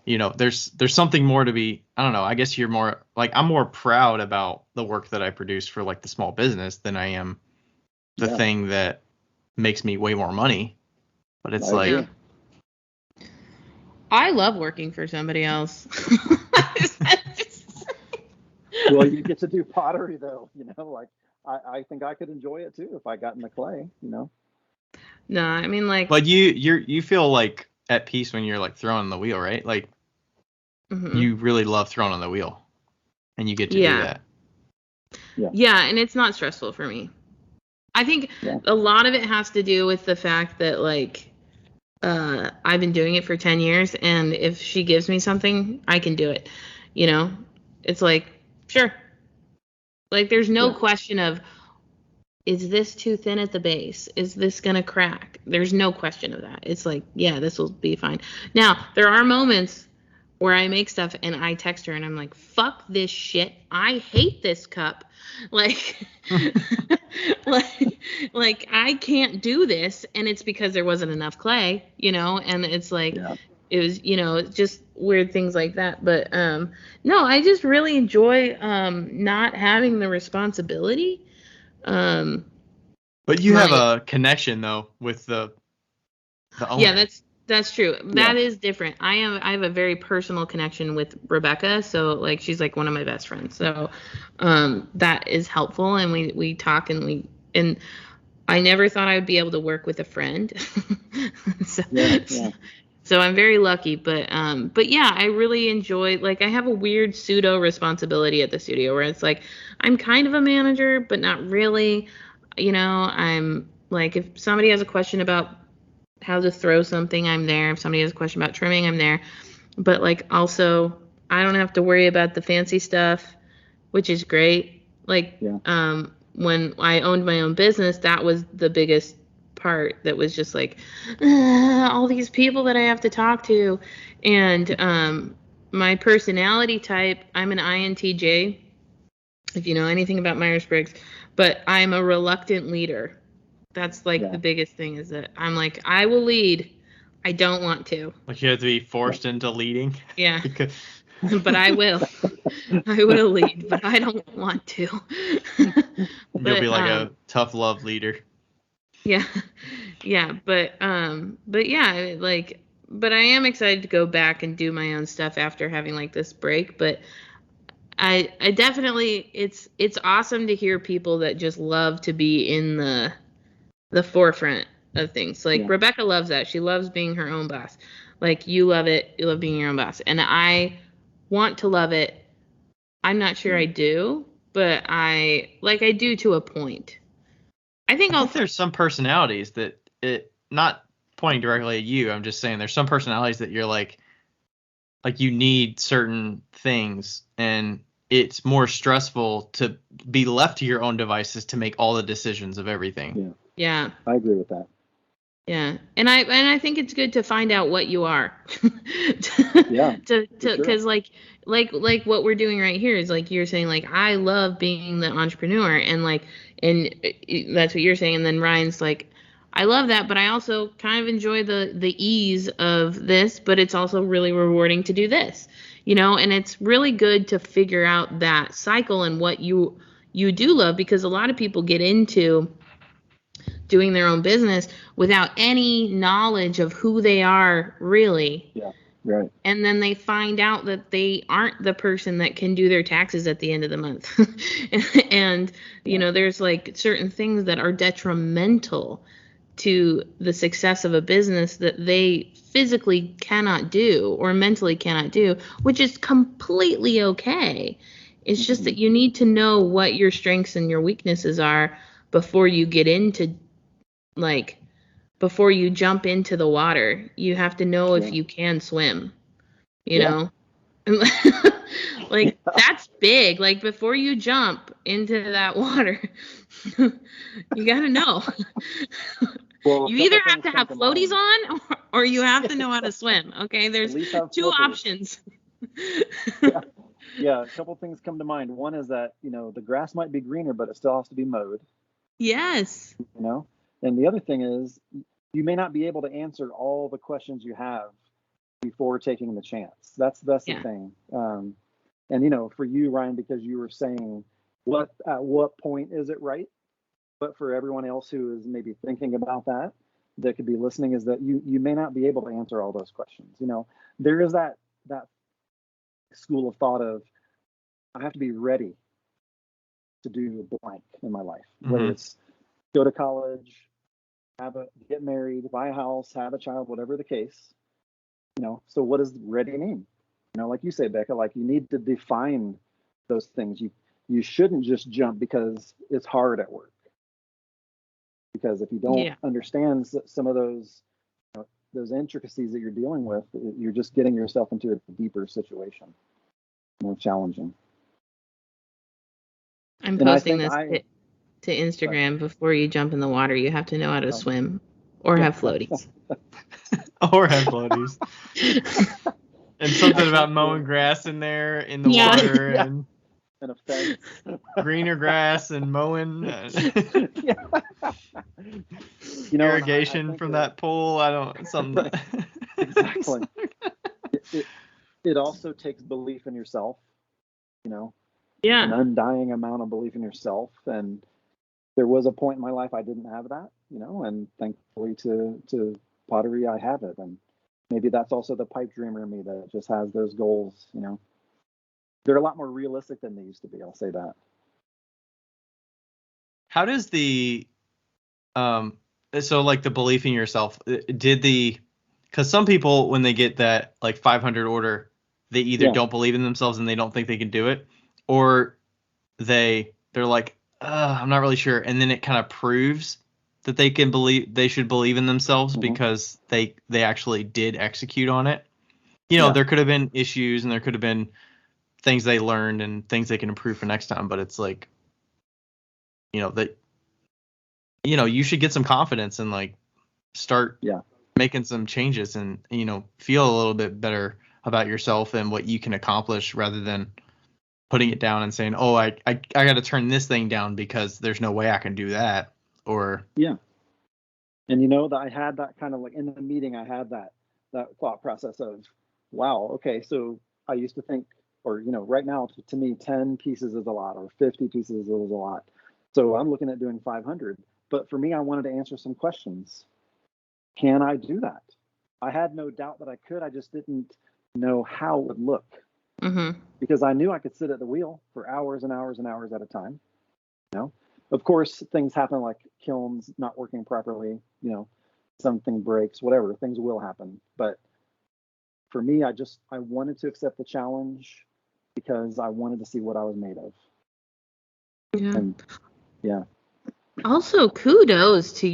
there's something more to be, I don't know, I guess you're more like, I'm more proud about the work that I produce for like the small business than I am the thing that makes me way more money. But it's like, I love working for somebody else. Well, you get to do pottery though, like I think I could enjoy it too if I got in the clay, No, I mean like. But you feel like at peace when you're like throwing the wheel, right? Like you really love throwing on the wheel, and you get to do that. Yeah, and it's not stressful for me. I think a lot of it has to do with the fact that like I've been doing it for 10 years, and if she gives me something, I can do it. It's like, sure. Like there's no question of, is this too thin at the base? Is this going to crack? There's no question of that. It's like, yeah, this will be fine. Now, there are moments where I make stuff and I text her and I'm like, fuck this shit. I hate this cup. Like, like I can't do this. And it's because there wasn't enough clay, and it's like, it was, just weird things like that. But no, I just really enjoy not having the responsibility. But you have a connection though with the owner. Yeah, that's true. That is different. I have a very personal connection with Rebecca, so like she's like one of my best friends. So that is helpful, and we talk and I never thought I would be able to work with a friend. So I'm very lucky, but yeah, I really enjoy, like I have a weird pseudo responsibility at the studio where it's like I'm kind of a manager, but not really. I'm like, if somebody has a question about how to throw something, I'm there. If somebody has a question about trimming, I'm there. But like also, I don't have to worry about the fancy stuff, which is great. Like when I owned my own business, that was the biggest part. That was just like all these people that I have to talk to, and my personality type, I'm an INTJ, if you know anything about Myers-Briggs, but I'm a reluctant leader. That's like the biggest thing, is that I'm like, I will lead. I don't want to. Like you have to be forced into leading. Yeah. But I will. I will lead, but I don't want to. You'll be like a tough love leader. Yeah. Yeah. But yeah, like, but I am excited to go back and do my own stuff after having like this break. But I definitely, it's awesome to hear people that just love to be in the forefront of things. Like Rebecca loves that. She loves being her own boss. Like you love it. You love being your own boss. And I want to love it. I'm not sure I do, but I do to a point. I think there's some personalities that not pointing directly at you. I'm just saying there's some personalities that you're like you need certain things, and it's more stressful to be left to your own devices to make all the decisions of everything. Yeah. I agree with that. Yeah. And I think it's good to find out what you are. Because like what we're doing right here is like you're saying, like, I love being the entrepreneur, and that's what you're saying. And then Ryan's like, I love that, but I also kind of enjoy the ease of this, but it's also really rewarding to do this, and it's really good to figure out that cycle and what you do love, because a lot of people get into doing their own business without any knowledge of who they are really. Yeah, right. And then they find out that they aren't the person that can do their taxes at the end of the month. And, there's like certain things that are detrimental to the success of a business that they physically cannot do or mentally cannot do, which is completely okay. It's just that you need to know what your strengths and your weaknesses are before you get into, like, before you jump into the water. You have to know if you can swim, you know? Like, that's big. Like, before you jump into that water, you got to know. Well, You either have to have floaties on or you have to know how to swim. Okay, there's two options. Yeah, a couple things come to mind. One is that, the grass might be greener, but it still has to be mowed. Yes. And the other thing is, you may not be able to answer all the questions you have before taking the chance. That's the thing. And for you, Ryan, because you were saying at what point is it right? But for everyone else who is maybe thinking about that could be listening, is that you may not be able to answer all those questions. There is that school of thought of, I have to be ready to do blank in my life, whether it's go to college, get married, buy a house, have a child, whatever the case. So what does ready mean? Like you say, Becca, like you need to define those things. You shouldn't just jump because it's hard at work. Because if you don't understand some of those intricacies that you're dealing with, you're just getting yourself into a deeper situation, more challenging. I'm posting this to Instagram. Before you jump in the water, you have to know how to swim or have floaties. Or have floaties. And something about mowing grass in there in the water and a fence. Greener grass and mowing. Irrigation from that pool. Something. Exactly. It also takes belief in yourself, an undying amount of belief in yourself. And there was a point in my life I didn't have that, and thankfully to pottery, I have it. And maybe that's also the pipe dreamer in me that just has those goals, They're a lot more realistic than they used to be. I'll say that. How does the, so like the belief in yourself, because some people, when they get that like 500 order, they either don't believe in themselves and they don't think they can do it, or they're like, I'm not really sure. And then it kind of proves that they should believe in themselves because they actually did execute on it. There could have been issues and there could have been things they learned and things they can improve for next time, but it's like, that, you should get some confidence and like start making some changes and, feel a little bit better about yourself and what you can accomplish rather than putting it down and saying, oh, I got to turn this thing down because there's no way I can do that. Or and that I had that kind of like in the meeting, I had that thought process of, wow, okay, so I used to think, or right now to me 10 pieces is a lot, or 50 pieces is a lot. So I'm looking at doing 500. But for me, I wanted to answer some questions. Can I do that? I had no doubt that I could. I just didn't know how it would look. Because I knew I could sit at the wheel for hours and hours and hours at a time. Of course, things happen, like kilns not working properly, something breaks, whatever, things will happen. But for me, I wanted to accept the challenge because I wanted to see what I was made of. And also, kudos to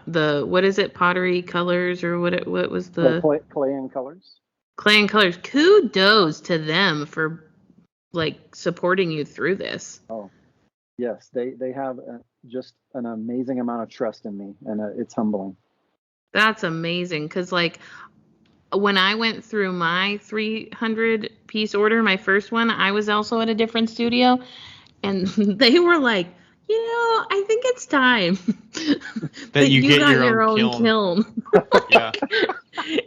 the what is it, pottery colors, or what was the clay and colors? Clay and colors. Kudos to them for like supporting you through this. Oh, yes, they have just an amazing amount of trust in me, and it's humbling. That's amazing, because like when I went through my 300 piece order, my first one, I was also at a different studio, and they were like, I think it's time that you get got your own kiln. Yeah.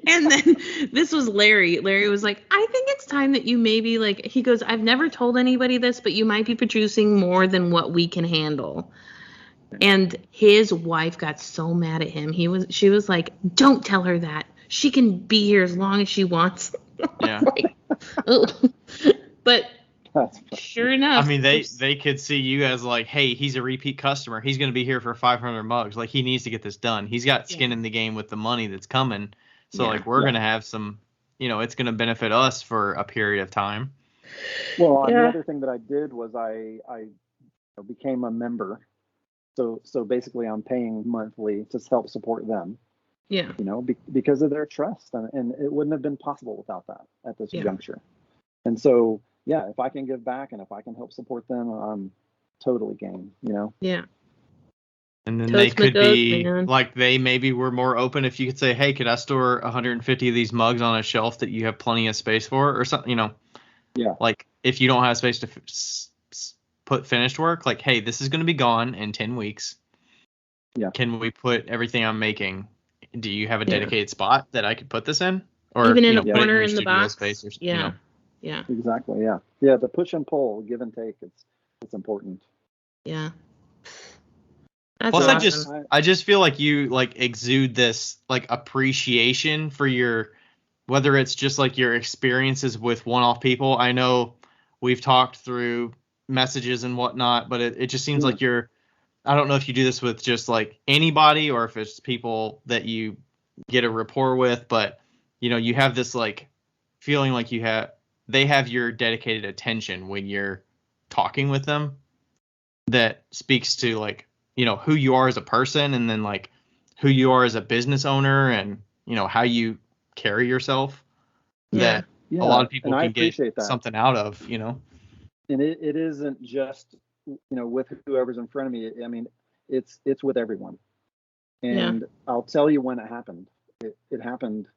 And then this was Larry. Larry was like, I think it's time that you maybe, like, he goes, I've never told anybody this, but you might be producing more than what we can handle. And his wife got so mad at him. She was like, don't tell her that. She can be here as long as she wants. Yeah. But sure enough. I mean, they could see you as like, hey, he's a repeat customer. He's going to be here for 500 mugs. Like, he needs to get this done. He's got skin in the game with the money that's coming. So, like, we're going to have some, it's going to benefit us for a period of time. Well, and the Yeah. other thing that I did was I became a member. So basically, I'm paying monthly to help support them. Yeah. Because of their trust, and it wouldn't have been possible without that at this Yeah. juncture. And so, yeah, if I can give back and if I can help support them, I'm totally game. Yeah. And then they Toast my could goat, be man. like, they maybe were more open if you could say, hey, could I store 150 of these mugs on a shelf that you have plenty of space for, or something, Yeah. like if you don't have space to put finished work, like, hey, this is going to be gone in 10 weeks. Yeah. Can we put everything I'm making? Do you have a Yeah. dedicated spot that I could put this in? Or, Even in a put it corner your in the studio box. space or, Yeah. Yeah. Exactly. Yeah. Yeah. The push and pull, give and take, it's important. Yeah. That's Plus, awesome. I just feel like you like exude this like appreciation for your, whether it's just like your experiences with one-off people. I know we've talked through messages and whatnot, but it just seems like I don't know if you do this with just like anybody or if it's people that you get a rapport with, but you have this like feeling like they have your dedicated attention when you're talking with them. That speaks to like, who you are as a person, and then like who you are as a business owner, and how you carry yourself, Yeah. that Yeah. a lot of people And I can get appreciate that. something out of. And it isn't just, with whoever's in front of me. I mean, it's with everyone. And I'll tell you when it happened. It happened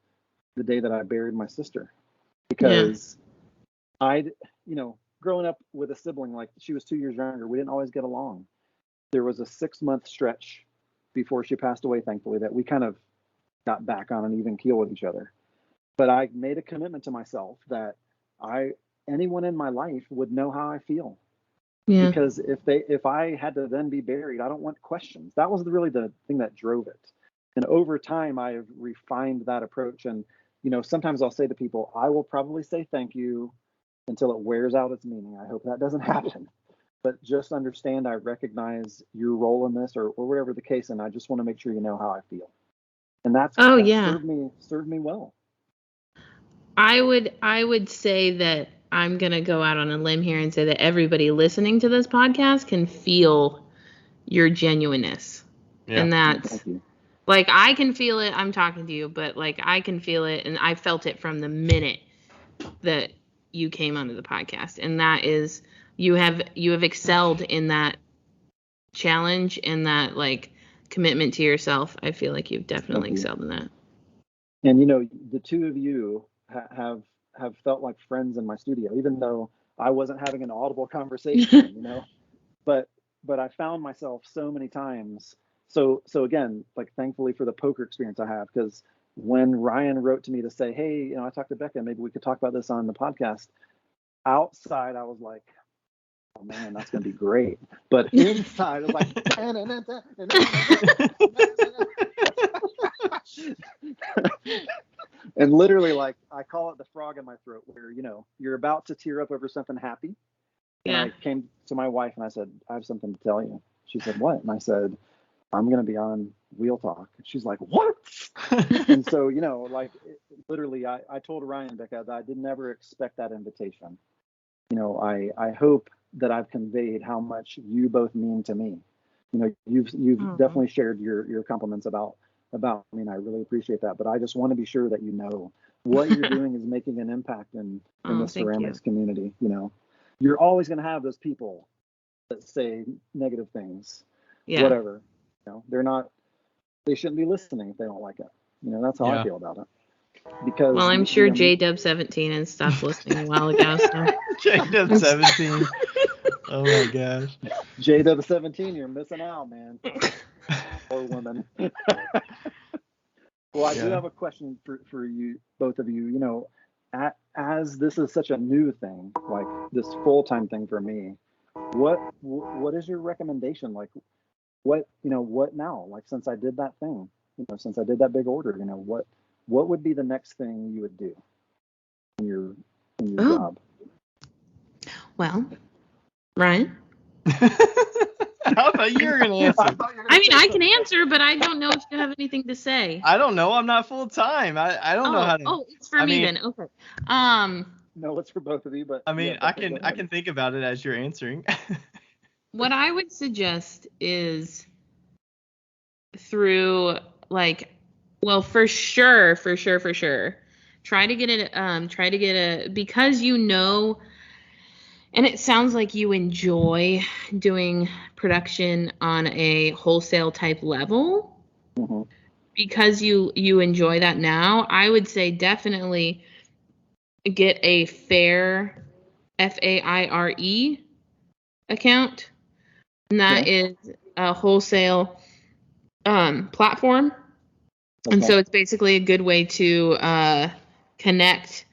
the day that I buried my sister, because growing up with a sibling, like she was 2 years younger, we didn't always get along. There was a 6-month stretch before she passed away, thankfully, that we kind of got back on an even keel with each other. But I made a commitment to myself that anyone in my life would know how I feel. Yeah. Because if I had to then be buried, I don't want questions. That was really the thing that drove it. And over time, I've refined that approach. And sometimes I'll say to people, I will probably say thank you until it wears out its meaning. I hope that doesn't happen. But just understand, I recognize your role in this, or whatever the case, and I just want to make sure you know how I feel. And that's served me well. I would say that I'm going to go out on a limb here and say that everybody listening to this podcast can feel your genuineness. Yeah. And that's Thank you. like, I can feel it. I'm talking to you, but like, I can feel it. And I felt it from the minute that you came onto the podcast. And that is, you have excelled in that challenge and that like commitment to yourself. I feel like you've definitely excelled in that. And the two of you have felt like friends in my studio, even though I wasn't having an audible conversation, but I found myself so many times. So again, like, thankfully for the poker experience I have, because when Ryan wrote to me to say, hey, I talked to Becca, maybe we could talk about this on the podcast. Outside, I was like, oh man, that's gonna be great. But inside, I was like, and literally, like, I call it the frog in my throat, where you're about to tear up over something happy. And I came to my wife and I said, I have something to tell you. She said, what? And I said, I'm going to be on Wheel Talk. She's like, what? And so, literally, I told Ryan, Becca, that I did never expect that invitation. I hope that I've conveyed how much you both mean to me. You've definitely shared your compliments about me, and I really appreciate that. But I just want to be sure that what you're doing is making an impact in the ceramics community. You're always going to have those people that say negative things, whatever. They shouldn't be listening if they don't like it. That's how I feel about it. Because, well, I'm sure JW17 and stopped listening a while ago. So. JW17. Oh my gosh. JW17, you're missing out, man. Or woman. Well, I do have a question for you, both of you. As this is such a new thing, like this full-time thing for me, what is your recommendation? Like, what now? Like, since I did that thing, since I did that big order, what would be the next thing you would do in your job? Well, Ryan? I thought you were going to answer. I mean, I can answer, but I don't know if you have anything to say. I don't know. I'm not full time. I don't know how to. Oh, it's for me then. Okay. know what's for both of you, but I mean, yeah, I Becca, go can ahead. think about it as you're answering. What I would suggest is through like, well, for sure, try to get it, because you know, and it sounds like you enjoy doing production on a wholesale type level. Mhm. Because you enjoy that now, I would say definitely get a Faire, FAIRE account, and that Okay. is a wholesale platform. And Okay. so it's basically a good way to connect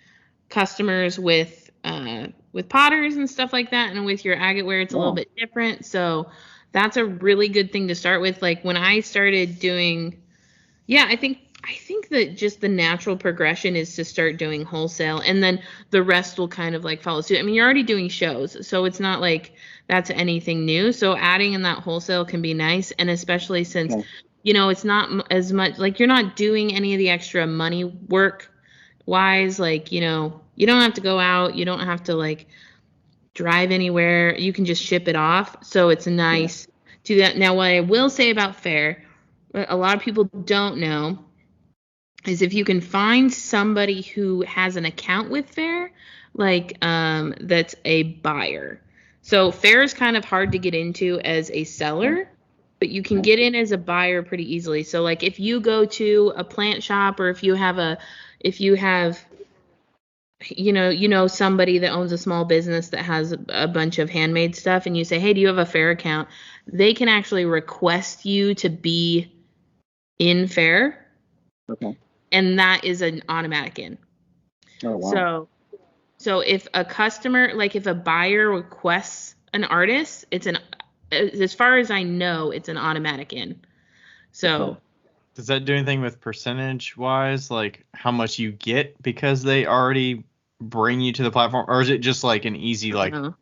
customers with potters and stuff like that, and with your agate ware it's a little Wow. bit different. So that's a really good thing to start with. Like when I started doing, yeah, I think that just the natural progression is to start doing wholesale, and then the rest will kind of like follow suit. I mean, you're already doing shows, so it's not like that's anything new. So adding in that wholesale can be nice, and especially since, Okay. it's not as much like you're not doing any of the extra money work wise. Like, you don't have to go out, you don't have to like drive anywhere. You can just ship it off. So it's Yeah. nice to do that. Now, what I will say about Faire, what a lot of people don't know, is if you can find somebody who has an account with Faire, like that's a buyer. So Faire is kind of hard to get into as a Okay. seller, but you can Okay. get in as a buyer pretty easily. So like if you go to a plant shop, or if you have somebody that owns a small business that has a bunch of handmade stuff, and you say, hey, do you have a Faire account? They can actually request you to be in Faire, Okay. and that is an automatic in. Oh, wow. So if a customer, like if a buyer requests an artist, as far as I know, it's an automatic in. So Does that do anything with percentage wise, like how much you get because they already bring you to the platform, or is it just like an easy I don't like, know.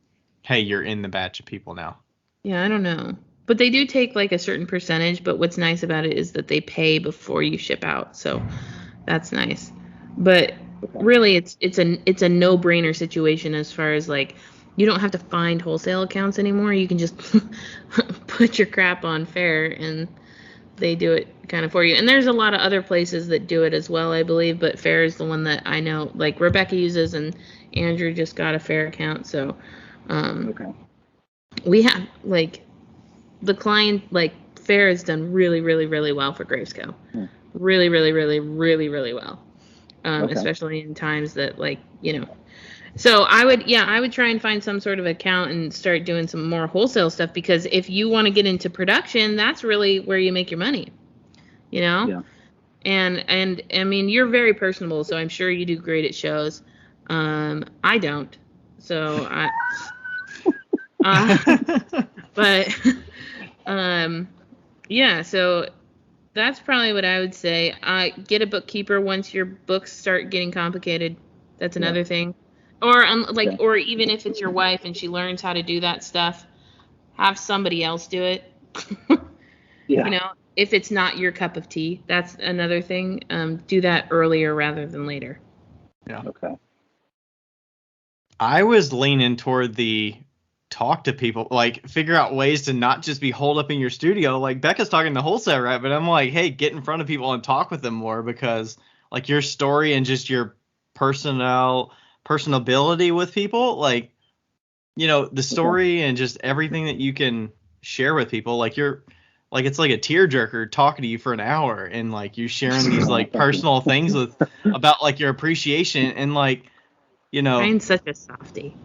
hey, you're in the batch of people now? Yeah, I don't know. But they do take like a certain percentage, but what's nice about it is that they pay before you ship out. So that's nice. But Okay. really it's a no-brainer situation, as far as like you don't have to find wholesale accounts anymore. You can just put your crap on Faire, and they do it kind of for you. And there's a lot of other places that do it as well, I believe, but Faire is the one that I know like Rebecca uses, and Andrew just got a Faire account. So Okay. we have like the client, like Faire has done really, really, really well for Gravesco. Hmm. Really, really, really, really, really well. Okay. Especially in times that So I would try and find some sort of account and start doing some more wholesale stuff, because if you want to get into production, that's really where you make your money, you know? Yeah. And I mean, you're very personable, so I'm sure you do great at shows. I don't. So but yeah, so that's probably what I would say. Get a bookkeeper once your books start getting complicated. That's Yeah. another thing. Or Okay. or even if it's your wife and she learns how to do that stuff, have somebody else do it. Yeah. If it's not your cup of tea, that's another thing. Do that earlier rather than later. Yeah. Okay. I was leaning toward the talk to people, like figure out ways to not just be holed up in your studio. Like Becca's talking to wholesale, right? But I'm like, hey, get in front of people and talk with them more, because like your story and just your personability with people, like, the story and just everything that you can share with people, like it's like a tearjerker talking to you for an hour, and like you're sharing these like Thank you. personal things about like your appreciation, and like, Ryan's such a softie.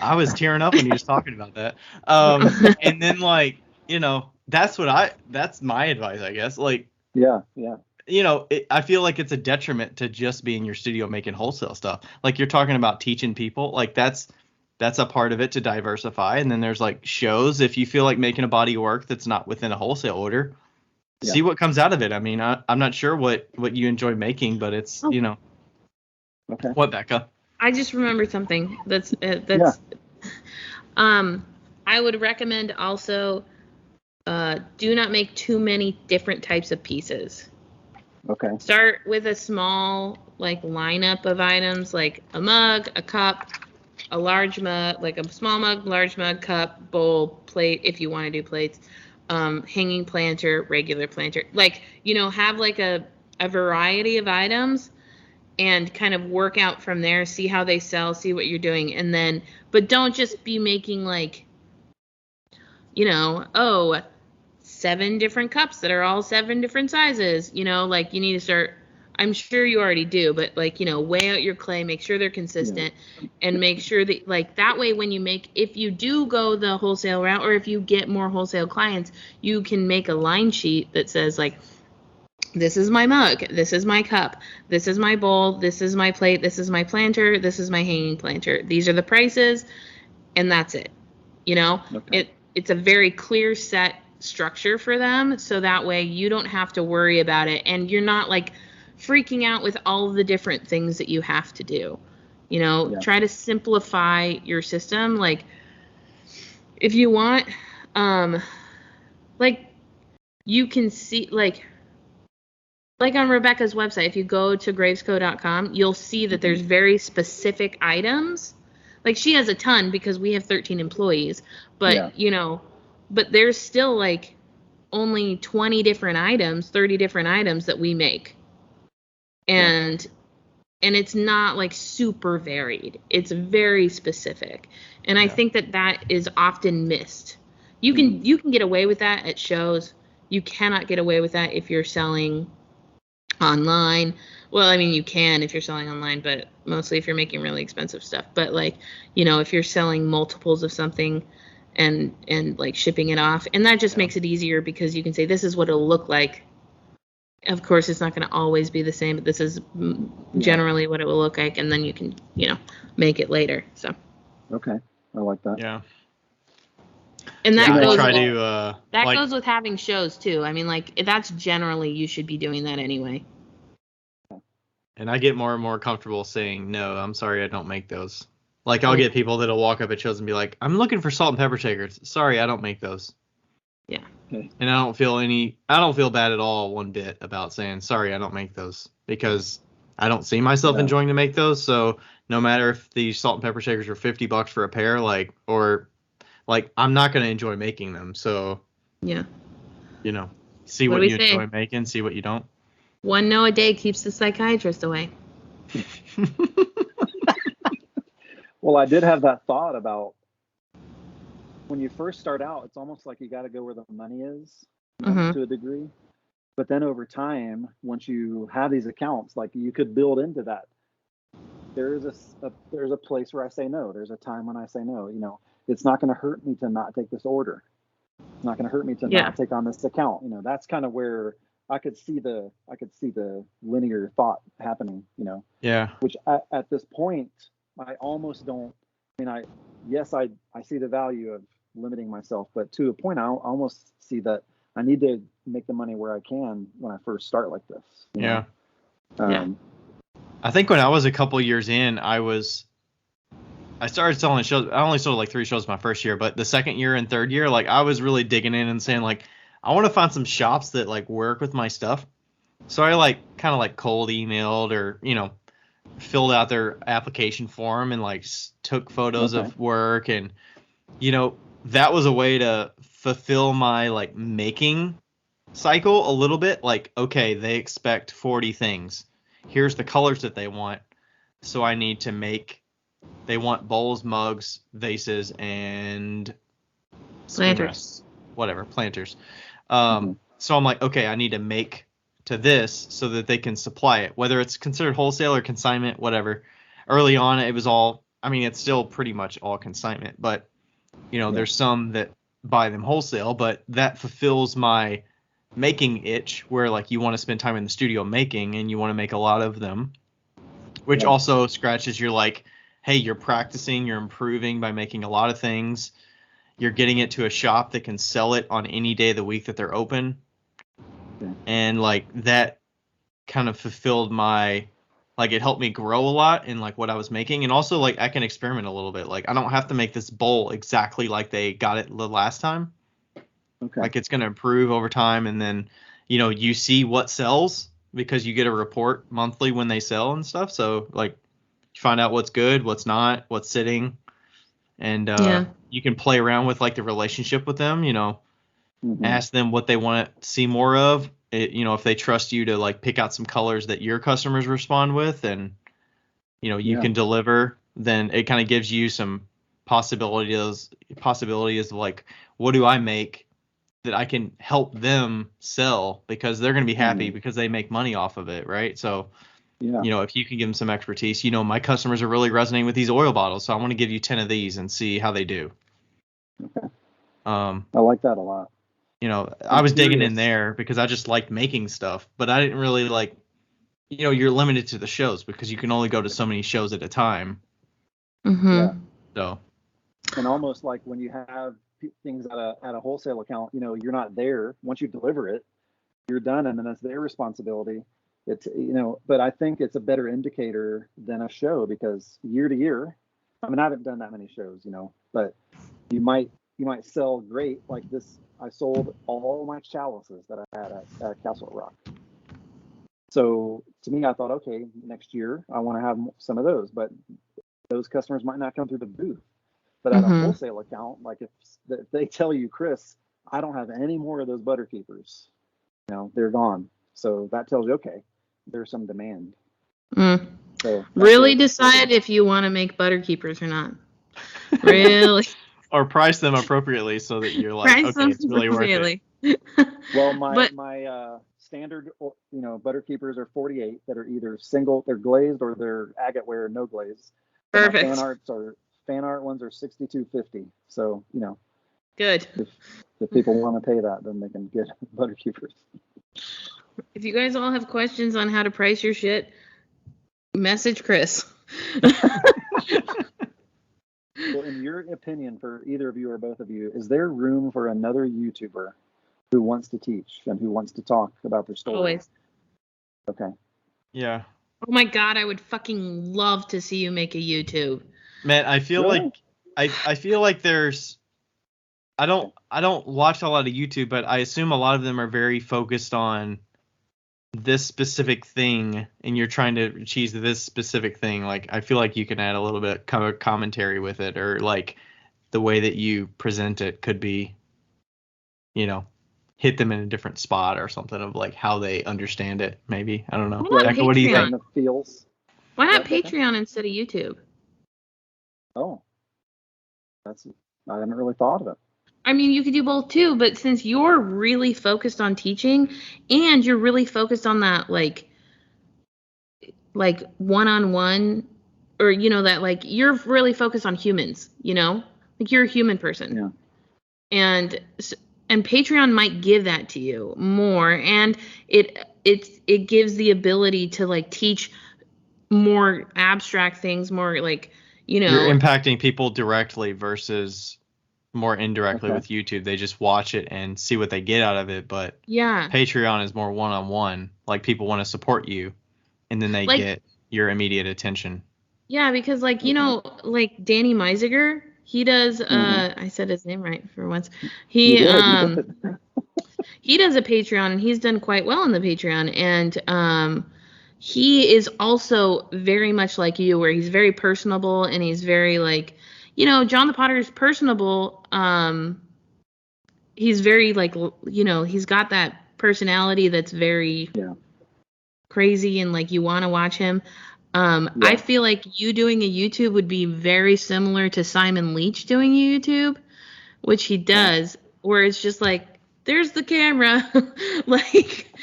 I was tearing up when he was talking about that. And then like, that's my advice, I guess. Like, Yeah. Yeah. I feel like it's a detriment to just be in your studio making wholesale stuff. Like you're talking about teaching people, like that's a part of it to diversify. And then there's like shows. If you feel like making a body of work that's not within a wholesale order, Yeah. see what comes out of it. I mean, I'm not sure what you enjoy making, but it's, Okay. what, Becca? I just remembered something that's Yeah. I would recommend also do not make too many different types of pieces. Okay. Start with a small like lineup of items, like a mug, a cup, a large mug, like a small mug, large mug, cup, bowl, plate, if you want to do plates, hanging planter, regular planter. Like, have like a variety of items and kind of work out from there, see how they sell, see what you're doing. And then, but don't just be making like, 7 different cups that are all 7 different sizes. Like you need to start. I'm sure you already do, but like, weigh out your clay, make sure they're consistent, and make sure that like that way when if you do go the wholesale route, or if you get more wholesale clients, you can make a line sheet that says like, this is my mug, this is my cup, this is my bowl, this is my plate, this is my planter, this is my hanging planter. These are the prices, and that's it. Okay. It's a very clear set structure for them, so that way you don't have to worry about it, and you're not like freaking out with all of the different things that you have to do. Try to simplify your system. Like if you want, like you can see like on Rebecca's website, if you go to gravesco.com, you'll see that there's very specific items. Like she has a ton because we have 13 employees, but but there's still like only 20 different items, 30 different items that we make. And it's not like super varied. It's very specific. And I think that is often missed. You can get away with that at shows. You cannot get away with that if you're selling online. Well, I mean, you can if you're selling online, but mostly if you're making really expensive stuff. But like, if you're selling multiples of something and like shipping it off, and that just makes it easier because you can say, this is what it'll look like. Of course, it's not going to always be the same, but this is generally what it will look like, and then you can, make it later. So. Okay, I like that. Yeah. And that goes goes with having shows too. I mean, like that's generally you should be doing that anyway. And I get more and more comfortable saying, no, I'm sorry, I don't make those. Like I'll get people that'll walk up at shows and be like, I'm looking for salt and pepper shakers. Sorry, I don't make those. Yeah. Okay. And I don't feel bad at all one bit about saying, sorry, I don't make those, because I don't see myself enjoying to make those. So no matter if these salt and pepper shakers are $50 for a pair, I'm not going to enjoy making them. So, see what you enjoy making, see what you don't. 1 no a day keeps the psychiatrist away. Well, I did have that thought about when you first start out, it's almost like you got to go where the money is to a degree. But then over time, once you have these accounts, like you could build into that. There's a place where I say no. There's a time when I say no. It's not going to hurt me to not take this order. It's not going to hurt me to not take on this account. That's kind of where I could see the linear thought happening. Yeah. Which at this point, I almost don't. I mean, I see the value of limiting myself, but to a point, I almost see that I need to make the money where I can when I first start like this. Yeah. I think when I was a couple years in, I started selling shows. I only sold like 3 shows my first year, but the second year and third year, like I was really digging in and saying like, I want to find some shops that like work with my stuff. So I like kind of like cold emailed or, filled out their application form and like took photos of work. And, that was a way to fulfill my like making cycle a little bit. Like, okay, they expect 40 things. Here's the colors that they want. So I need to they want bowls, mugs, vases, and planters. Planters. So I'm like, okay, I need to make to this so that they can supply it, whether it's considered wholesale or consignment, whatever. Early on, it was all, it's still pretty much all consignment, but there's some that buy them wholesale, but that fulfills my making itch where like you want to spend time in the studio making and you want to make a lot of them, which also scratches your like, hey, you're practicing, you're improving by making a lot of things. You're getting it to a shop that can sell it on any day of the week that they're open. And like that kind of fulfilled it helped me grow a lot in like what I was making. And also like I can experiment a little bit. Like I don't have to make this bowl exactly like they got it the last time. Okay. Like it's going to improve over time. And then, you see what sells because you get a report monthly when they sell and stuff. So like you find out what's good, what's not, what's sitting, and you can play around with like the relationship with them. Ask them what they want to see more of. If they trust you to like pick out some colors that your customers respond with, and you can deliver, then it kind of gives you some possibilities of like, what do I make that I can help them sell, because they're going to be happy because they make money off of it, right? So, if you can give them some expertise, my customers are really resonating with these oil bottles, so I want to give you 10 of these and see how they do. Okay. I like that a lot. I was digging in there because I just liked making stuff, but I didn't really like, you're limited to the shows because you can only go to so many shows at a time. Yeah. So. And almost like when you have things at a wholesale account, you're not there. Once you deliver it, you're done, and then it's their responsibility. It's but I think it's a better indicator than a show, because year to year, I mean, I haven't done that many shows, but you might sell great. Like this, I sold all my chalices that I had at Castle Rock. So to me, I thought, okay, next year I want to have some of those, but those customers might not come through the booth. But at a wholesale account, like if they tell you, Chris, I don't have any more of those butter keepers, they're gone. So that tells you, okay, there's some demand. So really decide if you want to make butter keepers or not. Really. Or price them appropriately so that you're like, okay, it's really worth it. Well, my standard, butter keepers are 48 that are either single, they're glazed, or they're agate ware, no glaze. Perfect. Fan art ones are $62.50. So, good. If people want to pay that, then they can get butter keepers. If you guys all have questions on how to price your shit, message Chris. Well, in your opinion, for either of you or both of you, is there room for another YouTuber who wants to teach and who wants to talk about their story? Always. Okay. Yeah. Oh my God, I would fucking love to see you make a YouTube. Man, I feel Really? like I feel like there's I don't watch a lot of YouTube, but I assume a lot of them are very focused on this specific thing, and you're trying to achieve this specific thing. Like, I feel like you can add a little bit of commentary with it, or like the way that you present it could be, hit them in a different spot or something of like how they understand it. Maybe, I don't know. Becca, what do you think? Why not Patreon instead of YouTube? Oh, I haven't really thought of it. I mean, you could do both too, but since you're really focused on teaching and you're really focused on that, like one-on-one, or, that like you're really focused on humans, like you're a human person. Yeah. And Patreon might give that to you more. And it gives the ability to like teach more abstract things, more like, You're impacting people directly versus more indirectly with YouTube. They just watch it and see what they get out of it. But Patreon is more one-on-one. Like, people want to support you, and then they get your immediate attention. Yeah, because like, like Danny Meisiger, he does, I said his name right for once. He does a Patreon, and he's done quite well on the Patreon. And he is also very much like you, where he's very personable, and he's very like, John the Potter is personable. He's very like, he's got that personality that's very crazy, and like you want to watch him. I feel like you doing a YouTube would be very similar to Simon Leach doing a YouTube, which he does, where it's just like, there's the camera, like,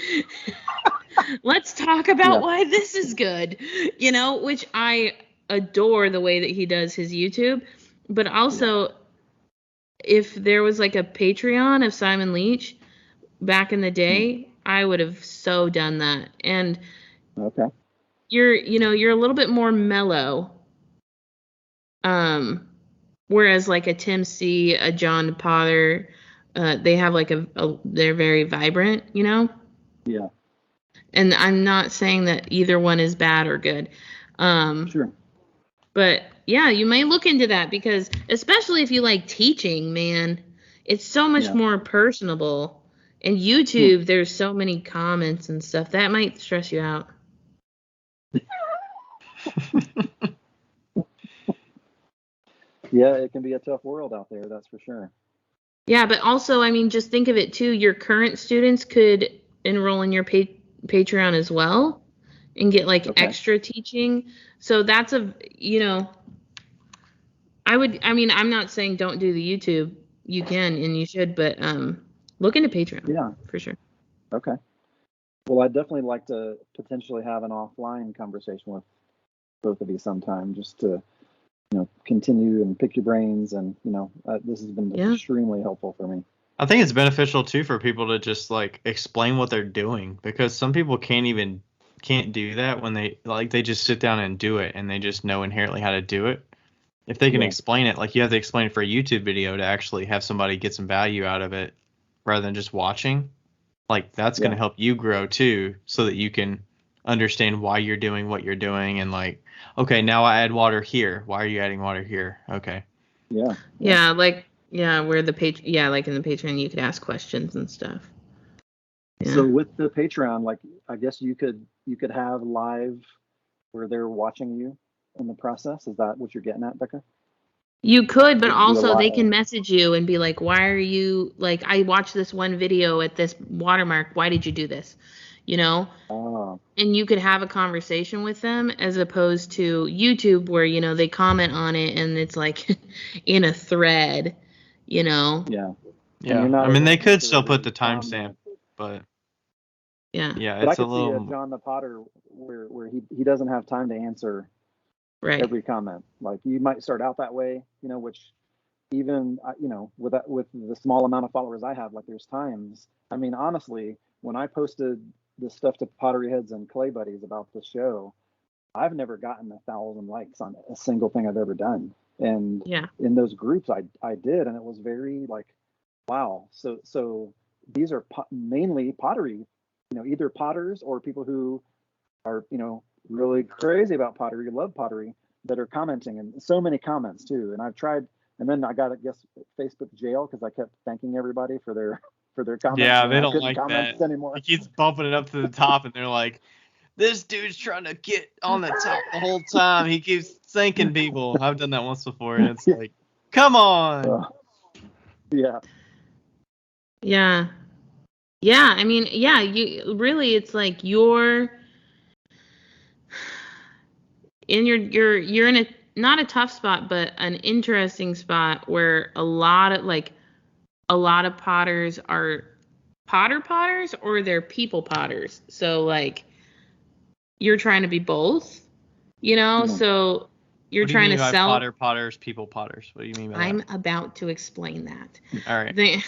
let's talk about why this is good, which I adore the way that he does his YouTube. But also, if there was like a Patreon of Simon Leach back in the day, I would have so done that. And you're a little bit more mellow. Whereas like a Tim C, a John Potter, they have like they're very vibrant, Yeah. And I'm not saying that either one is bad or good. Sure. But yeah, you may look into that, because especially if you like teaching, man, it's so much more personable, And YouTube, there's so many comments and stuff that might stress you out. Yeah, it can be a tough world out there, that's for sure. Yeah, but also, I mean, just think of it too. Your current students could enroll in your Patreon as well and get like extra teaching. So that's I mean, I'm not saying don't do the YouTube. You can and you should, but look into Patreon. Yeah. For sure. Okay. Well, I'd definitely like to potentially have an offline conversation with both of you sometime, just to, continue and pick your brains. And, this has been extremely helpful for me. I think it's beneficial too for people to just like explain what they're doing, because some people can't do that when they just sit down and do it and they just know inherently how to do it. If they can explain it, like you have to explain it for a YouTube video to actually have somebody get some value out of it rather than just watching. Like that's going to help you grow too, so that you can understand why you're doing what you're doing, and like, okay, now I add water here. Why are you adding water here? Okay. Yeah. Yeah, like where the like in the Patreon you could ask questions and stuff. Yeah. So with the Patreon, like I guess you could have live where they're watching you in the process. Is that what you're getting at, Becca? You could, but also they can message you and be like, why are you, like, I watched this one video at this watermark. Why did you do this? And you could have a conversation with them, as opposed to YouTube where, they comment on it and it's like in a thread, Yeah. Yeah. I mean, they could still put the timestamp, but yeah, but it's I could see John the Potter where he doesn't have time to answer every comment. Like you might start out that way, which even with the small amount of followers I have, like there's times. I mean, honestly, when I posted this stuff to Pottery Heads and Clay Buddies about the show, I've never gotten 1,000 likes on a single thing I've ever done. And in those groups, I did, and it was very like, wow. So these are mainly pottery, either potters or people who are really crazy about pottery, love pottery, that are commenting, and so many comments too. And I've tried, and then I got, I guess, Facebook jail because I kept thanking everybody for their comments. Yeah, they don't like that anymore. He keeps bumping it up to the top, and they're like, this dude's trying to get on the top the whole time. He keeps thanking people. I've done that once before, and it's like, come on. Yeah. I mean, you really, it's like you're in a, not a tough spot, but an interesting spot where a lot of potters are potters, or they're people potters. So like you're trying to be both, so you're trying to sell potters, people potters. What do you mean by that? I'm about to explain that. All right.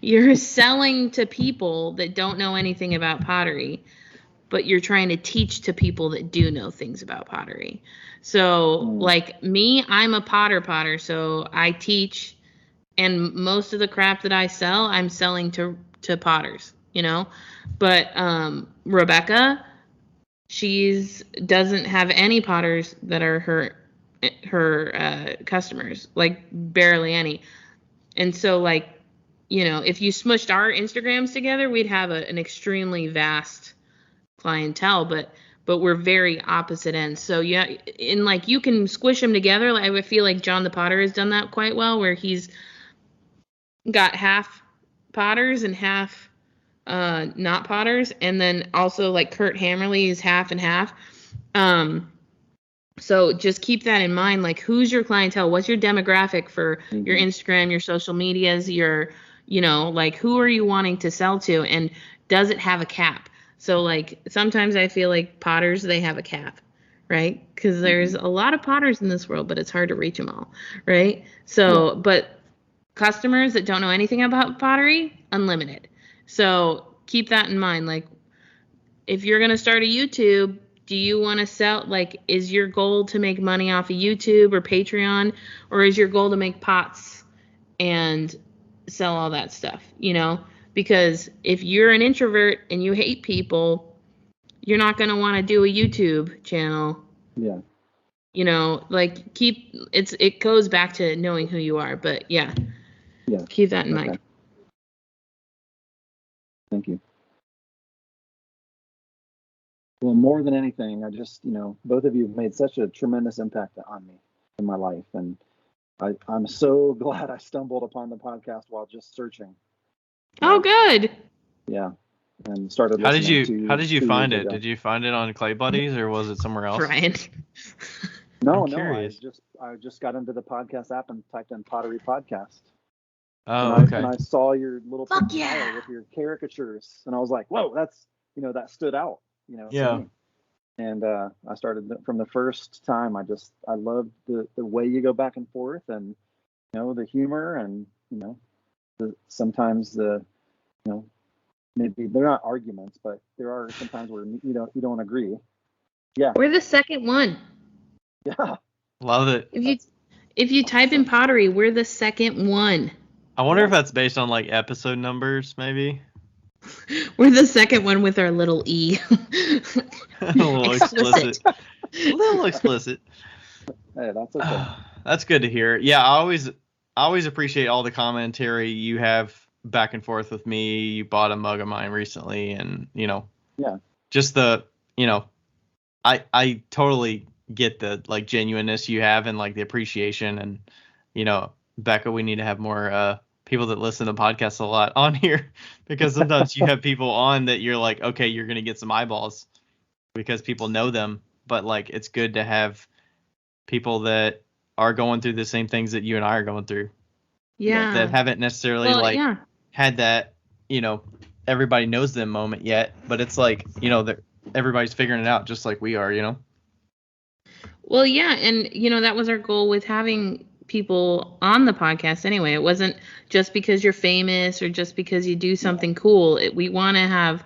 You're selling to people that don't know anything about pottery, but you're trying to teach to people that do know things about pottery. So like me, I'm a potter, so I teach, and most of the crap that I sell, I'm selling to potters, but Rebecca, doesn't have any potters that are her customers, like barely any. And so like, if you smushed our Instagrams together, we'd have an extremely vast clientele, but we're very opposite ends. So yeah, and like you can squish them together. Like, I feel like John the Potter has done that quite well, where he's got half potters and half not potters, and then also like Kurt Hammerly is half and half. So just keep that in mind. Like, who's your clientele? What's your demographic for your Instagram, your social medias, your, like, who are you wanting to sell to, and does it have a cap? So like sometimes I feel like potters, they have a cap, right? Because there's a lot of potters in this world, but it's hard to reach them all, right? So, but customers that don't know anything about pottery, unlimited. So keep that in mind. Like, if you're going to start a YouTube, do you want to sell, like, is your goal to make money off of YouTube or Patreon, or is your goal to make pots and sell all that stuff, Because if you're an introvert and you hate people, you're not going to want to do a YouTube channel. Yeah. Like it goes back to knowing who you are, but keep that in mind. Thank you. Well, more than anything, I just, both of you have made such a tremendous impact on me in my life. And I'm so glad I stumbled upon the podcast while just searching. Oh, good. Yeah. And started How listening did you find years it? ago. Did you find it on Clay Buddies or was it somewhere else? Brian. No, I'm curious. I just got into the podcast app and typed in Pottery Podcast. Oh, and okay. I saw your little Fuck picture yeah. with your caricatures, and I was like, whoa, that's, that stood out, to Yeah. me. And I started from the first time. I loved the way you go back and forth, and the humor, and sometimes maybe they're not arguments, but there are sometimes where you don't agree. Yeah. We're the second one. Yeah. Love it. If you type in pottery, we're the second one. I wonder if that's based on like episode numbers, maybe. We're the second one with our little E. A little explicit. A little explicit. Hey, that's okay. That's good to hear. Yeah, I always appreciate all the commentary you have back and forth with me. You bought a mug of mine recently, and Yeah. just the I totally get the like genuineness you have and like the appreciation, and Becca, we need to have more people that listen to podcasts a lot on here, because sometimes you have people on that you're like, okay, you're gonna get some eyeballs because people know them, but like it's good to have people that are going through the same things that you and I are going through. Yeah. That haven't necessarily had that, everybody knows them moment yet, but it's like, that everybody's figuring it out just like we are. Well, yeah, and that was our goal with having people on the podcast anyway. It wasn't just because you're famous or just because you do something cool. We want to have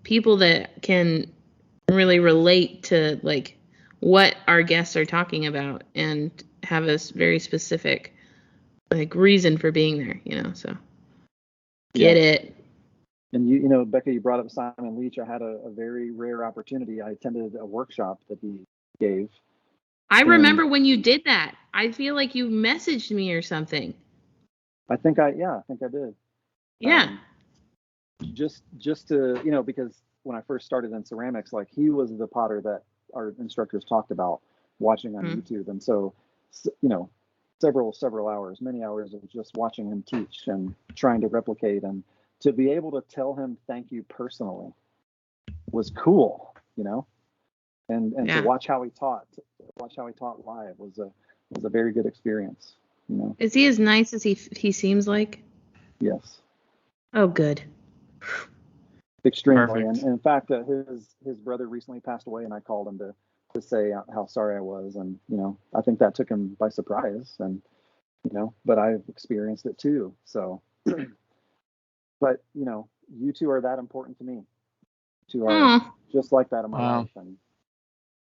people that can really relate to like what our guests are talking about and have a very specific like reason for being there, so get it. And Becca, you brought up Simon Leach. I had a very rare opportunity. I attended a workshop that he gave. I remember when you did that. I feel like you messaged me or something. I think I did. Yeah. Just to, because when I first started in ceramics, like he was the potter that our instructors talked about watching on YouTube. And so, several hours, many hours of just watching him teach and trying to replicate, and to be able to tell him thank you personally was cool, and to watch how he taught live was a very good experience, Is he as nice as he seems like? Yes. Oh, good. Extremely. Perfect. And in fact, his brother recently passed away, and I called him to say how sorry I was, and I think that took him by surprise, and but I've experienced it too. So, but you two are that important to me. You are just like that in my life, and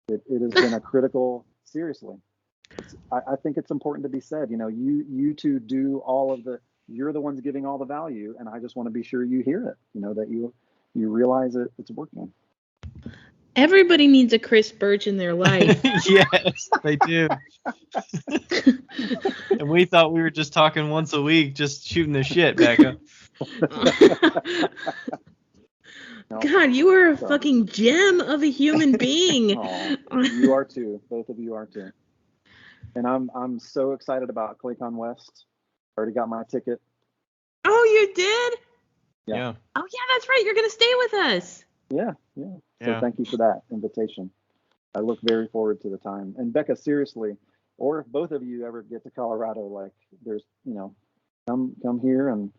it has been a critical. Seriously, I think it's important to be said. You two do all of the. You're the ones giving all the value, and I just want to be sure you hear it. That you realize it's working. Everybody needs a Chris Burch in their life. Yes, they do. And we thought we were just talking once a week, just shooting the shit, Becca. God, you are a fucking gem of a human being. You are too. Both of you are too. And I'm so excited about ClayCon West. Already got my ticket. Oh, you did? Yeah. Oh, yeah, that's right. You're going to stay with us. Yeah. So thank you for that invitation. I look very forward to the time. And Becca, seriously, or if both of you ever get to Colorado, like there's, come here and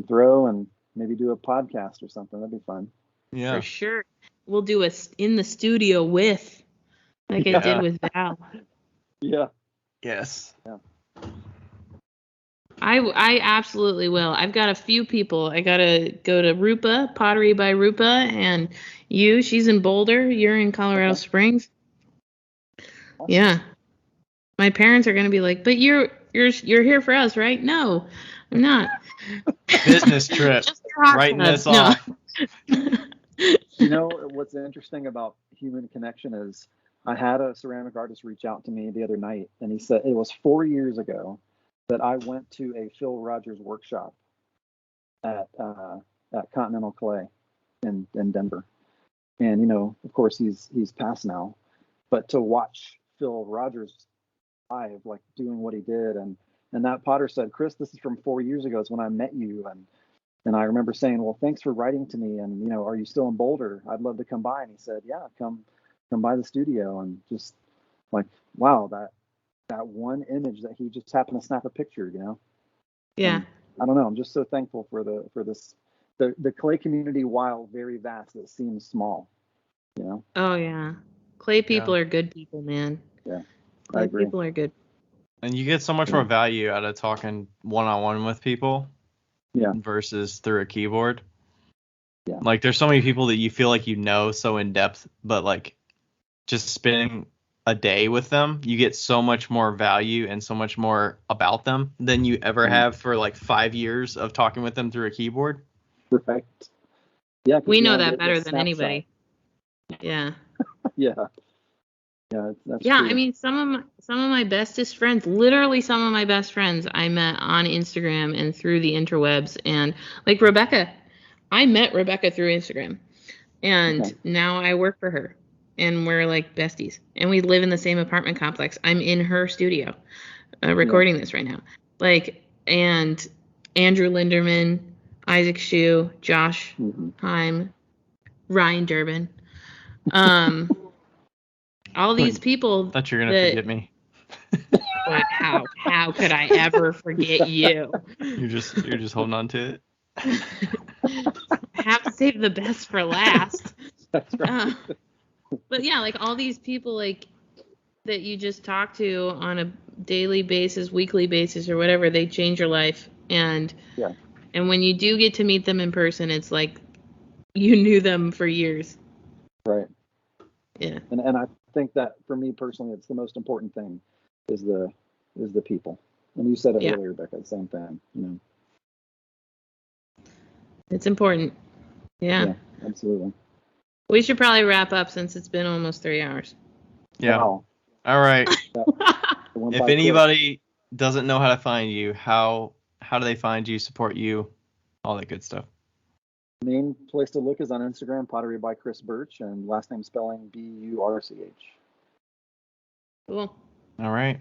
throw and maybe do a podcast or something. That'd be fun. Yeah. For sure. We'll do a in the studio with, like I did with Val. Yeah. Yes. Yeah. I absolutely will. I've got a few people. I got to go to Rupa, Pottery by Rupa, and she's in Boulder. You're in Colorado Springs. Awesome. Yeah. My parents are going to be like, "But you're here for us, right?" No, I'm not. Business trip. Writing this off. What's interesting about human connection is I had a ceramic artist reach out to me the other night, and he said it was 4 years ago that I went to a Phil Rogers workshop at at Continental Clay in Denver. And, you know, of course, he's passed now. But to watch Phil Rogers live, like doing what he did, and that Potter said, Chris, this is from 4 years ago. It's when I met you. And I remember saying, well, thanks for writing to me. And, you know, are you still in Boulder? I'd love to come by. And he said, yeah, come by the studio. And just like, wow, that one image that he just happened to snap a picture, you know? Yeah. And I don't know. I'm just so thankful for the clay community, while very vast, it seems small, you know? Oh, yeah. Clay people are good people, man. Yeah, Clay I agree. people are good. And you get so much more value out of talking one-on-one with people versus through a keyboard. Yeah. Like, there's so many people that you feel like you know so in depth, but like just spending a day with them, you get so much more value and so much more about them than you ever have for like 5 years of talking with them through a keyboard. Right. Yeah. We know that better than anybody. Yeah. Yeah. Yeah. That's Yeah. true. I mean, some of my bestest friends, literally some of my best friends, I met on Instagram and through the interwebs. And like Rebecca, I met Rebecca through Instagram, and now I work for her, and we're like besties, and we live in the same apartment complex. I'm in her studio, recording this right now. Like, and Andrew Linderman, Isaac Shue, Josh Heim, Ryan Durbin, all these people. I thought you were gonna forget me. But how could I ever forget you? You're just holding on to it. I have to save the best for last. That's right. But yeah, like all these people like that you just talk to on a daily basis, weekly basis, or whatever, they change your life. And when you do get to meet them in person, it's like you knew them for years. Right. Yeah. And I think that for me personally, it's the most important thing is the people. And you said it earlier, Becca, same thing, you know. It's important. Yeah, absolutely. We should probably wrap up since it's been almost 3 hours. Yeah. Wow. All right. If anybody doesn't know how to find you, how do they find you, support you, all that good stuff? Main place to look is on Instagram, Pottery by Chris Burch, and last name spelling Burch. Cool. All right.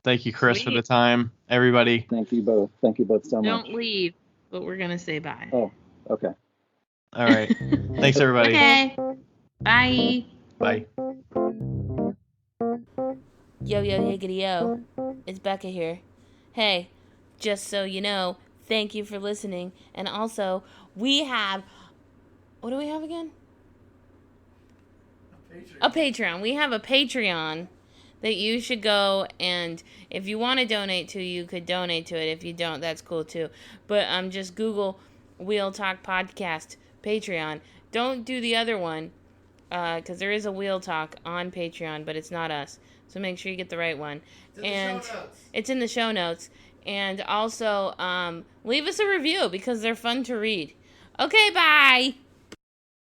Thank you, Chris, for the time. Everybody. Thank you both. Thank you both so much. Don't leave, but we're going to say bye. Oh, okay. All right. Thanks, everybody. Okay. Bye. Bye. Yo, higgity, yo. It's Becca here. Hey, just so you know, thank you for listening. And also, we have... What do we have again? A Patreon. We have a Patreon that you should go, and if you want to donate to, you could donate to it. If you don't, that's cool too. But just Google Wheel Talk Podcast Patreon. Don't do the other one, because there is a Wheel Talk on Patreon, but it's not us. So make sure you get the right one. It's in the show notes. And also, leave us a review because they're fun to read. Okay, bye!